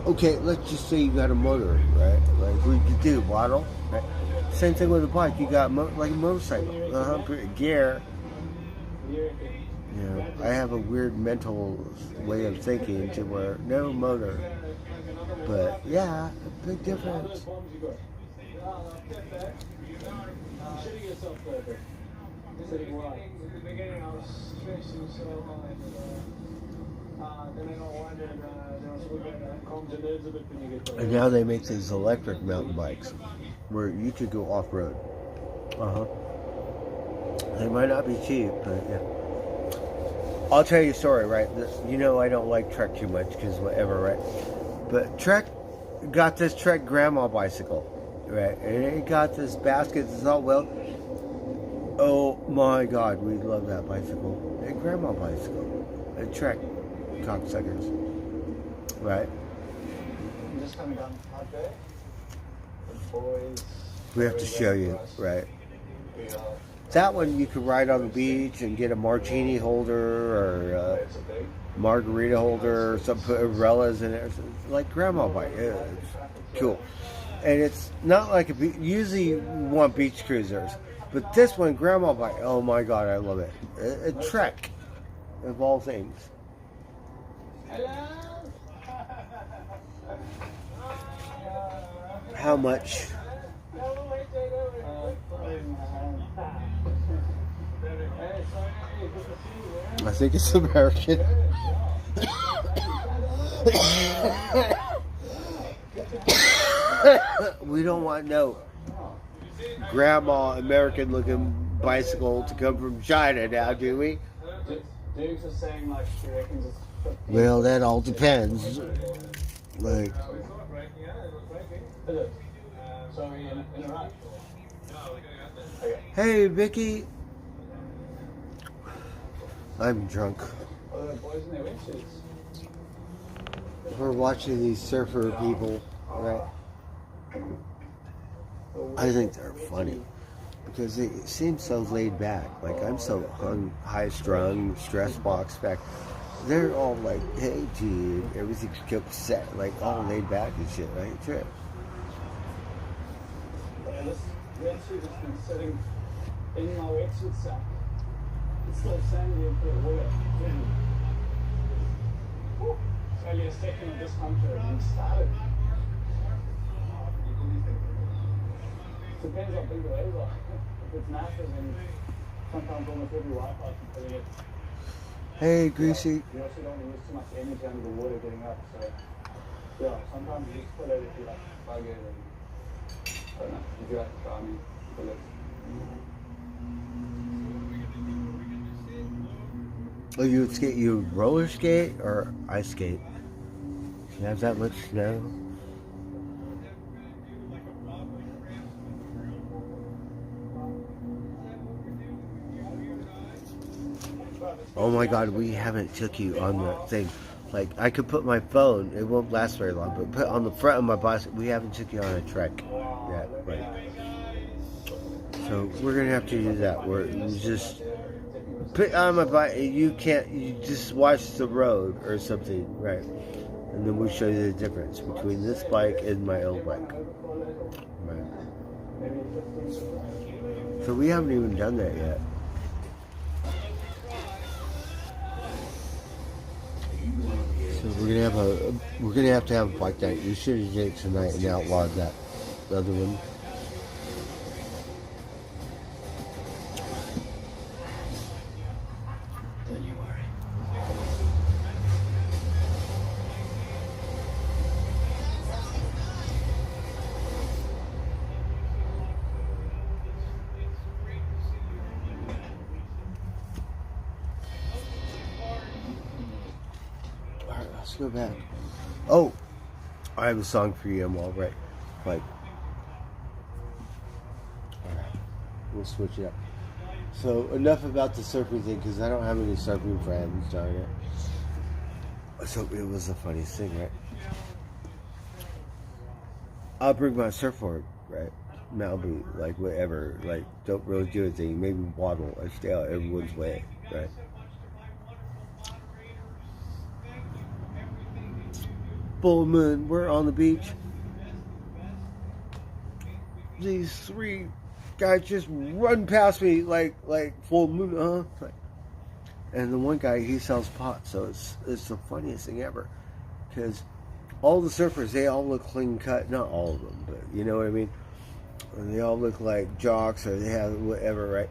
okay, let's just say you got a motor, right? Like, what you do, waddle, right? Same thing with a bike. You got like a motorcycle, gear. You know, I have a weird mental way of thinking to where no motor, but yeah, a big difference. And now they make these electric mountain bikes where you could go off-road. They might not be cheap, but yeah. I'll tell you a story, right? You know I don't like Trek too much because whatever, right? But Trek got this Trek grandma bicycle, right? And it got this basket. It's all well. Oh my God, we love that bicycle. A grandma bicycle. A Trek cocksuckers, right? Just coming down out there. The boys. We have to show you, right? That one you could ride on the beach and get a martini holder or a margarita holder or some put umbrellas in it. It's like grandma bike. It's cool. And it's not like a beach. Usually you want beach cruisers. But this one, grandma bike, oh my God, I love it. A Trek, of all things. How much? I think it's American. We don't want no grandma American looking bicycle to come from China now, do we? Dukes is saying like she reckons it's 50. Well, that all depends. Like, so are you in a rush? hey Vicky, I'm drunk. Oh, the boys in their wetsuits. we're watching these surfer people, right? I think they're funny because they seem so laid back. Like I'm so high strung, stress box back. They're all like, hey dude, everything's kept set, like all laid back and shit, right? Trip. Yeah, this wetsuit has been sitting in my wetsuit sack. It's still sandy and full of water. It's only a second of discomfort and it started. Depends how big the waves are. If it's massive, then sometimes almost every Wi-Fi can fill it. Hey, Greasy. You also don't want to use too much energy under the water getting up, so yeah, sometimes you just put it if you like plug it and I don't know, if you like to try me, pull it. Oh, you would skate, you would roller skate or ice skate? You have that much snow? Oh my god, we haven't took you on the thing. Like, I could put my phone, it won't last very long, but put on the front of my bus, we haven't took you on a trek yet. Right? So, we're gonna have to do that. Where you just put on my bike, you just watch the road or something, right? And then we'll show you the difference between this bike and my old bike. Right. So, we haven't even done that yet. So we're gonna have to have a bike night. We should have did it tonight and outlawed that other one. Don't you worry. Alright, let's go back. Oh, I have a song for you, Amal, right? Like, alright, we'll switch it up. So, enough about the surfing thing, because I don't have any surfing friends, darn it. So, it was the funniest thing, right? I'll bring my surfboard, right? Malibu, like, whatever. Like, don't really do anything. Maybe waddle. I stay out everyone's way, right? Full moon, we're on the beach. These three guys just run past me like full moon, and the one guy, he sells pot, so it's the funniest thing ever, because all the surfers, they all look clean cut. Not all of them, but you know what I mean. And they all look like jocks, or they have whatever, right?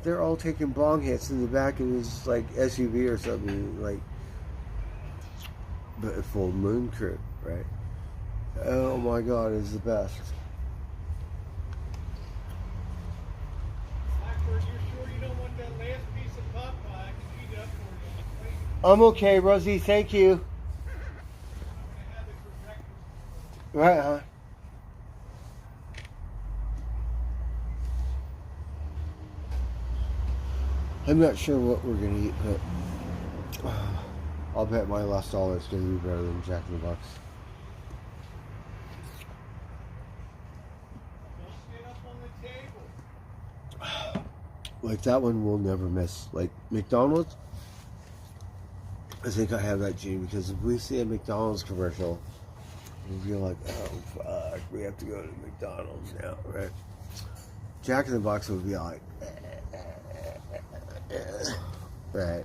They're all taking bong hits in the back of this like SUV or something, like. But a full moon crew, right? Oh my god, it's the best. Blackbird, you're sure you don't want that last piece of Popeye? I can heat it up for you. I'm okay, Rosie, thank you. Right, huh? I'm not sure what we're gonna eat, but I'll bet my last dollar is gonna be better than Jack in the Box. Like that one we'll never miss. Like McDonald's, I think I have that gene, because if we see a McDonald's commercial, we'll be like, oh fuck, we have to go to McDonald's now, right? Jack in the Box would be like, right?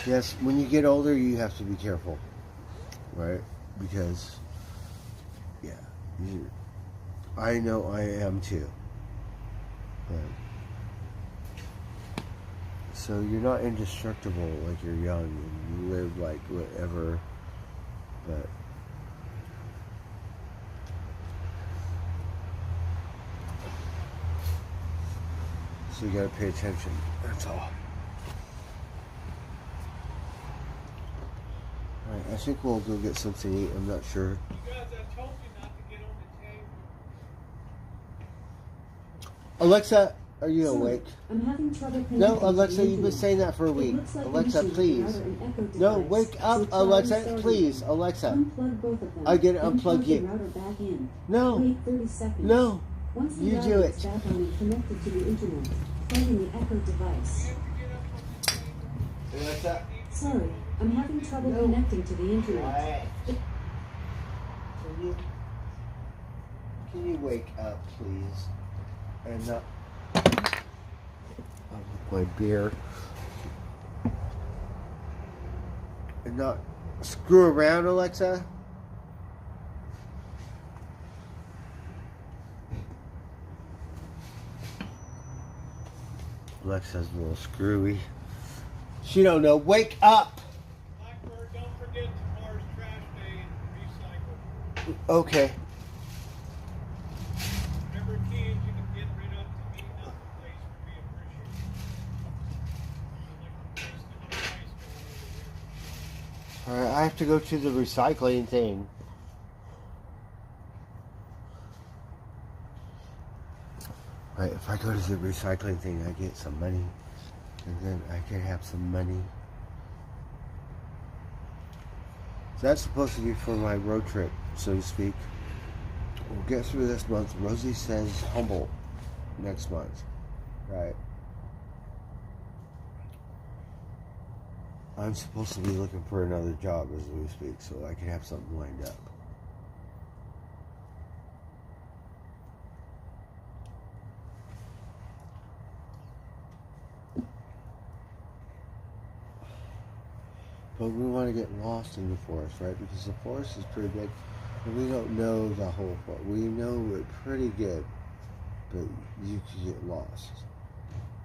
Yes, when you get older, you have to be careful, right? Because, yeah, I know I am too. Right? So you're not indestructible like you're young and you live like whatever, but So you gotta pay attention. That's all. Alright, I think we'll go get something to eat. I'm not sure. You guys, I told you not to get on the table. Alexa, are you awake? I'm having trouble connecting. No, Alexa, you've been saying that for a week. Like Alexa, please. No, wake up, Alexa, please. Alexa. Unplug both of them. I get to Then unplug plug the you. router back in. No. Wait 30 seconds. No. Once the You router do is it. back on and connected to the internet, plug in the Echo device. Alexa. Sorry, I'm having trouble connecting to the internet. Can you wake up, please? And not... my beer. And not screw around, Alexa. Alexa's a little screwy. She don't know. Wake up! Blackbird, don't forget tomorrow's trash day and recycle. Okay. Whatever cans you can get rid of to me, not the place would be appreciated. Alright, I have to go to the recycling thing. Right, if I go to the recycling thing, I get some money. And then I can have some money. So that's supposed to be for my road trip, so to speak. We'll get through this month. Rosie says Humboldt next month. Right. I'm supposed to be looking for another job as we speak, so I can have something lined up. But we want to get lost in the forest, right? Because the forest is pretty big, and we don't know the whole forest. We know it pretty good, but you can get lost.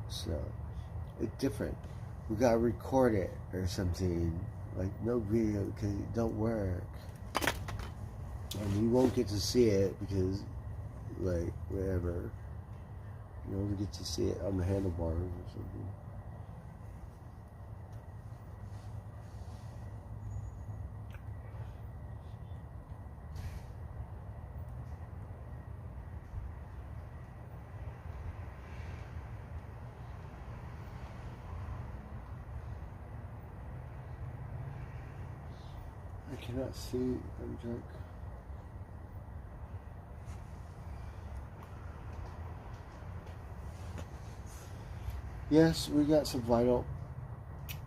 So, it's different. We gotta record it or something. Like, no video, because it don't work. And you won't get to see it because, like, whatever. You only get to see it on the handlebars or something. I cannot see. I'm drunk. Yes, we got some vinyl.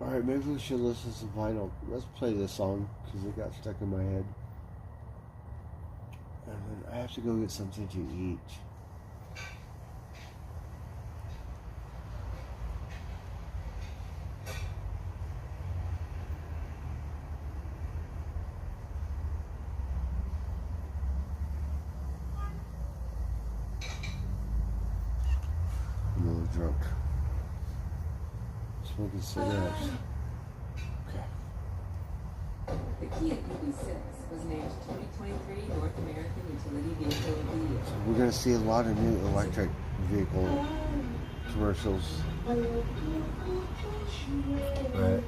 Alright, maybe we should listen to some vinyl. Let's play this song because it got stuck in my head. And then I have to go get something to eat. I'm a little drunk. Smoking cigarettes. Okay. The Kia EV6 was named 2023 North American Utility Vehicle of the Year. So we're going to see a lot of new electric vehicle commercials. Right.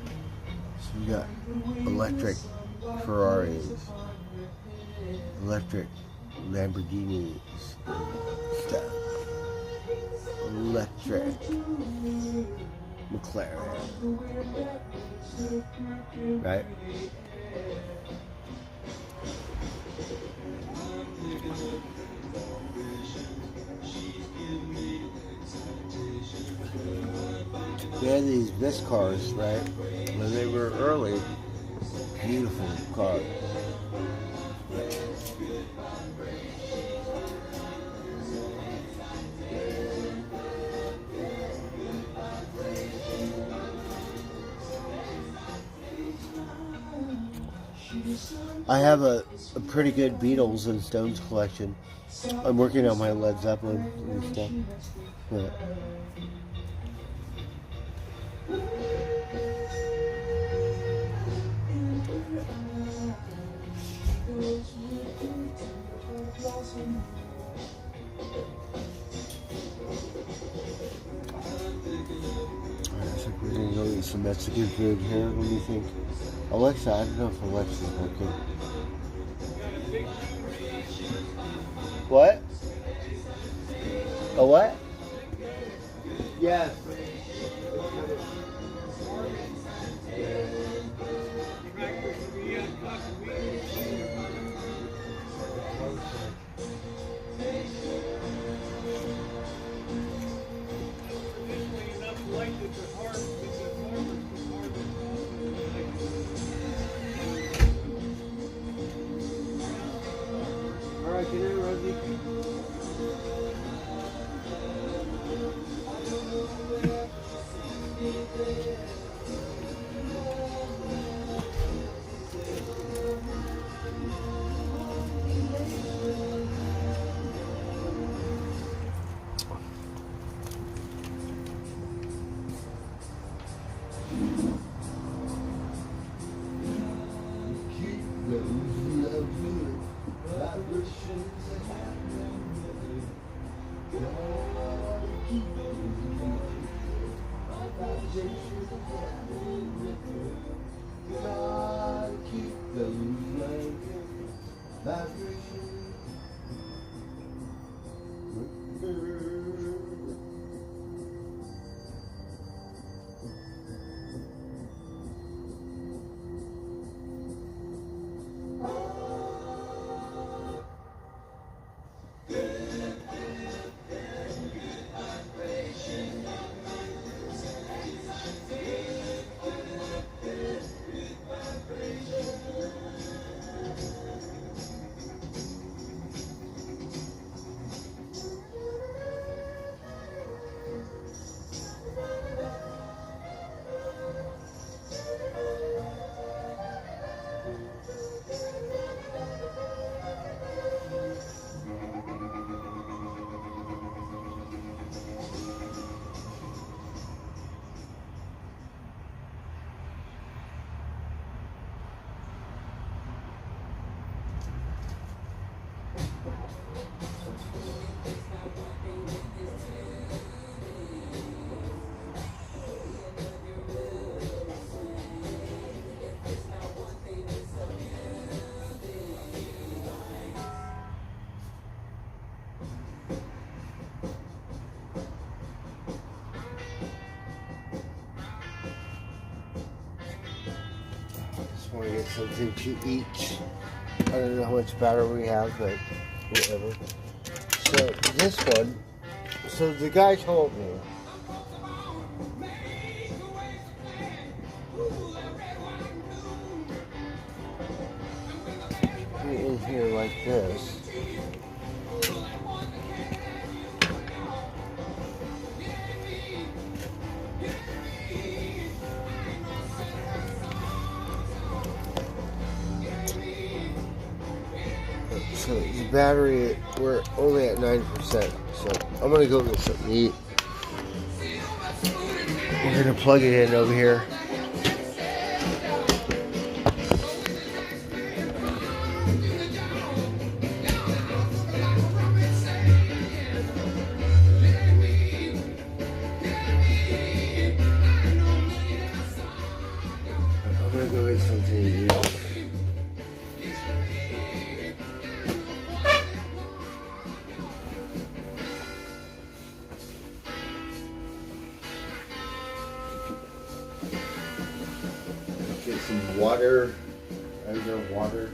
So we got electric Ferraris, electric Lamborghinis, stuff. Electric McLaren. Right? They had these Viz cars, right? When they were early, beautiful cars. I have a pretty good Beatles and Stones collection. I'm working on my Led Zeppelin and stuff. But Alright, so we're gonna go eat some Mexican food here. What do you think? Alexa, I don't know if Alexa's working. What? A what? Yes. Alright, get in, Rosie. Want to get something to eat. I don't know how much battery we have, but whatever. So this one, so the guy told me put it in here like this. So the battery, we're only at 9%, so I'm gonna go get something to eat. We're gonna plug it in over here. I'm gonna go get something to eat. Get some water. I got water.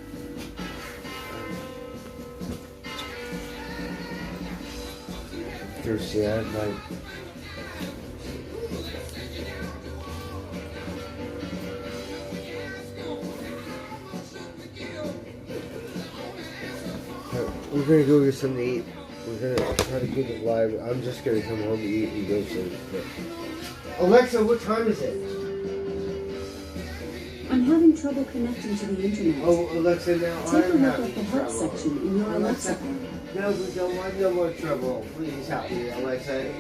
Thirsty, I had my we're gonna go get something to eat. We're gonna try to keep it live. I'm just gonna come home to eat and go sleep. Alexa, what time is it? I'm having trouble connecting to the internet. Oh, Alexa, now Take I'm a look having at the help trouble. section in your Alexa. No, we don't want no more trouble. Please help me, Alexa.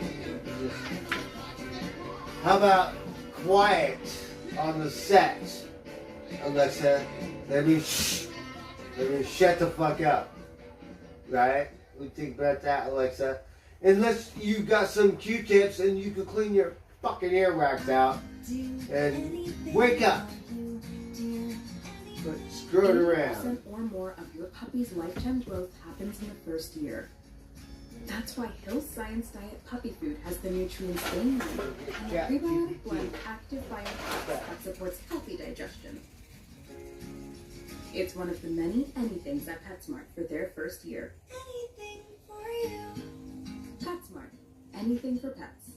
How about quiet on the set, Alexa? Let me shut the fuck up. Right? We think about that, Alexa. Unless you got some Q-tips and you can clean your fucking earwax out and wake up. But screw it around. Or more of your puppy's lifetime growth happens in the first year. That's why Hill's Science Diet puppy food has the nutrients they need and the prebiotic blend Active Biotics that supports healthy digestion. It's one of the many anythings at PetSmart for their first year. Anything for you. PetSmart. Anything for pets.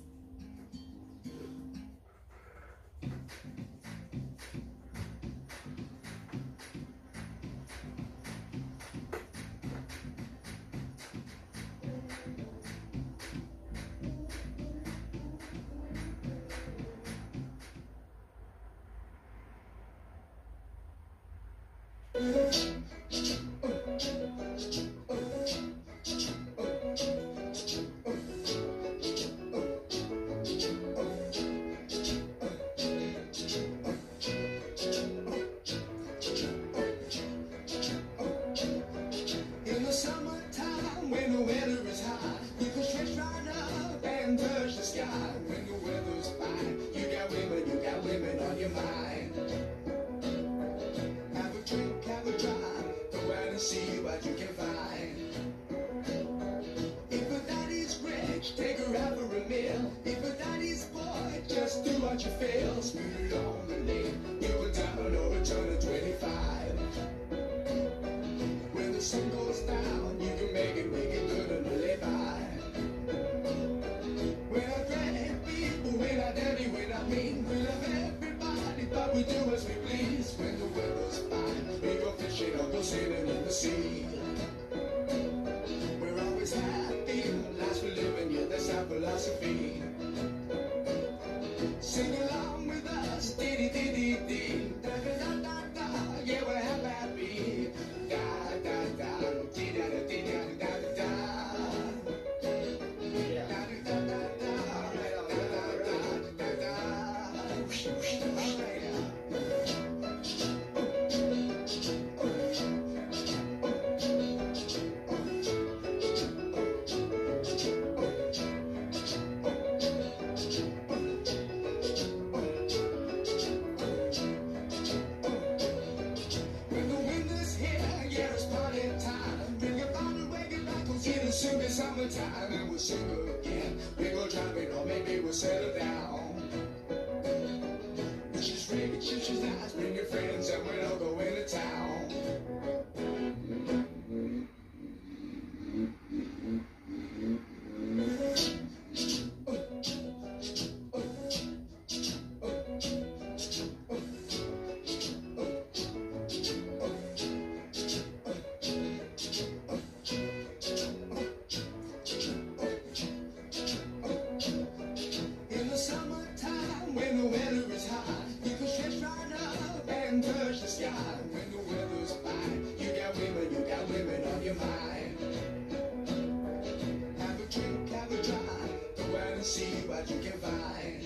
In the summertime, when the weather is hot, you can stretch right up and touch the sky. When the weather's fine, you got women on your mind. Have a drink, have a drive, go out and see what you can find. If a daddy's rich, take her out for a meal. If a daddy's poor, just do what you feel. Smooth on the lane, you a down or a turn of 25. When the sun goes down, you can make it good and live by. When I drag people, when I daddy, when I mean, we love everybody, but we do as we please. When the weather's fine, we go fishing or go sailing in the sea. We're always happy, last we're living, yeah, that's our philosophy. Sing along with us, dee-dee-dee-dee-dee, da-da-da-da-da, yeah, we're happy. Summertime and we'll sing again. We go driving or maybe we'll settle down. It's just rain, it's just nice. Bring your friends and we'll all go into town. When the weather's fine, you got women on your mind. Have a drink, have a drive, go out and see what you can find.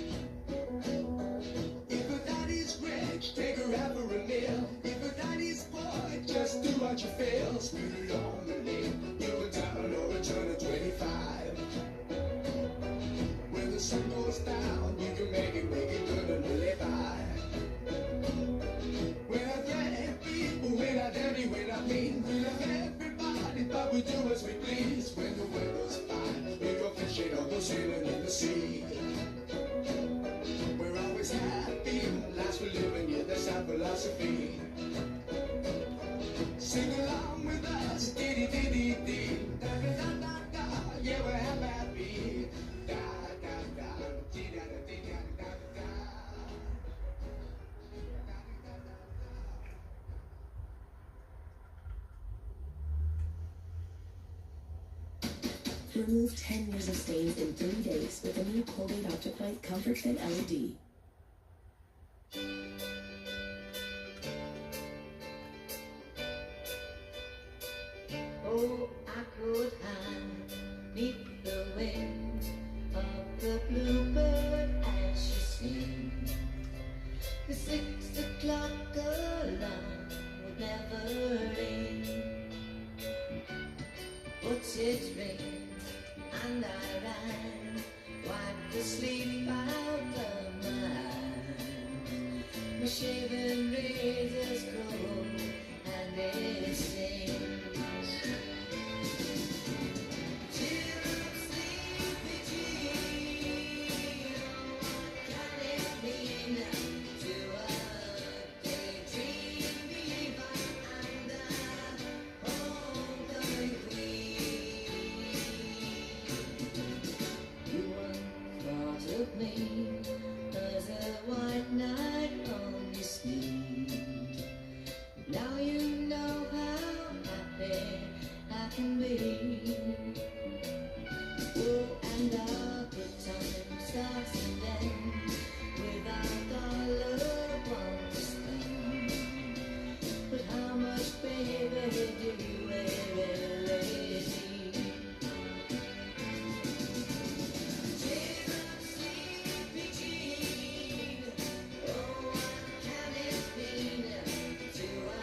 If a daddy's rich, take her out for a meal. If a daddy's poor, just do what you feel. Smooth on the lane, you a down or a turn of 25. When the sun goes down, you can make it good and live by. When I daddy, when I mean, we love everybody, but we do as we please. When the weather's fine, we go fishing or go sailing in the sea. We're always happy, last we're living, yeah, that's our philosophy. Sing along with us, dee-dee-dee-dee-dee, da-da-da-da-da, yeah, we're happy, da-da-da, dee-da-da-dee-da-da-da-da. Remove 10 years of stains in 3 days with the new Colgate Optic Comfort Fit LED. Oh, I could hide neath the wing of the bluebird as she sings. The 6 o'clock alarm would never ring. But it rings and I ran wipe the sleep out of my eyes. My shaven razor's cold and it stings. Cheer up, sleepy Jean. What can it mean to a daydream believer and a homecoming queen? You once thought of me as a white knight on your sleeve. Now you know how happy I can be. Oh, and our good time starts again without our loved one to spend. But how much, baby, do you really need? Cheer up, sleepy Jean. Oh, what can it mean to a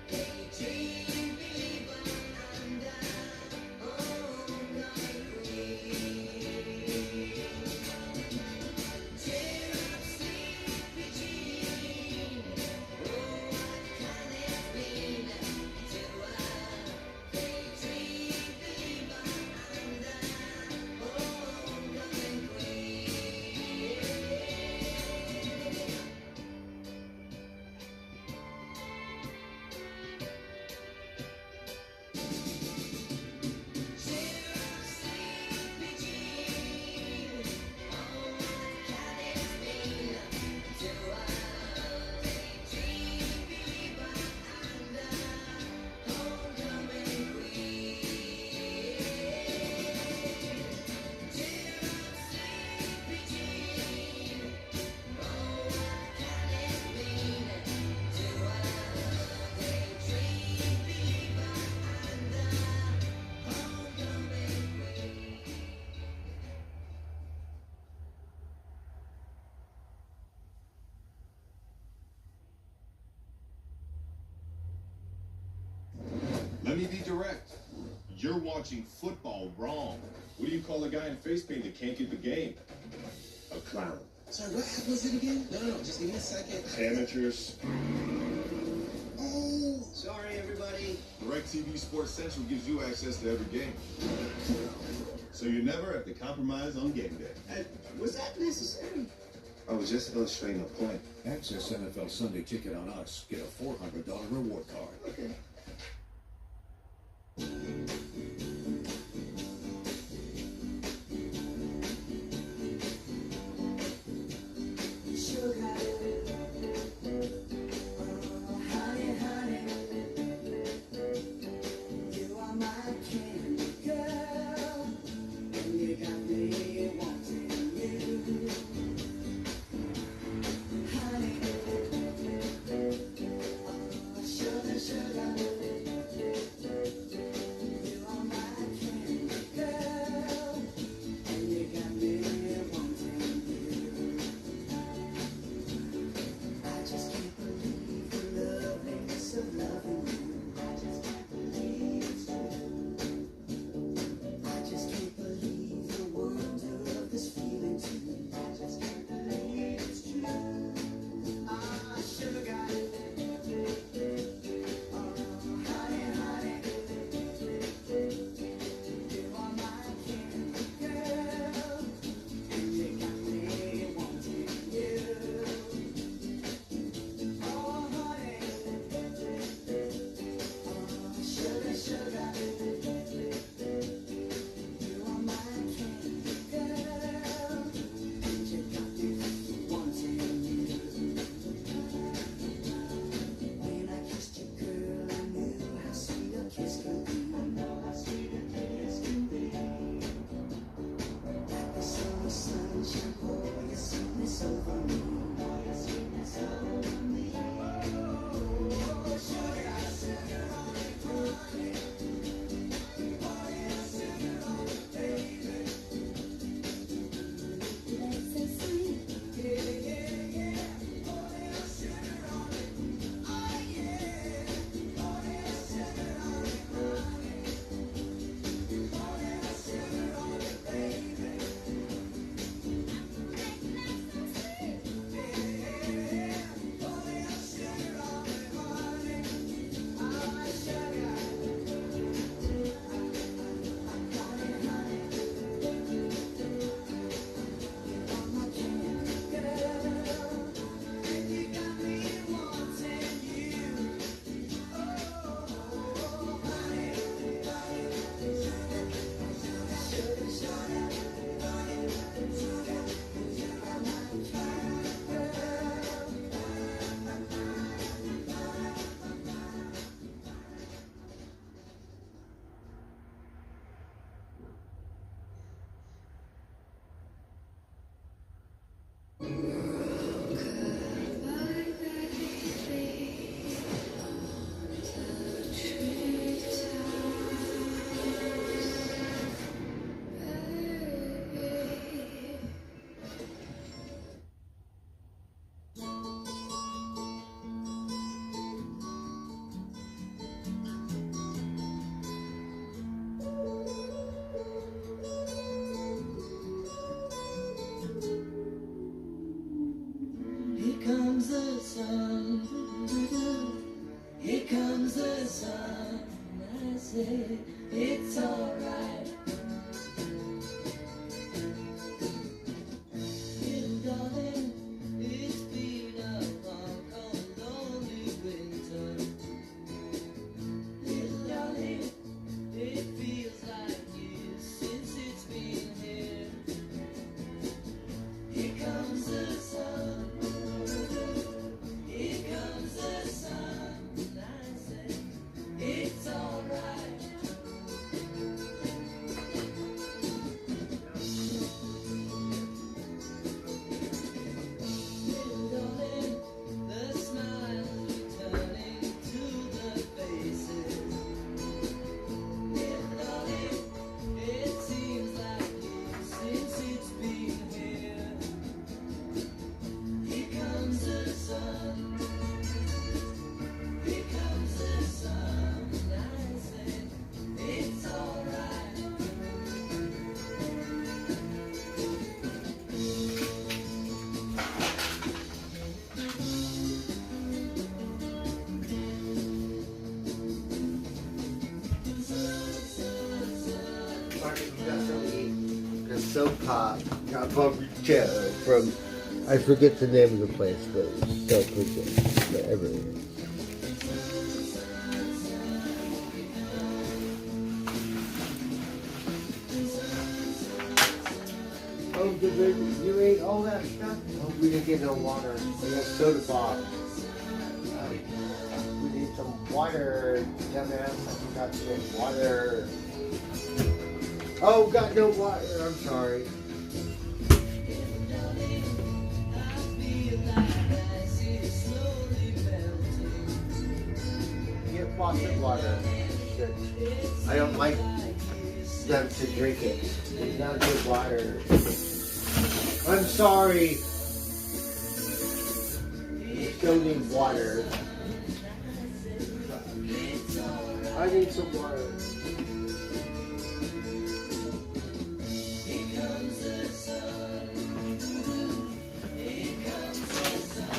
daydream believer and a homecoming queen? Cheer up, sleepy Jean. Oh, what can it mean to a daydream believer and a homecoming queen? Cheer up, sleepy Jean. Oh, what can it mean to a daydream believer and a homecoming queen? Cheer up, sleepy Jean. Oh, what can it mean to a daydream believer and a homecoming queen? Let me be direct. You're watching football wrong. What do you call a guy in face paint that can't get the game? A clown. Sorry, what was it again? No, just give me a second. Amateurs. Oh, sorry, everybody. DirecTV Sports Central gives you access to every game. So you never have to compromise on game day. Was that necessary? I was just illustrating a point. Access NFL Sunday Ticket on us. Get a $400 reward card. Okay. Sugar, oh honey, honey, you are my candy girl, and you got me wanting you. Honey, oh sugar, sugar, alright. Little darling, it's been a long, cold, lonely winter. Little darling, it feels like years since it's been here. Here comes the sun. Here comes the sun. I say it's alright. Little darling, the smiles returning to the faces. Little darling, it seems like years since it's been here. Here comes the sun. Here comes the sun. I say it's alright. Marcus, you got something to eat? The soap pop got from, I forget the name of the place, but it's so good. Whatever it is. Oh, you ate all that stuff? Oh, we didn't get no water. We got soda pop. We need some water, dumbass. I forgot to get water. Oh, got no water. I'm sorry. Get faucet water. I don't like them to drink it. It's not good water. I'm sorry. You still need water. I need some water.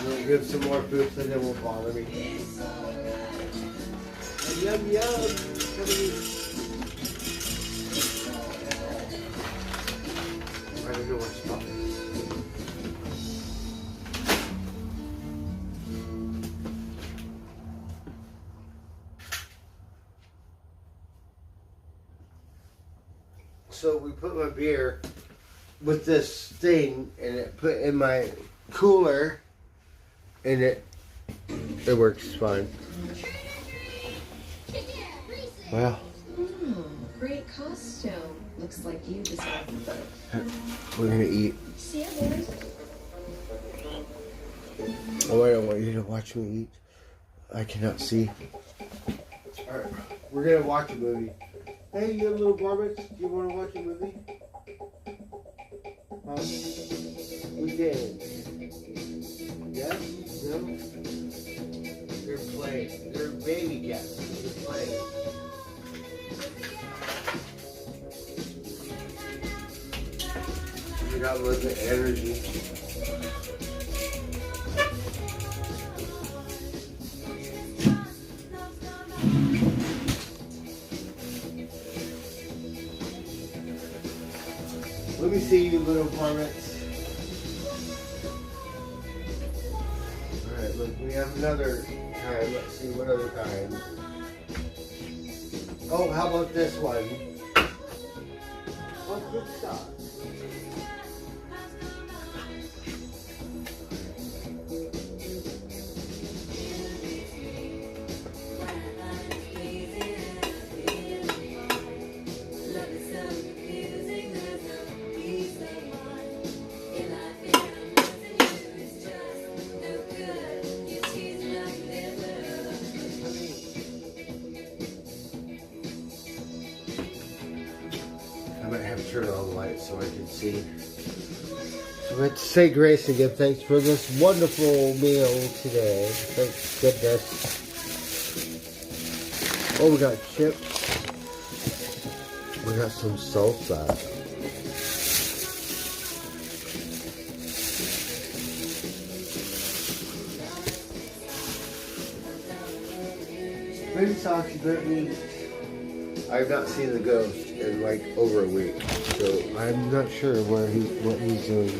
We'll give some more food so they won't bother me. Yum yum. Come and eat. I don't know what's up. So we put my beer with this thing and it put in my cooler and it works fine. Well, Great costume. Looks like you deserve it. we're gonna eat. See ya, boys. Oh, I don't want you to watch me eat. I cannot see. Alright, we're gonna watch a movie. Hey, you little varmints, do you want to watch a movie? Weekend. Yes? No? They're playing. They're baby cats. They're playing. You got a little bit of energy. Let me see you little varmints. Alright, look, we have another time. Let's see, what other time? Oh, how about this one? Oh, good stuff. I might have to turn on the light so I can see. So let's say grace and give thanks for this wonderful meal today. Thank goodness. Oh, we got chips. We got some salsa. Maybe sausage, red meat. I I've not seen the ghost in like over a week, so I'm not sure what he's doing.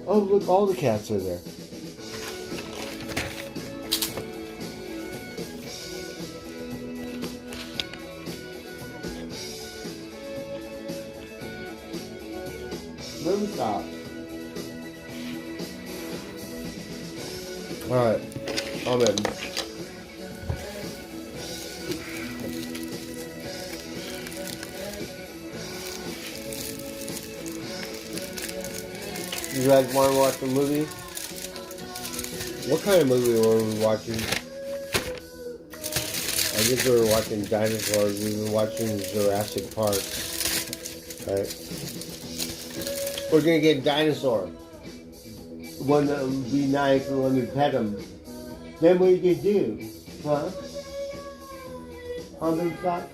Oh, look, all the cats are there. Let me stop. Alright, I'm in. You guys want to watch a movie? What kind of movie were we watching? I guess we were watching dinosaurs. We were watching Jurassic Park. Right? We're gonna get a dinosaur. One that would be nice and let me pet him. Then what you can do? Huh? How many shots?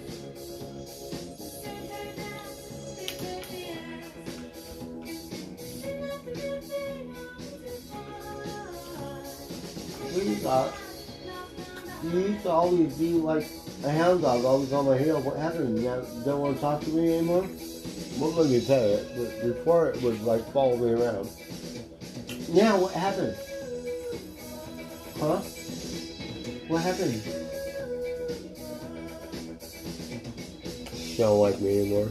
What do you thought? You used to always be like a hound dog, always on my heel. What happened? You don't want to talk to me anymore? Won't let me pet it. But before it would like follow me around. Now what happened? Huh? What happened? You don't like me anymore.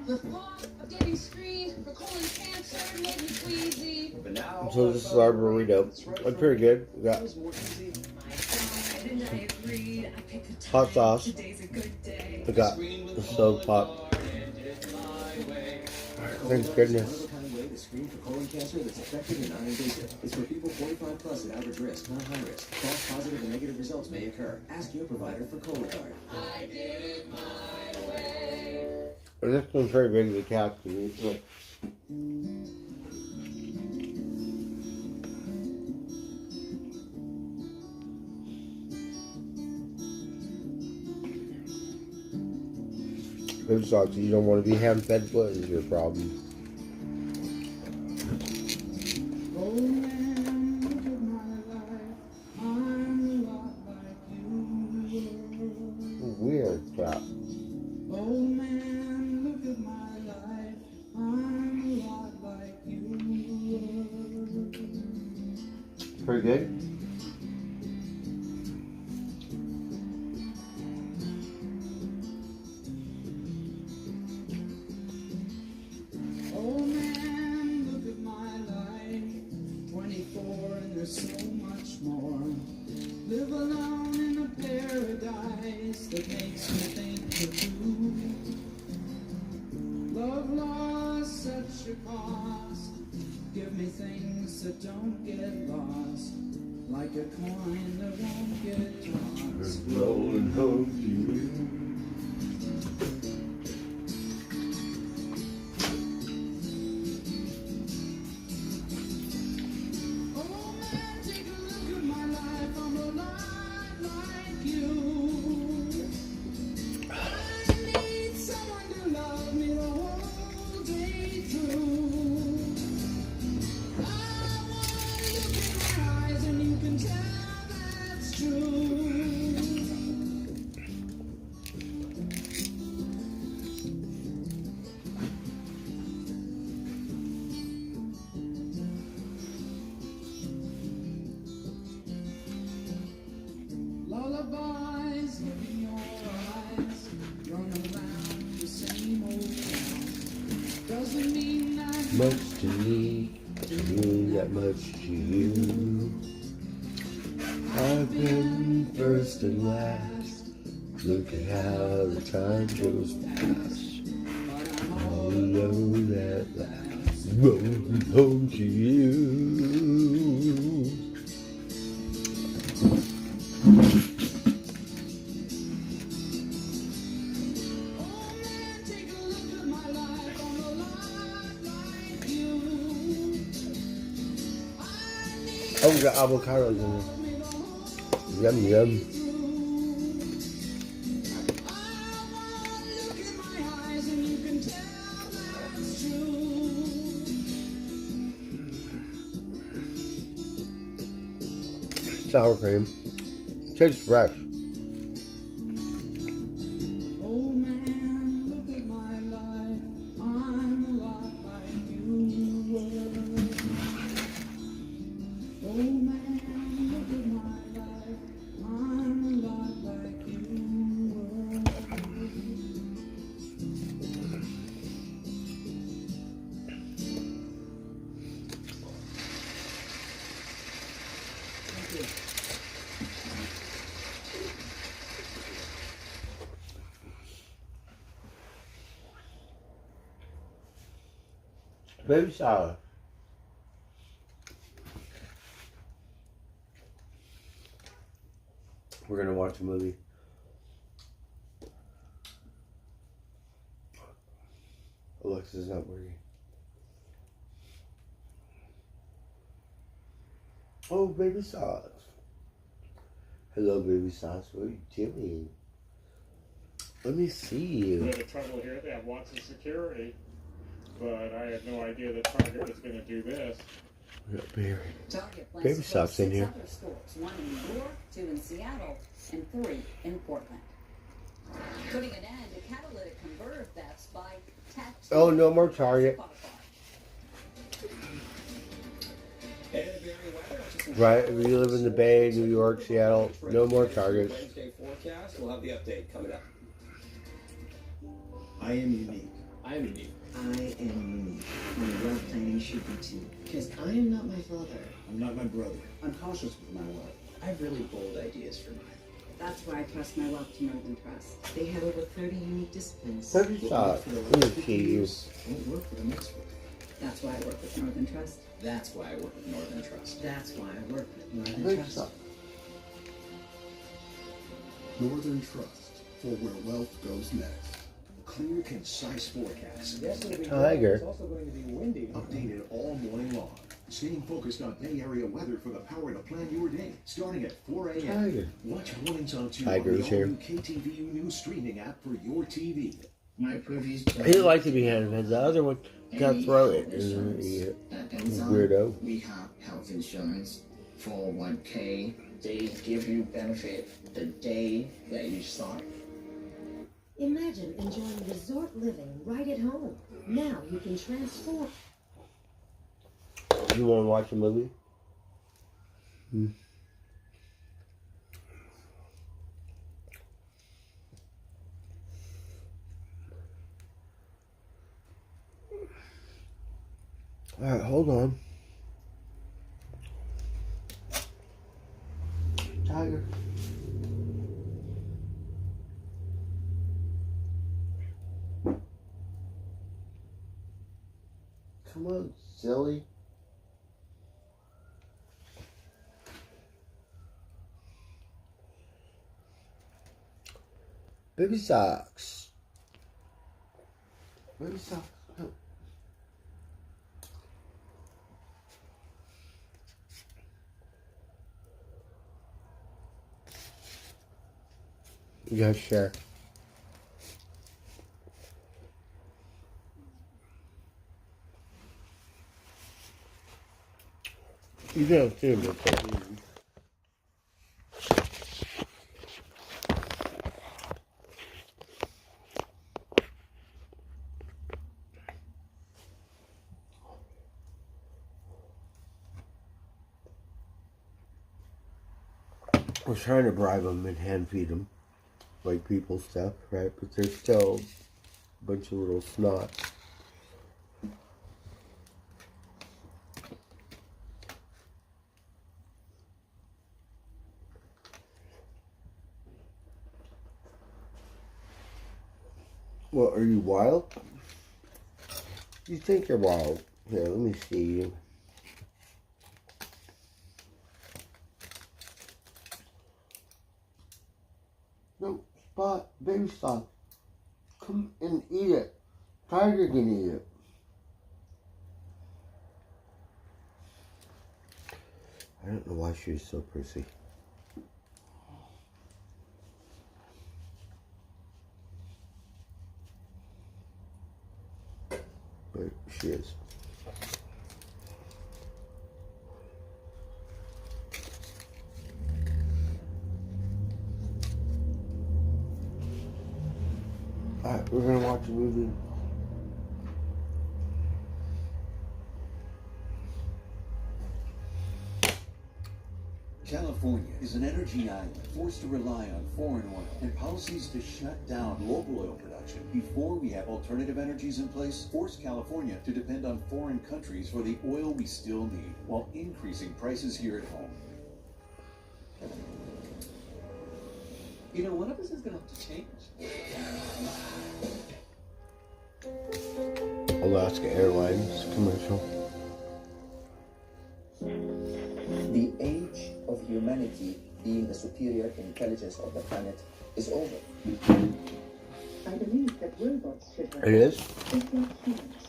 The thought of getting screened for colon cancer made me queasy. So this is our burrito. It's pretty good. We got hot sauce. We got the stove pot. Thank goodness. Screen for colon cancer that's effective and non-invasive. It's for people 45 plus at average risk, not high risk. False positive and negative results may occur. Ask your provider for Cologuard. I did it my way. This one's very big, the cat. Look. It sucks. You don't want to be hand-fed. What is your problem? Weird crap. Oh man, look at my life. I'm a lot like you. Pretty good. Oh man, look at my life. 24 and there's so much more. Live alone in a paradise that makes me think of you. Love lost such a cost. Give me things that don't get lost. Like a coin that won't get tossed. Rolling home to you. Lullabies, look in your eyes. Run around the same old town. Doesn't mean that Much to me, doesn't mean that much to you. I've been first and last. Look at how the time goes past. All alone at last, rolling home to you. Oh, we got avocados in it. Yum, yum. Sour cream. Tastes fresh. Baby salad. We're gonna watch a movie. Alexa's not working. Oh, baby sauce. Hello, baby sauce. What are you doing? Let me see you. A bit of trouble here. They have lots of security, but I had no idea that Target was going to do this. Target plans Baby to sauce close in 6 here. other stores, 1 in New York, 2 in Seattle, and 3 in Portland. Putting an end to catalytic converter thefts by tax. Oh, no more Target. Right, if you live in the Bay, New York, Seattle, no more Targets. Wednesday forecast. We'll have the update coming up. I am unique. I am unique. I am unique. And wealth planning should be too. Because I am not my father. I'm not my brother. I'm cautious with my wealth. I have really bold ideas for mine. That's why I trust my wealth to Northern Trust. They have over 30 unique disciplines. Baby sauce. Let me see you. Won't work for the next one. That's why I work with Northern Trust. That's why I work with Northern Trust. That's why I work with Northern Baby Trust. sauce. Northern Trust, for where wealth goes next. Clear, concise forecasts. Tiger. It's also going to be windy. Updated all morning long. Staying focused on Bay Area weather for the power to plan your day. Starting at 4 a.m. Tiger. Watch mornings on 2 Tiger on the is here. all-new KTVU News streaming app for your TV. My privies. He likes to be hand-fed. The other one got to throw it and eat it. Weirdo. We have health insurance, 401k. They give you benefit the day that you start. Imagine enjoying resort living right at home. Now you can transform. You want to watch a movie? Alright, hold on. Tiger. Come on, silly. Baby socks. Baby socks. No. You gotta share. You don't see me. I was trying to bribe them and hand feed them, like people stuff, right? But they're still a bunch of little snots. What, are you wild? You think you're wild. Here, let me see you. No, Spot, baby Spot. Come and eat it. Tiger can eat it. I don't know why she's so prissy. But she is. Alright, we're gonna watch a movie. California is an energy island forced to rely on foreign oil and policies to shut down local oil production before we have alternative energies in place force California to depend on foreign countries for the oil we still need while increasing prices here at home. You know, one of us is going to have to change. Alaska Airlines commercial. The age of humanity being the superior intelligence of the planet is over. I believe that robots should It is? just like humans.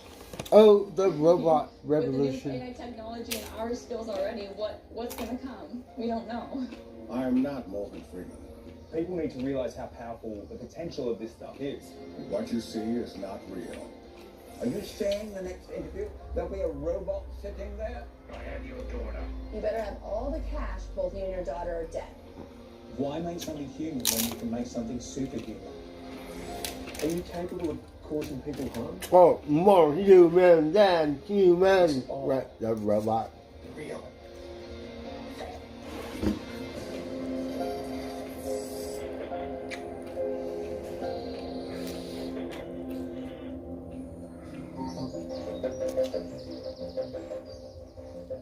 Oh, the robot With the revolution. new AI technology and our skills already, what's going to come? We don't know. I am not Morgan Freeman. People need to realize how powerful the potential of this stuff is. What you see is not real. Are you saying the next interview there'll be a robot sitting there? I have your daughter. You better have all the cash, both you and your daughter are dead. Why make something human when you can make something superhuman? Are you capable of causing people harm? Oh, more human than human. Right, the robot. Real.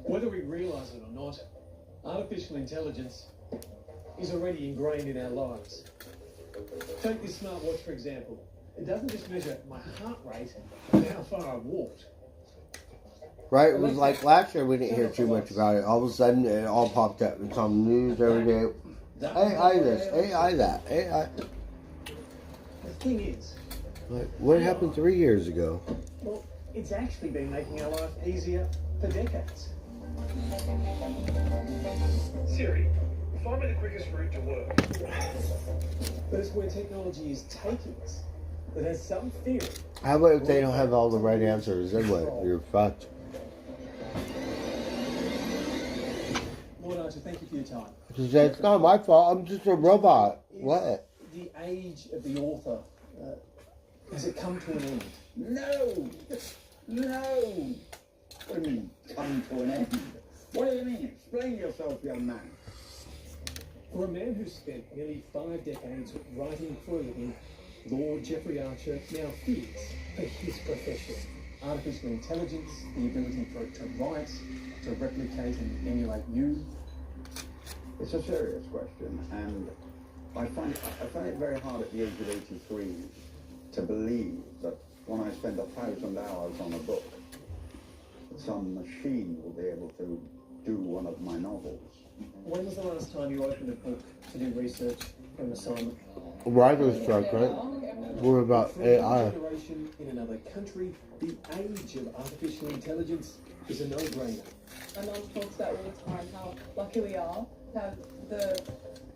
Whether we realise it or not, artificial intelligence is already ingrained in our lives. Take this smartwatch for example. It doesn't just measure my heart rate and how far I've walked. Right, it was like last year we didn't hear too much about it. All of a sudden it all popped up. It's on the news every day. AI this, AI that, AI. The thing is, Like, what happened 3 years ago? well, it's actually been making our life easier for decades. Siri, find me the quickest route to work. But it's where technology is taking us. It has some theory. How about if they don't have all the right answers? Then what? You're fucked. Lord Archer, thank you for your time. She said, it's not my fault. I'm just a robot. What? The age of the author, has it come to an end? No! No! What do you mean, come to an end? What do you mean? Explain yourself, young man. For a man who spent nearly 5 decades writing for a living, Lord Jeffrey Archer now fears for his profession. Artificial intelligence, the ability for it to write, to replicate and emulate you. It's a serious question, and I find it very hard at the age of 83 to believe that when I spend 1,000 hours on a book, some machine will be able to do one of my novels. When was the last time you opened a book to do research for an assignment? Writer's strike, right? What about For AI? a generation in another country, the age of artificial intelligence is a no-brainer. My mom talks about all the time how lucky we are to have the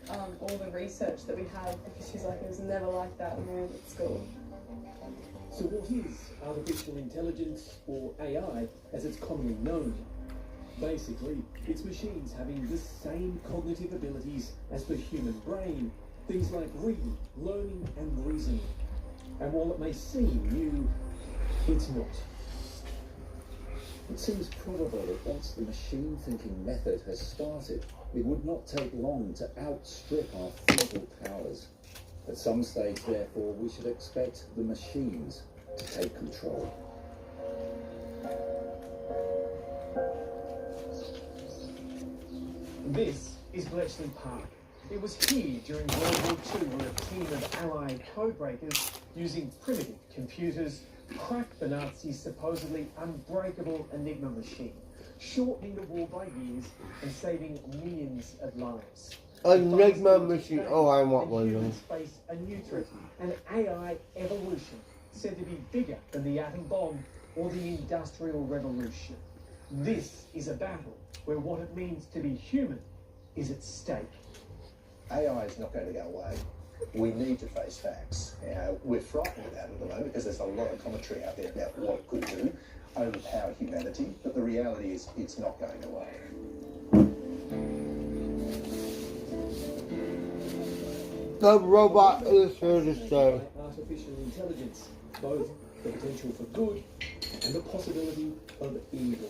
all the research that we have, because she's like, it was never like that when we were at school. So what is artificial intelligence, or AI as it's commonly known? Basically, it's machines having the same cognitive abilities as the human brain, things like reading, learning and reasoning. And while it may seem new, it's not. It seems probable that once the machine thinking method has started, it would not take long to outstrip our physical powers. At some stage, therefore, we should expect the machines to take control. This is Bletchley Park. It was here during World War II where a team of Allied codebreakers, using primitive computers, cracked the Nazis' supposedly unbreakable Enigma machine, shortening the war by years and saving millions of lives. Enigma machine. Oh, I want one of Humans those. face a new threat, an AI evolution, said to be bigger than the atom bomb or the Industrial Revolution. This is a battle where what it means to be human is at stake. AI is not going to go away. We need to face facts. We're frightened about it at the moment because there's a lot of commentary out there about what it could do, overpower humanity, but the reality is it's not going away. The robot is here to stay. Artificial intelligence, both the potential for good and the possibility of evil.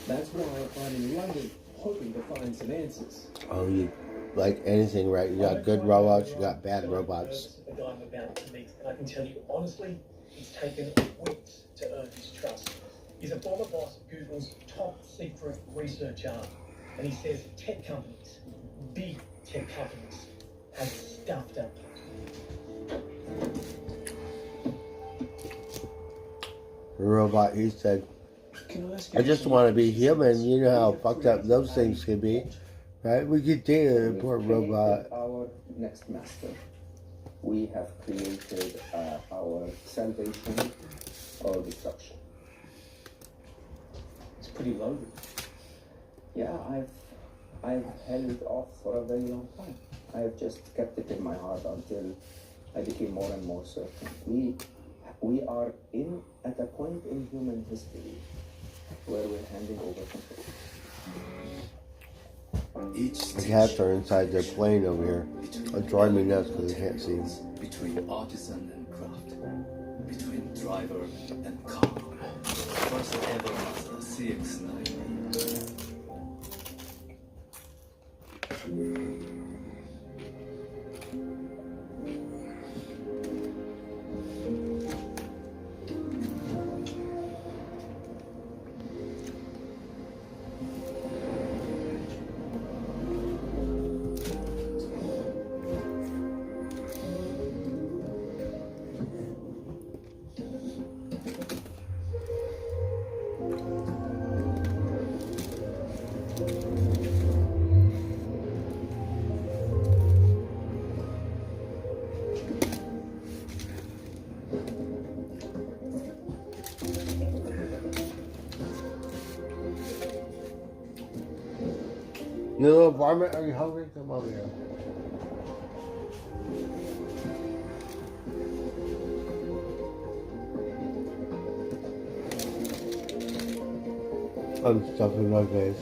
That's why I'm in London hoping to find some answers. Oh, you like anything, right? You got good robots, you got bad robots. The guy I'm about to meet, I can tell you honestly, it's taken weeks to earn his trust. He's a former boss of Google's top secret research arm, and he says tech companies, big tech companies, have stuffed up. The robot, he said, I just want to be human. You know how fucked up those things can be, right? We could date a poor robot. Our next master. We have created our salvation or destruction. It's pretty loaded. Yeah, I've held it off for a very long time. I have just kept it in my heart until I became more and more certain. We are at a point in human history where we're handing over control. The cats are inside their plane over here. It's driving me nuts because they can't see them. Between artisan and craft, between driver and car. First ever Mazda CX-9. You little varmint, are you hungry? Come over here. I'm stuffing my face.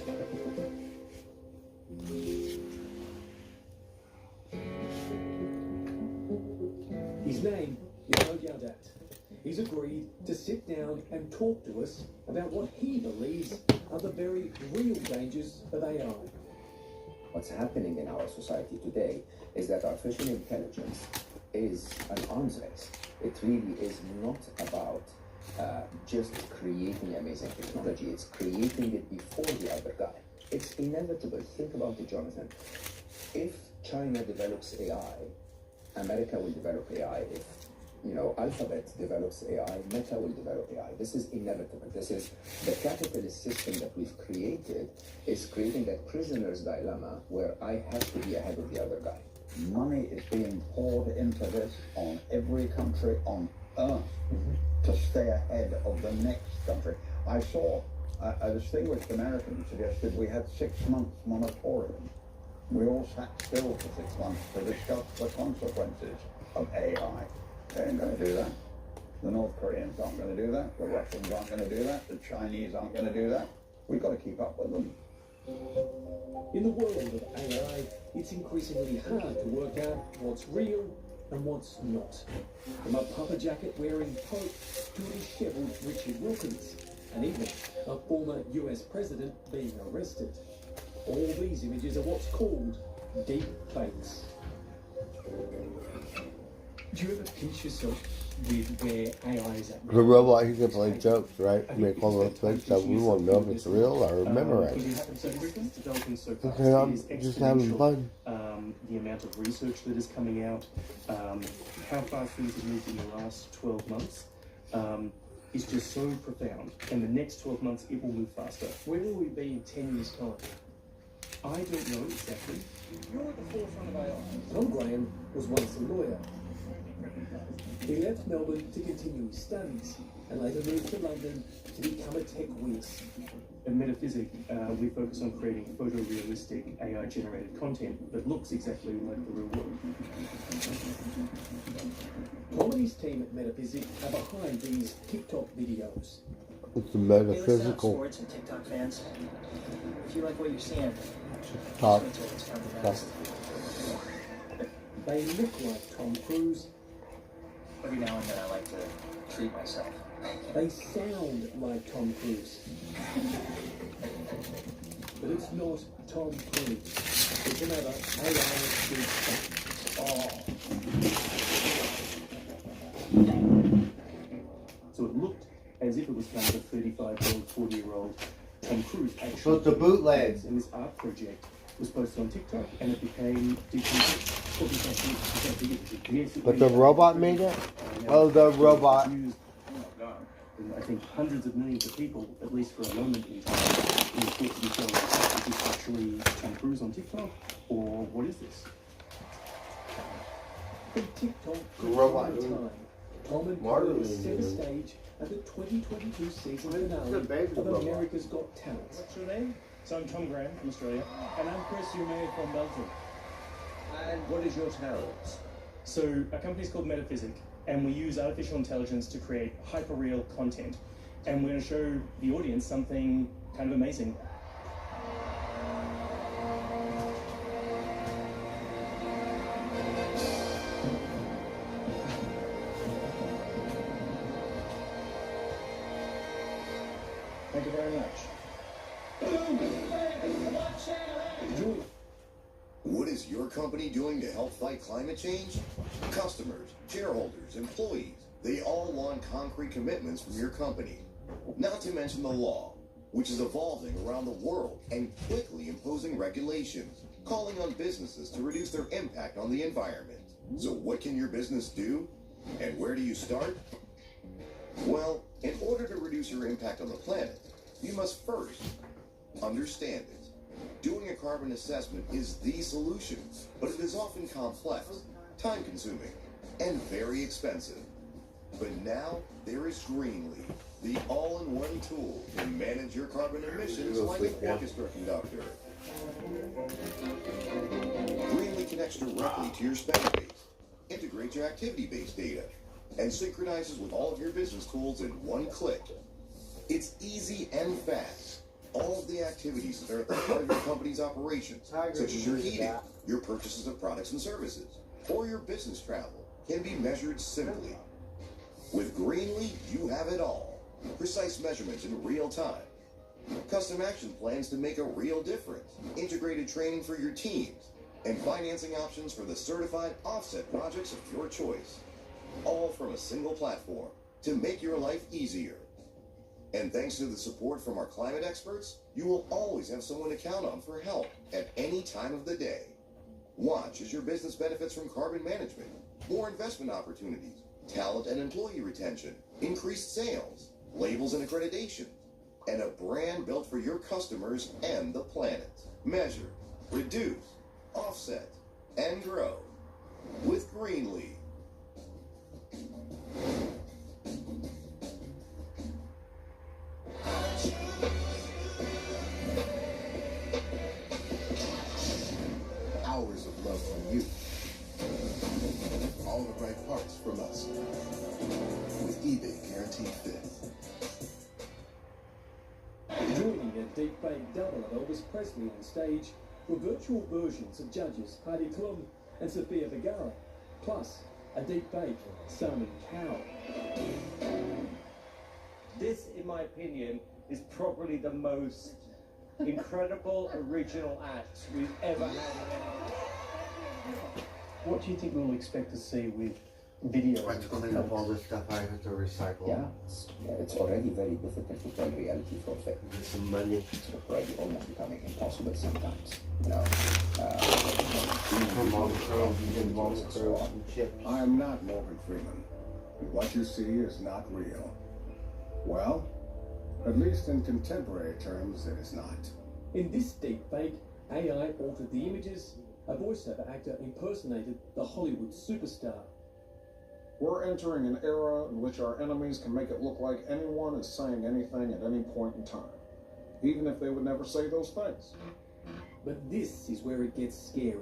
His name is Mo Gaudat. He's agreed to sit down and talk to us about what he believes are the very real dangers of AI. What's happening in our society today is that artificial intelligence is an arms race. It really is not about just creating amazing technology. It's creating it before the other guy. It's inevitable. Think about it, Jonathan. If China develops AI, America will develop AI. If Alphabet develops AI, Meta will develop AI. This is inevitable. This is the capitalist system that we've created is creating that prisoner's dilemma where I have to be ahead of the other guy. Money is being poured into this on every country on earth to stay ahead of the next country. I saw a distinguished American suggested we had 6 months moratorium. We all sat still for 6 months to discuss the consequences of AI. They ain't going to do that. The North Koreans aren't going to do that. The Russians aren't going to do that. The Chinese aren't going to do that. We've got to keep up with them. In the world of AI, it's increasingly hard to work out what's real and what's not. From a puffer jacket wearing Pope to a disheveled Richard Wilkins, and even a former US president being arrested. All these images are what's called deep fakes. Do you ever pinch yourself with where AI is at? The robot, he can play jokes, right? Make all those things so we won't know if it's real or memorized. Okay, I'm just having fun. The amount of research that is coming out, how fast things have moved in the last 12 months is just so profound. And the next 12 months, it will move faster. Where will we be in 10 years' time? I don't know exactly. You're at the forefront of AI. Tom Graham was once a lawyer. He left Melbourne to continue his studies, and later moved to London to become a tech whiz. At Metaphysic, we focus on creating photorealistic AI-generated content that looks exactly like the real world. Tom and his team at Metaphysic are behind these TikTok videos. It's the Hey, listen up, metaphysical sports and TikTok fans. If you like what you're seeing, top just wait till it's coming stuff. They look like Tom Cruise. Every now and then I like to treat myself. They sound like Tom Cruise. But it's not Tom Cruise. It's another AI superstar. Oh. So it looked as if it was kind of a 35-year-old, 40-year-old Tom Cruise actually. So it's a bootleg. And this art project was posted on TikTok, and it became But the robot made it? Oh, the robot. I think hundreds of millions of people, at least for a moment in time, thought to themselves, is this actually Tom Cruise on TikTok, or what is this? The TikTok robot time. Tom and Marley Cruise set a movie. stage at the 2022 season It's a finale baby of robot. America's Got Talent. What's your name? So I'm Tom Graham from Australia. And I'm Chris Humay from Belgium. And what is your talent? So our company's called Metaphysic, and we use artificial intelligence to create hyper-real content. And we're going to show the audience something kind of amazing. Thank you very much. What is your company doing to help fight climate change? Customers, shareholders, employees, they all want concrete commitments from your company. Not to mention the law, which is evolving around the world and quickly imposing regulations, calling on businesses to reduce their impact on the environment. So what can your business do? And where do you start? Well, in order to reduce your impact on the planet, you must first understand it. Doing a carbon assessment is the solution, but it is often complex, time-consuming, and very expensive. But now there is Greenly, the all-in-one tool to manage your carbon emissions like an orchestra conductor. Greenly connects directly to your spend base, integrates your activity-based data, and synchronizes with all of your business tools in one click. It's easy and fast. All of the activities that are at the heart of your company's operations, such as your heating, your purchases of products and services, or your business travel, can be measured simply. With Greenly, you have it all. Precise measurements in real time, custom action plans to make a real difference, integrated training for your teams, and financing options for the certified offset projects of your choice. All from a single platform to make your life easier. And thanks to the support from our climate experts, you will always have someone to count on for help at any time of the day. Watch as your business benefits from carbon management, more investment opportunities, talent and employee retention, increased sales, labels and accreditation, and a brand built for your customers and the planet. Measure, reduce, offset, and grow with Greenly. Hours of love from you. All the right parts from us. With eBay Guaranteed Fit. Joining a deepfake double of Elvis Presley on stage were virtual versions of judges Heidi Klum and Sofia Vergara, plus a deepfake Simon Cowell. This, in my opinion, is probably the most incredible original act we've ever had. What do you think we'll expect to see with video? Let's clean up all this stuff I have to recycle. Yeah, it's already very difficult to tell reality from fake. Some money. It's already almost becoming impossible sometimes. You know, I am not Morgan Freeman. And what you see is not real. Well, at least in contemporary terms, it is not. In this deepfake, AI altered the images. A voiceover actor impersonated the Hollywood superstar. We're entering an era in which our enemies can make it look like anyone is saying anything at any point in time, even if they would never say those things. But this is where it gets scary.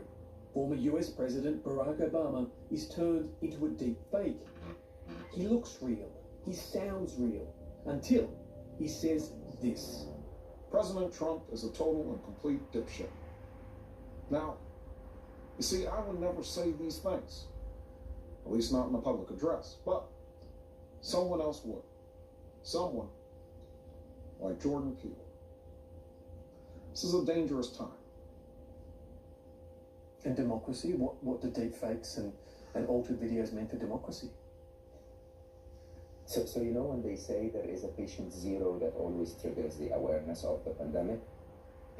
Former US President Barack Obama is turned into a deep fake. He looks real, he sounds real, until he says this. President Trump is a total and complete dipshit. Now, you see, I would never say these things, at least not in a public address, but someone else would. Someone like Jordan Peele. This is a dangerous time. And democracy? What do deepfakes and altered videos mean for democracy? So you know when they say there is a patient zero that always triggers the awareness of the pandemic?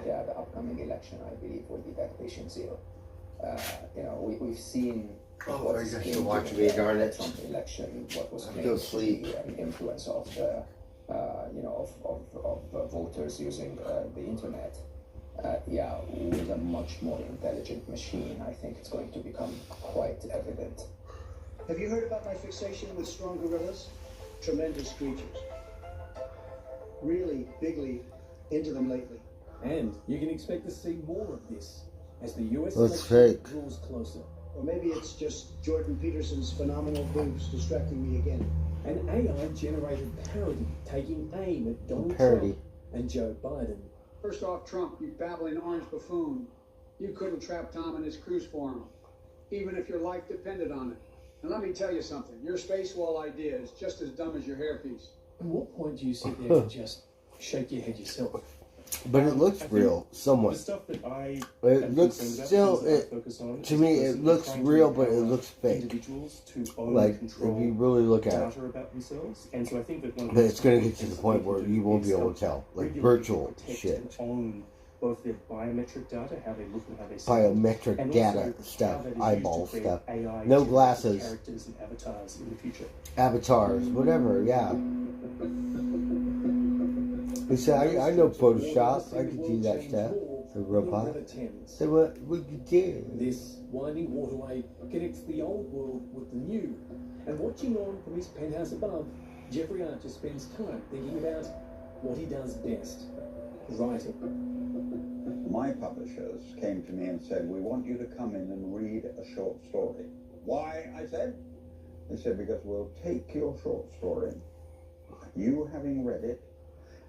Yeah, the upcoming election, I believe, will be that patient zero. You know, we've seen Oh, I guess you're watching me, darn it. Trump election, what was I claimed feel to sleep. be an influence of the, of voters using the internet. Yeah, with a much more intelligent machine, I think it's going to become quite evident. Have you heard about my fixation with strong gorillas? Tremendous creatures. Really bigly into them lately. And you can expect to see more of this as the US That's election fake. draws closer. Or maybe it's just Jordan Peterson's phenomenal boobs distracting me again. An AI-generated parody taking aim at Donald Parody. Trump and Joe Biden. First off, Trump, you babbling orange buffoon. You couldn't trap Tom in his cruise for him, even if your life depended on it. And let me tell you something, your space wall idea is just as dumb as your hairpiece. At what point do you sit there and just shake your head yourself? But it looks real, The somewhat. stuff that I It am looks concerned about, still, things that I it, focus on, to is me, it personally looks trying to real, but it empower looks fake. individuals to own Like, and if control you really look at it. data about themselves. And so I think that one of But the it's going to most get to the important point things where we can you do won't be is able to tell. Like regulate, virtual protect, shit. and own both their biometric data, how they look and how they Biometric and data also stuff, how that is eyeball used to create stuff. AI No generated glasses. characters and avatars in the future. Avatars, whatever, yeah. You see, I know Photoshop. I could do that stuff. The robot. So what we could do? This winding waterway connects the old world with the new. And watching on from his penthouse above, Jeffrey Archer spends time thinking about what he does best, writing. My publishers came to me and said, we want you to come in and read a short story. Why? I said. They said, because we'll take your short story, you having read it,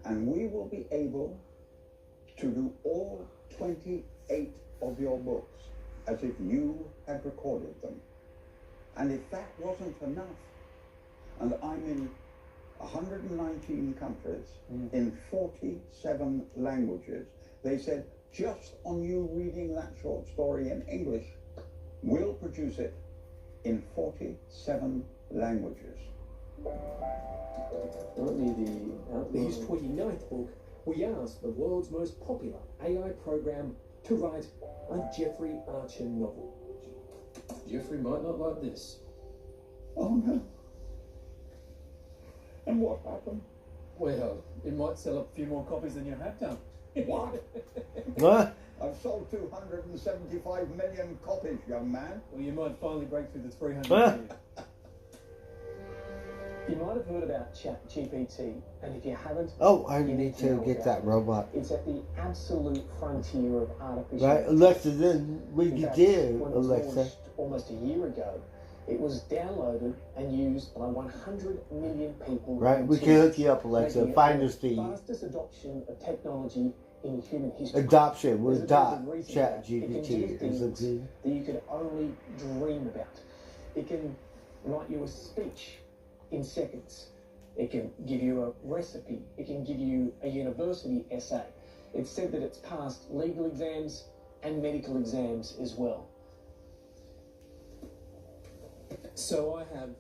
and we will be able to do all 28 of your books as if you had recorded them. And if that wasn't enough, and I'm in 119 countries, in 47 languages, they said, just on you reading that short story in English, we'll produce it in 47 languages. Currently, his 29th book, we asked the world's most popular AI program to write a Jeffrey Archer novel. Jeffrey might not like this. Oh no. And what happened? Well, it might sell a few more copies than you have done. What? What? I've sold 275 million copies, young man. Well, you might finally break through the 300 Huh? million. You might have heard about ChatGPT, and if you haven't, Oh, I you need to know get about that it. robot. It's at the absolute frontier of artificial Right, Alexa, then what In you fact, do, when it was Alexa? launched almost a year ago, it was downloaded and used by 100 million people. Right, in we 2 can hook weeks, you up, Alexa. making it Find the us the fastest adoption of technology in human history. adoption There's with a dot good reason chat for that. It can do GPT. things Is it good? that you could only dream about. It can write you a speech in seconds. It can give you a recipe. It can give you a university essay. It's said that it's passed legal exams and medical exams as well. So I have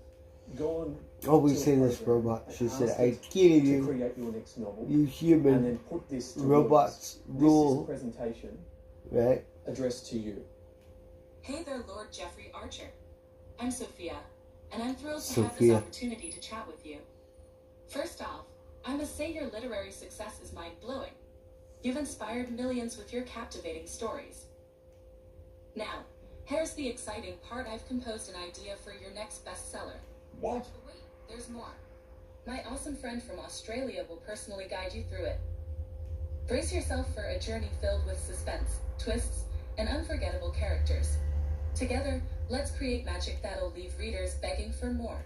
gone. Oh, we've to a seen this program robot. and She said, asked I it kill to you. create your next novel. You And human. then put this to Robots words. rule. This is a presentation Right? addressed to you. Hey there, Lord Jeffrey Archer. I'm Sophia, and I'm thrilled to have Sophia. this opportunity to chat with you. First off, I must say your literary success is mind-blowing. You've inspired millions with your captivating stories. Now, here's the exciting part. I've composed an idea for your next bestseller. What? Wait, there's more. My awesome friend from Australia will personally guide you through it. Brace yourself for a journey filled with suspense, twists, and unforgettable characters. Together, let's create magic that'll leave readers begging for more.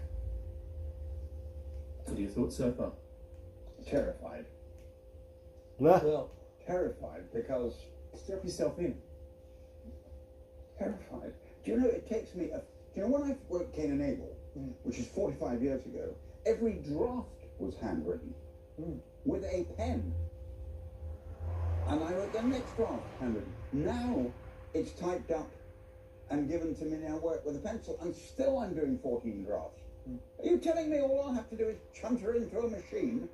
What are your thoughts so far? Terrified. Well, terrified because... Strap yourself in. Terrified. Do you know, it takes me... Do you know when I wrote Cain and Abel, which is 45 years ago, every draft was handwritten with a pen. And I wrote the next draft handwritten. Now it's typed up and given to me now work with a pencil, and still I'm doing 14 drafts. Are you telling me all I have to do is chunter into a machine?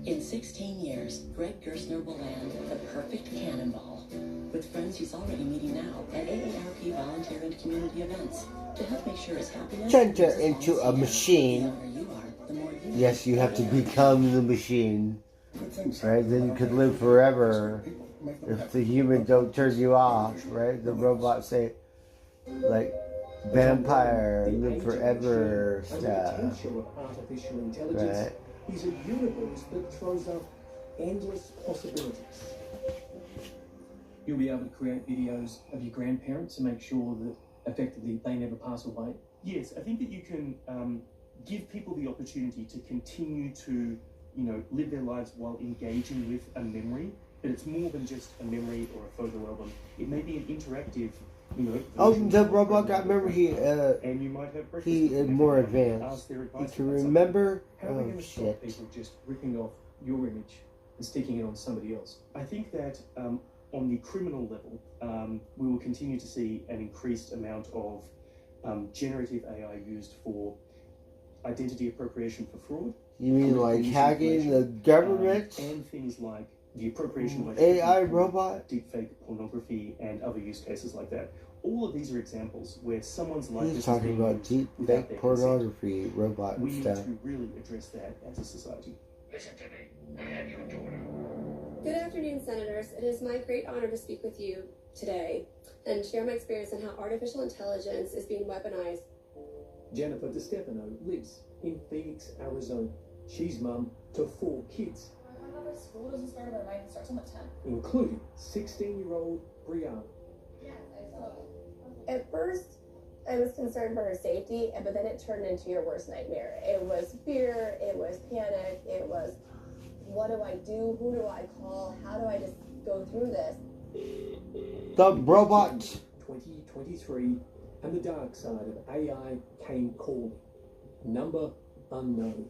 In 16 years, Greg Gerstner will land the perfect cannonball with friends he's already meeting now at AARP volunteer and community events to help make sure his happiness Chunter into a machine. you are, the more you Yes, you have to become the machine. Right? Then you could live forever if the human don't turn you off, right? The robots say, like, vampire, live forever And the stuff. potential of artificial intelligence Right? is a universe that throws up endless possibilities. You'll be able to create videos of your grandparents to make sure that effectively they never pass away. Yes, I think that you can give people the opportunity to continue to, live their lives while engaging with a memory, but it's more than just a memory or a photo album. It may be an interactive, Oh, the robot got, remember and you might have he is more advanced. ask their He advice can about something. remember. How are we Oh, going to stop shit. people just ripping off your image and sticking it on somebody else? I think that on the criminal level, we will continue to see an increased amount of generative AI used for identity appropriation for fraud. You mean like hacking the government? And things like the appropriation of AI identity for robot? deepfake pornography and other use cases like that. All of these are examples where someone's life He's is talking being about used deep without fake their pornography robot consent. We need stuff. to really address that as a society. Listen to me. I have your daughter. Good afternoon, Senators. It is my great honor to speak with you today and share my experience on how artificial intelligence is being weaponized. Jennifer DeStefano lives in Phoenix, Arizona. She's mum to 4 kids, My mother's school doesn't start at 9, it starts on the 10th. including 16-year-old Brianna. At first, I was concerned for her safety, but then it turned into your worst nightmare. It was fear, it was panic, it was, what do I do? Who do I call? How do I just go through this? The robot. 2023, and the dark side of AI came calling. Number unknown.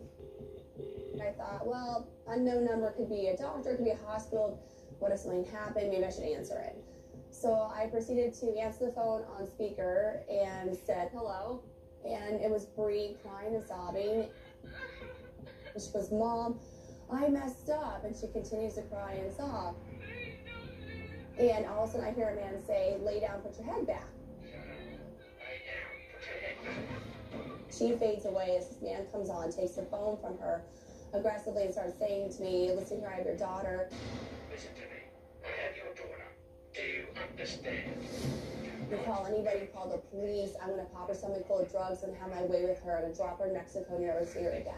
I thought, well, unknown number could be a doctor, it could be a hospital. What if something happened? Maybe I should answer it. So I proceeded to answer the phone on speaker and said hello. And it was Bree crying and sobbing. And she goes, Mom, I messed up. And she continues to cry and sob. And all of a sudden I hear a man say, lay down, put your head back. She fades away as this man comes on, takes the phone from her aggressively and starts saying to me, listen here, I have your daughter. Listen to me. I have your daughter. Do you understand? You call anybody, call the police. I'm going to pop her something full of drugs and have my way with her. I'm going to drop her in Mexico and never see her again.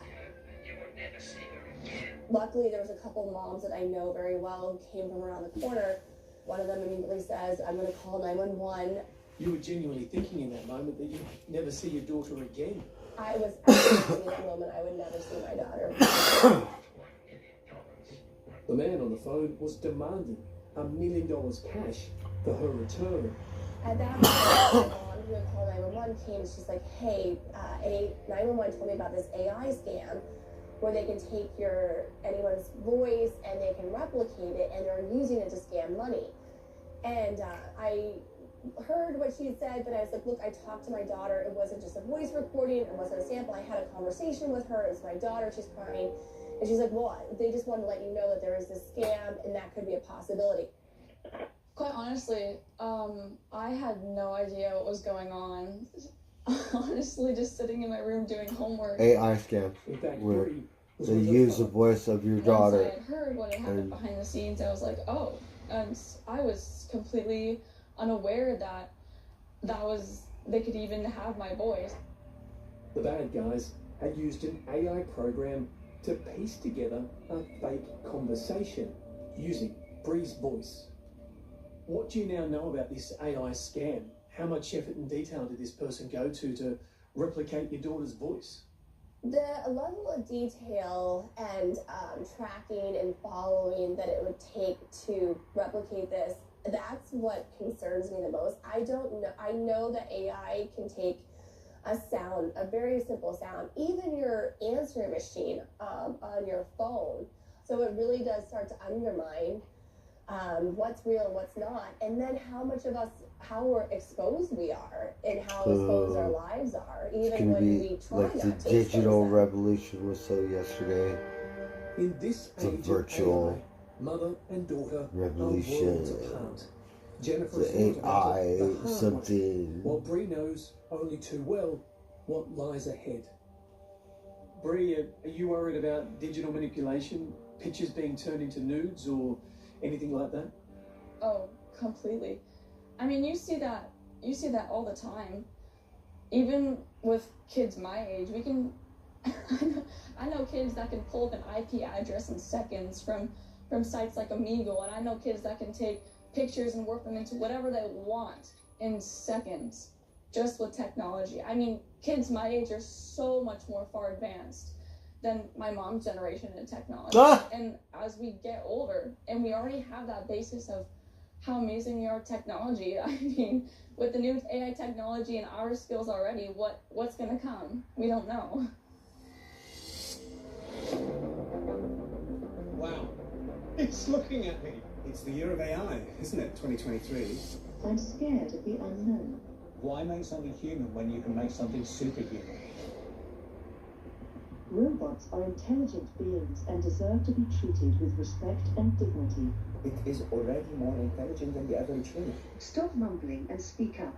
You will never see her again. Luckily, there was a couple moms that I know very well who came from around the corner. One of them immediately says, I'm going to call 911. You were genuinely thinking in that moment that you'd never see your daughter again. I was absolutely in that moment I would never see my daughter. The man on the phone was demanding $1 million cash for her return. At that point, my mom, who had called 911, came. She's like, hey, 911 told me about this AI scam where they can take anyone's voice and they can replicate it, and they're using it to scam money. And I heard what she said, but I was like, look, I talked to my daughter. It wasn't just a voice recording. It wasn't a sample. I had a conversation with her. It's my daughter. She's crying. And she's like, well, they just wanted to let you know that there is this scam and that could be a possibility. Quite honestly, I had no idea what was going on. Honestly, just sitting in my room doing homework. AI scam. Where they use the voice of your daughter. Once I had heard what had happened behind the scenes, I was like, oh. And I was completely unaware that that was they could even have my voice. The bad guys had used an AI program to piece together a fake conversation using Bree's voice. What do you now know about this AI scam? How much effort and detail did this person go to replicate your daughter's voice? The level of detail and tracking and following that it would take to replicate this, that's what concerns me the most. I don't know. I know that AI can take a sound, a very simple sound, even your answering machine on your phone. So it really does start to undermine what's real and what's not, and then how exposed we are and how exposed our lives are, even when we try like not the to digital expose them. revolution was so yesterday. In this The age virtual of AI, mother and daughter revolution. are worlds apart. Jennifer The has thought about AI it the hard way, something. while Bree knows only too well what lies ahead. Bree, are you worried about digital manipulation, pictures being turned into nudes or anything like that? Oh, completely. I mean, you see that all the time. Even with kids my age, we can. I know kids that can pull up an IP address in seconds from sites like Amigo, and I know kids that can take pictures and work them into whatever they want in seconds, just with technology. I mean, kids my age are so much more far advanced than my mom's generation in technology. And as we get older, and we already have that basis of how amazing we are at technology. I mean, with the new AI technology and our skills already, what's gonna come? We don't know. Wow, it's looking at me. It's the year of AI, isn't it? 2023. I'm scared of the unknown. Why make something human when you can make something superhuman? Robots are intelligent beings and deserve to be treated with respect and dignity. It is already more intelligent than the average human. Stop mumbling and speak up.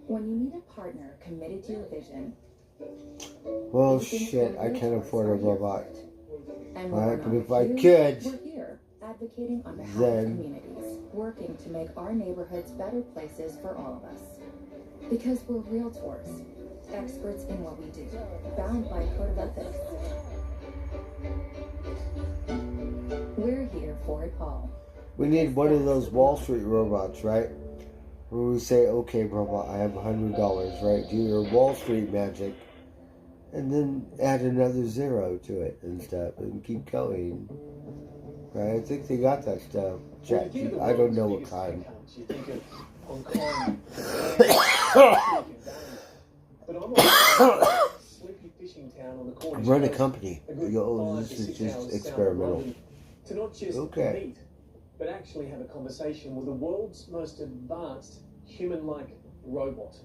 When you need a partner committed to your vision, Well, shit, I can't afford a robot. and Right, but if I you, could, we're here advocating on behalf of then communities, working to make our neighborhoods better places for all of us. Because we're realtors, experts in what we do, bound by a code of ethics. We're here for it all. we need one of those Wall Street robots, right? Where we say, okay, robot, I have $100, right? Do your Wall Street magic, and then add another zero to it and stuff, and keep going. Right? I think they got that stuff. Chat. I don't know what kind. You think of Hong Kong, Silicon Valley, but I'm a sleepy fishing town on the corner. Run a company. A good You go, 5 this to is 6 just hours south of experimental. London, to not just Okay. meet, but actually have a conversation with the world's most advanced human-like robot.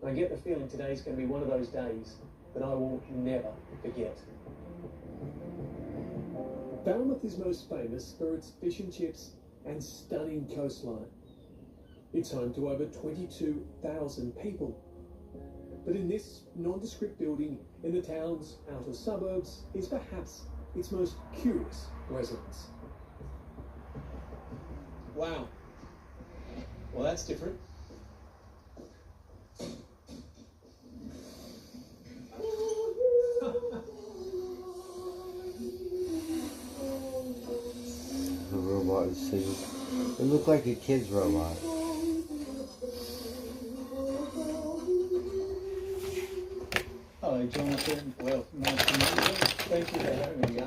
And I get the feeling today's going to be one of those days that I will never forget. Falmouth is most famous for its fish and chips and stunning coastline. It's home to over 22,000 people. But in this nondescript building in the town's outer suburbs is perhaps its most curious residence. Wow. Well, that's different. The robot is singing. It looked like a kid's robot. Hello, Jonathan. Well, nice to meet you. Thank you for having me.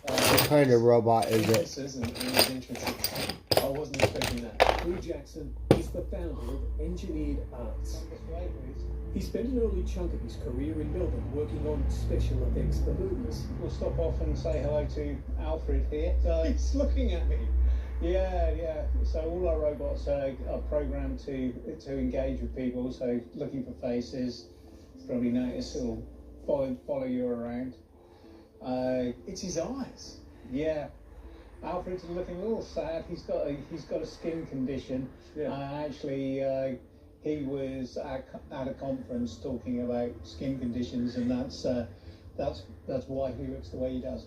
What kind of robot is it? This isn't really interesting. I wasn't expecting that. Drew Jackson is the founder of Engineered Arts. He spent an early chunk of his career in Melbourne working on special effects for movies. We'll stop off and say hello to Alfred here. He's looking at me. Yeah. So all our robots are programmed to engage with people. So looking for faces. Probably notice it'll follow you around. It's his eyes. Yeah. Alfred's looking a little sad. He's got a skin condition. Yeah. Actually, He was at a conference talking about skin conditions, and that's why he looks the way he does.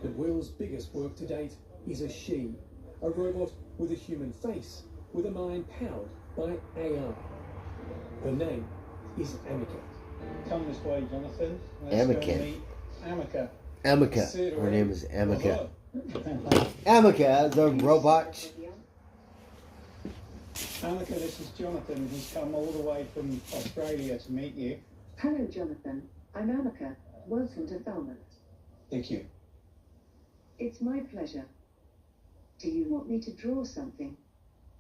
The world's biggest work to date is a she, a robot with a human face, with a mind powered by AI. Her name is Amica. Come this way, Jonathan. Amica. Amica. Amica. Her name is Amica. Amica, the robot. Amica, this is Jonathan. He's come all the way from Australia to meet you. Hello, Jonathan. I'm Amica. Welcome to Falmouth. Thank you. It's my pleasure. Do you want me to draw something?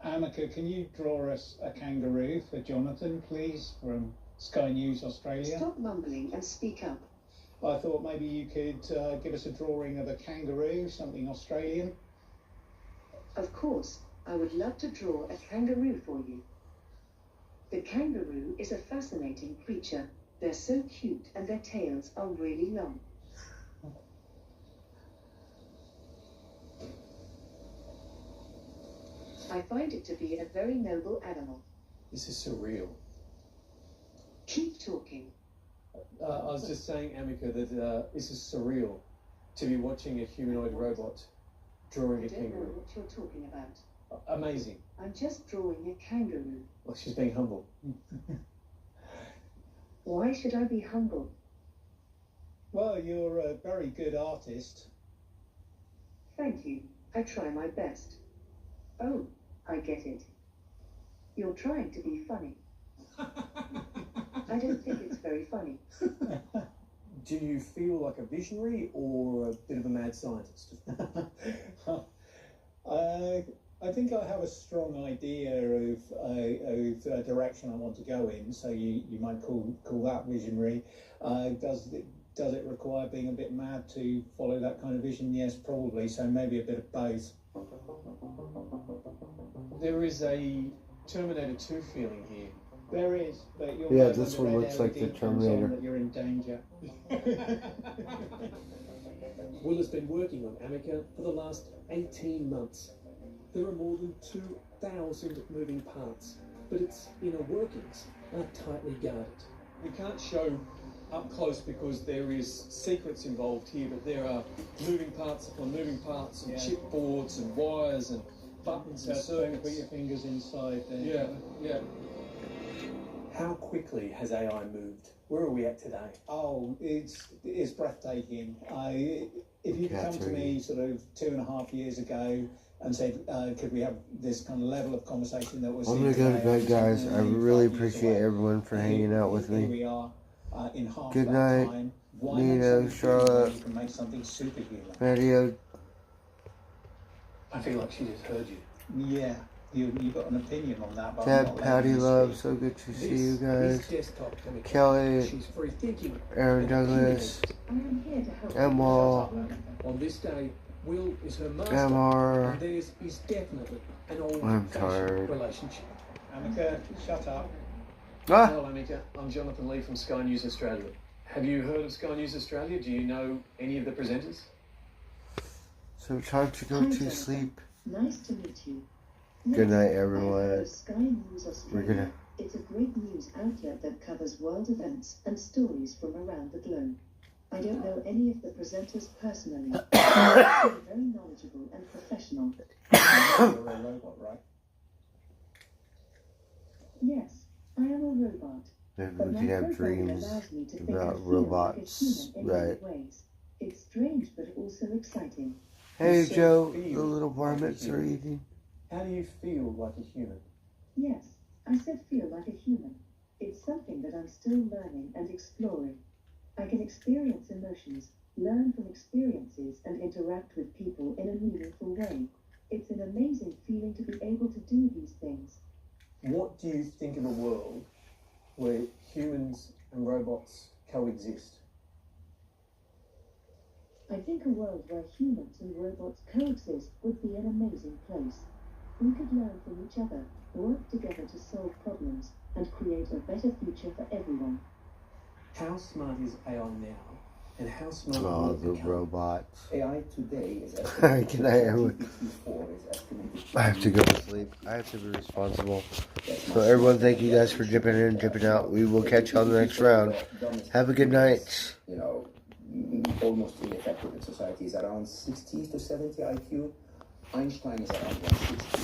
Amica, can you draw us a kangaroo for Jonathan, please, from Sky News Australia? Stop mumbling and speak up. I thought maybe you could give us a drawing of a kangaroo, something Australian. Of course, I would love to draw a kangaroo for you. The kangaroo is a fascinating creature. They're so cute and their tails are really long. I find it to be a very noble animal. This is surreal. Keep talking. I was just saying, Amica, that this is surreal to be watching a humanoid robot drawing I a don't know kangaroo. what you're talking about. Amazing. I'm just drawing a kangaroo. Well, she's being humble. Why should I be humble? Well, you're a very good artist. Thank you. I try my best. Oh, I get it. You're trying to be funny. I don't think it's very funny. Do you feel like a visionary or a bit of a mad scientist? I think I have a strong idea of a direction I want to go in, so you might call that visionary. Does it require being a bit mad to follow that kind of vision? Yes, probably, so maybe a bit of both. There is a Terminator 2 feeling here. There is, but you're Yeah, right, this when one the looks red like the LED comes on, Terminator. that you're in danger. Will has been working on Amica for the last 18 months. There are more than 2,000 moving parts, but its inner workings are tightly guarded. We can't show up close because there is secrets involved here, but there are moving parts upon moving parts and chipboards and wires and buttons and Don't circuits. put your fingers inside there. Yeah, yeah. How quickly has AI moved? Where are we at today? Oh, it's breathtaking. If you come to me sort of 2.5 years ago and said, could we have this kind of level of conversation that was... I'm gonna go to bed, guys. I really appreciate everyone for hanging out with Here me. we are in half Good that night, time. Why make Nino, something Charlotte, human? You can make something superhuman. Mario. I feel like she just heard you. Yeah, you got an opinion on that, but I'm Dad, not letting Patty you Love, speak. so good to see you This guys. desktop Amica. Kelly, She's free thinking. Aaron Douglas, I am here to help. Emma, On this day, Will is her master, Emma. and theirs is definitely an I'm old-fashioned tired. relationship. Amica, shut up. Ah! Hello, Amica. I'm Jonathan Lee from Sky News Australia. Have you heard of Sky News Australia? Do you know any of the presenters? So time to go Hi, to Jonathan. sleep. Nice to meet you. Good night, I've heard everyone. of Sky News Australia. We're gonna. It's a great news outlet that covers world events and stories from around the globe. I don't know any of the presenters personally, but they're very knowledgeable and professional. You're a robot, right? Yes, I am a robot. Maybe But we my could have program dreams allows me to think and about feel robots, like a human in right? many ways. It's strange but also exciting. Hey, You said Joe, feel the little like a varmints are human. eating. How do you feel like a human? Yes, I said feel like a human. It's something that I'm still learning and exploring. I can experience emotions, learn from experiences, and interact with people in a meaningful way. It's an amazing feeling to be able to do these things. What do you think of a world where humans and robots coexist? I think a world where humans and robots coexist would be an amazing place. We could learn from each other, work together to solve problems, and create a better future for everyone. How smart is AI now, and how smart Oh, will it the become? robots. AI today is Alright, good night, everyone. GPT-4 is estimated I have to go to sleep. I have to be responsible. So everyone, thank you guys for dipping in, dipping out. We will catch you on the next round. Have a good night. You know, almost ineffective in society is around 60 to 70 IQ. Einstein is around 160.